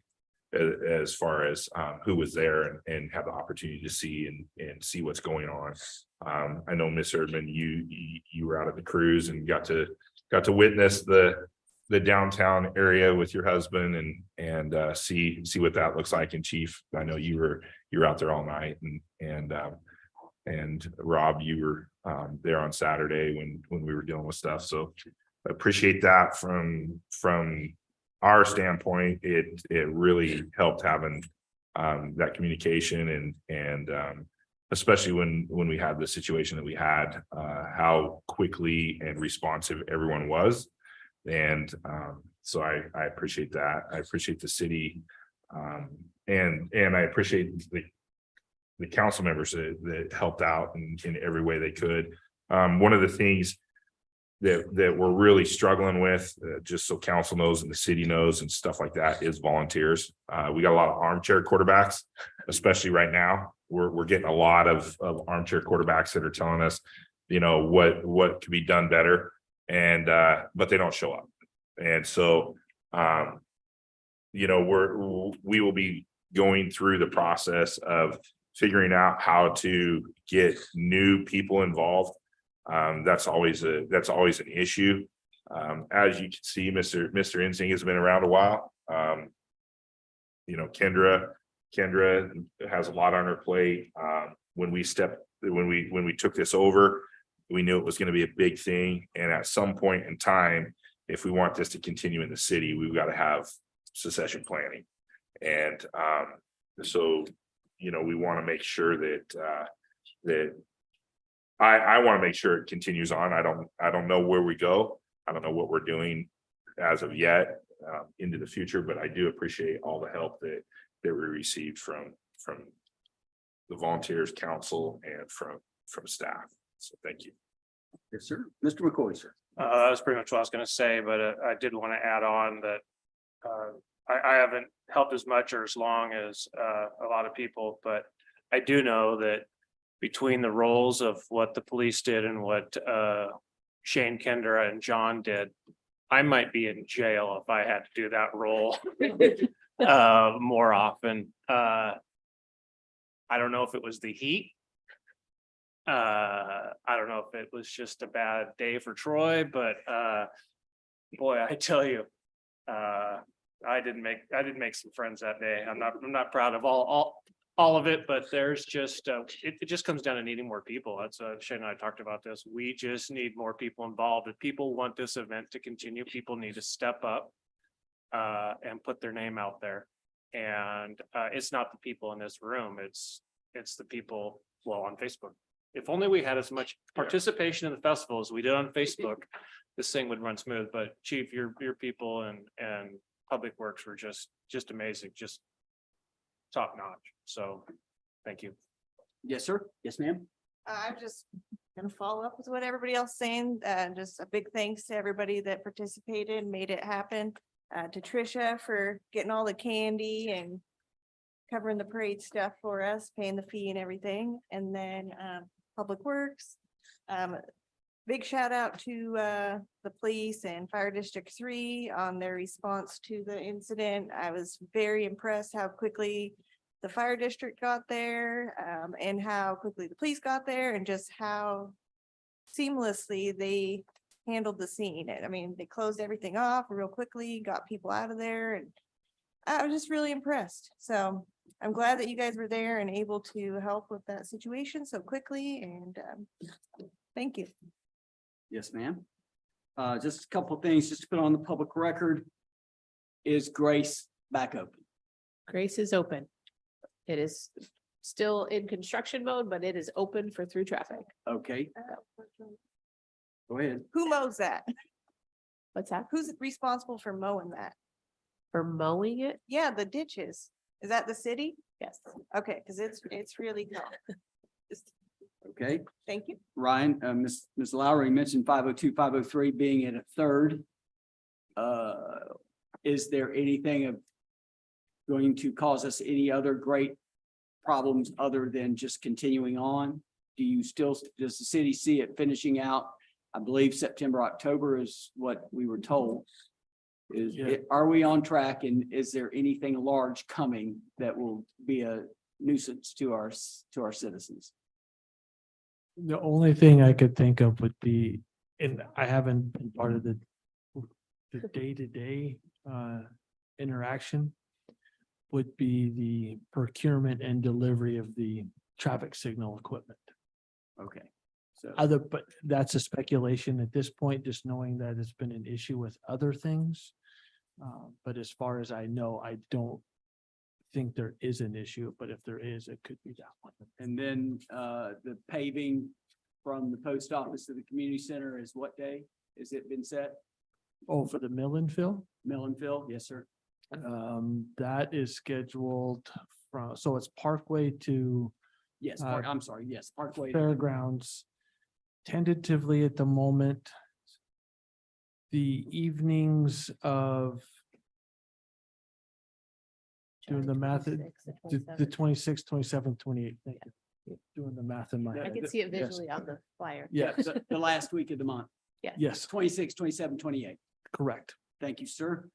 as far as who was there and had the opportunity to see and see what's going on. I know, Miss Erdman, you were out at the cruise and got to witness the downtown area with your husband and see what that looks like. And Chief, I know you were out there all night, and Rob, you were there on Saturday when we were dealing with stuff. So appreciate that from our standpoint. It really helped having that communication and especially when we had the situation that we had, how quickly and responsive everyone was. And so I appreciate that. I appreciate the city and I appreciate the council members that helped out in every way they could. One of the things that we're really struggling with, just so council knows and the city knows and stuff like that, is volunteers. We got a lot of armchair quarterbacks, especially right now. We're getting a lot of armchair quarterbacks that are telling us, you know, what could be done better, and but they don't show up. And so you know, we will be going through the process of figuring out how to get new people involved. That's always an issue. As you can see, Mr. Ensing has been around a while. You know, Kendra has a lot on her plate. When we took this over, we knew it was going to be a big thing. And at some point in time, if we want this to continue in the city, we've got to have succession planning. And so, you know, we want to make sure that I want to make sure it continues on. I don't know where we go. I don't know what we're doing as of yet into the future, but I do appreciate all the help that we received from the volunteers, council, and from staff. So thank you. Yes, sir. Mr. McCoy, sir. That was pretty much what I was gonna say, but I did want to add on that I haven't helped as much or as long as a lot of people, but I do know that between the roles of what the police did and what Shane, Kendra, and John did, I might be in jail if I had to do that role more often. I don't know if it was the heat. I don't know if it was just a bad day for Troy, but boy, I tell you, I did make some friends that day. I'm not proud of all of it, but there's just it just comes down to needing more people. That's Shane and I talked about this. We just need more people involved. If people want this event to continue, people need to step up and put their name out there. And it's not the people in this room, it's the people, well, on Facebook. If only we had as much participation in the festival as we did on Facebook, this thing would run smooth. But Chief, your people and Public Works were just amazing, just top notch. So thank you. Yes, sir. Yes, ma'am. I'm just gonna follow up with what everybody else is saying. Just a big thanks to everybody that participated, made it happen. To Trisha for getting all the candy and covering the parade stuff for us, paying the fee and everything. And then Public Works. Big shout out to the police and Fire District 3 on their response to the incident. I was very impressed how quickly the fire district got there and how quickly the police got there and just how seamlessly they handled the scene. I mean, they closed everything off real quickly, got people out of there, and I was just really impressed. So I'm glad that you guys were there and able to help with that situation so quickly, and thank you. Yes, ma'am. Just a couple of things just to put on the public record. Is Grace back open? Grace is open. It is still in construction mode, but it is open for through traffic. Okay. Go ahead. Who mows that? What's that? Who's responsible for mowing that? For mowing it? Yeah, the ditches. Is that the city? Yes. Okay, because it's really tall. Okay. Thank you. Ryan, Ms. Lowry mentioned 502, 503 being at a third. Is there anything going to cause us any other great problems other than just continuing on? Does the city see it finishing out? I believe September, October is what we were told. Are we on track, and is there anything large coming that will be a nuisance to our citizens? The only thing I could think of would be, and I haven't been part of the day-to-day interaction, would be the procurement and delivery of the traffic signal equipment. Okay. So, But that's a speculation at this point, just knowing that it's been an issue with other things. But as far as I know, I don't think there is an issue, but if there is, it could be that one. and then the paving from the post office to the community center is what day? Has it been set? Oh, for the mill and fill? Mill and fill? Yes, sir. That is scheduled from, so it's Parkway to Yes, I'm sorry. Yes, Parkway. Fairgrounds. Tentatively at the moment, the evenings of doing the math, the 26th, 27th, 28th. Thank you. Doing the math in my I head. can see it Yes. visually on the flyer. Yeah, The last week of the month, yes, 26, 27, 28. correct. Thank you, sir.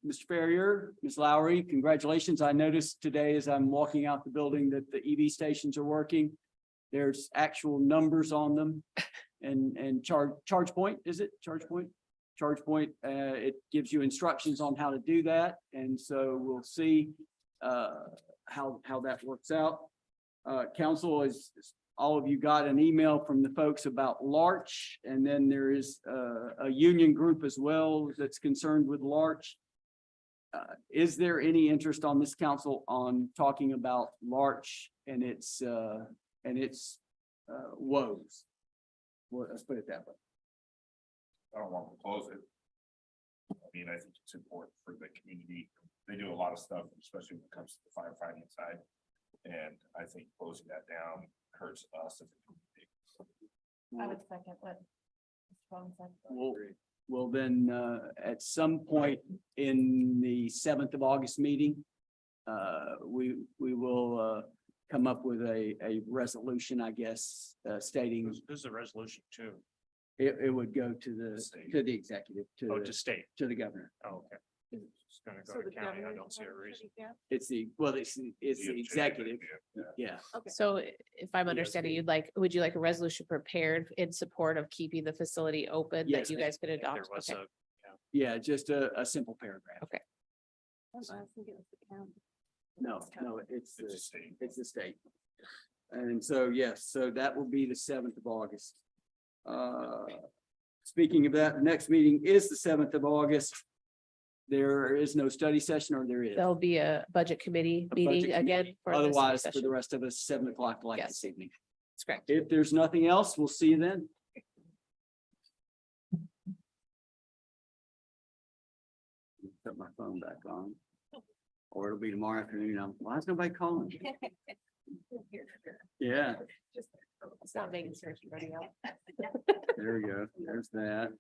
Mr. Ferrier, Ms. Lowry, congratulations. I noticed today as I'm walking out the building that the EV stations are working. There's actual numbers on them and charge point, is it? Charge point? Charge point, it gives you instructions on how to do that. And so we'll see how that works out. Council is, all of you got an email from the folks about Larch, and then there is a union group as well that's concerned with Larch. Is there any interest on this council on talking about Larch and its woes? Well, let's put it that way. I don't want to close it. I mean, I think it's important for the community. They do a lot of stuff, especially when it comes to the firefighting side. And I think closing that down hurts us as a community. I would second what. Mr. Bowman said. Well, then, at some point in the 7th of August meeting, we will come up with a resolution, I guess, stating This is a resolution too. it would go to the executive, Oh, to state. to the governor. Oh, okay. It's gonna go to county. I don't see a reason. It's the executive. Yeah. So if I'm understanding, would you like a resolution prepared in support of keeping the facility open that Yes, you guys could adopt? There was Okay. a, Yeah, just a simple paragraph. Okay. No, it's It's a the, state. it's the state. And so, yes, so that will be the 7th of August. Speaking of that, the next meeting is the 7th of August. There is no study session, or there is? There'll be a budget committee A meeting budget again. committee. for this Otherwise, for session. the rest of us, 7 o'clock like Yes. this evening. That's correct. If there's nothing else, we'll see you then. Put my phone back on. Or it'll be tomorrow afternoon. Why is nobody calling? Yeah, It's not making search running out. there we go. There's that.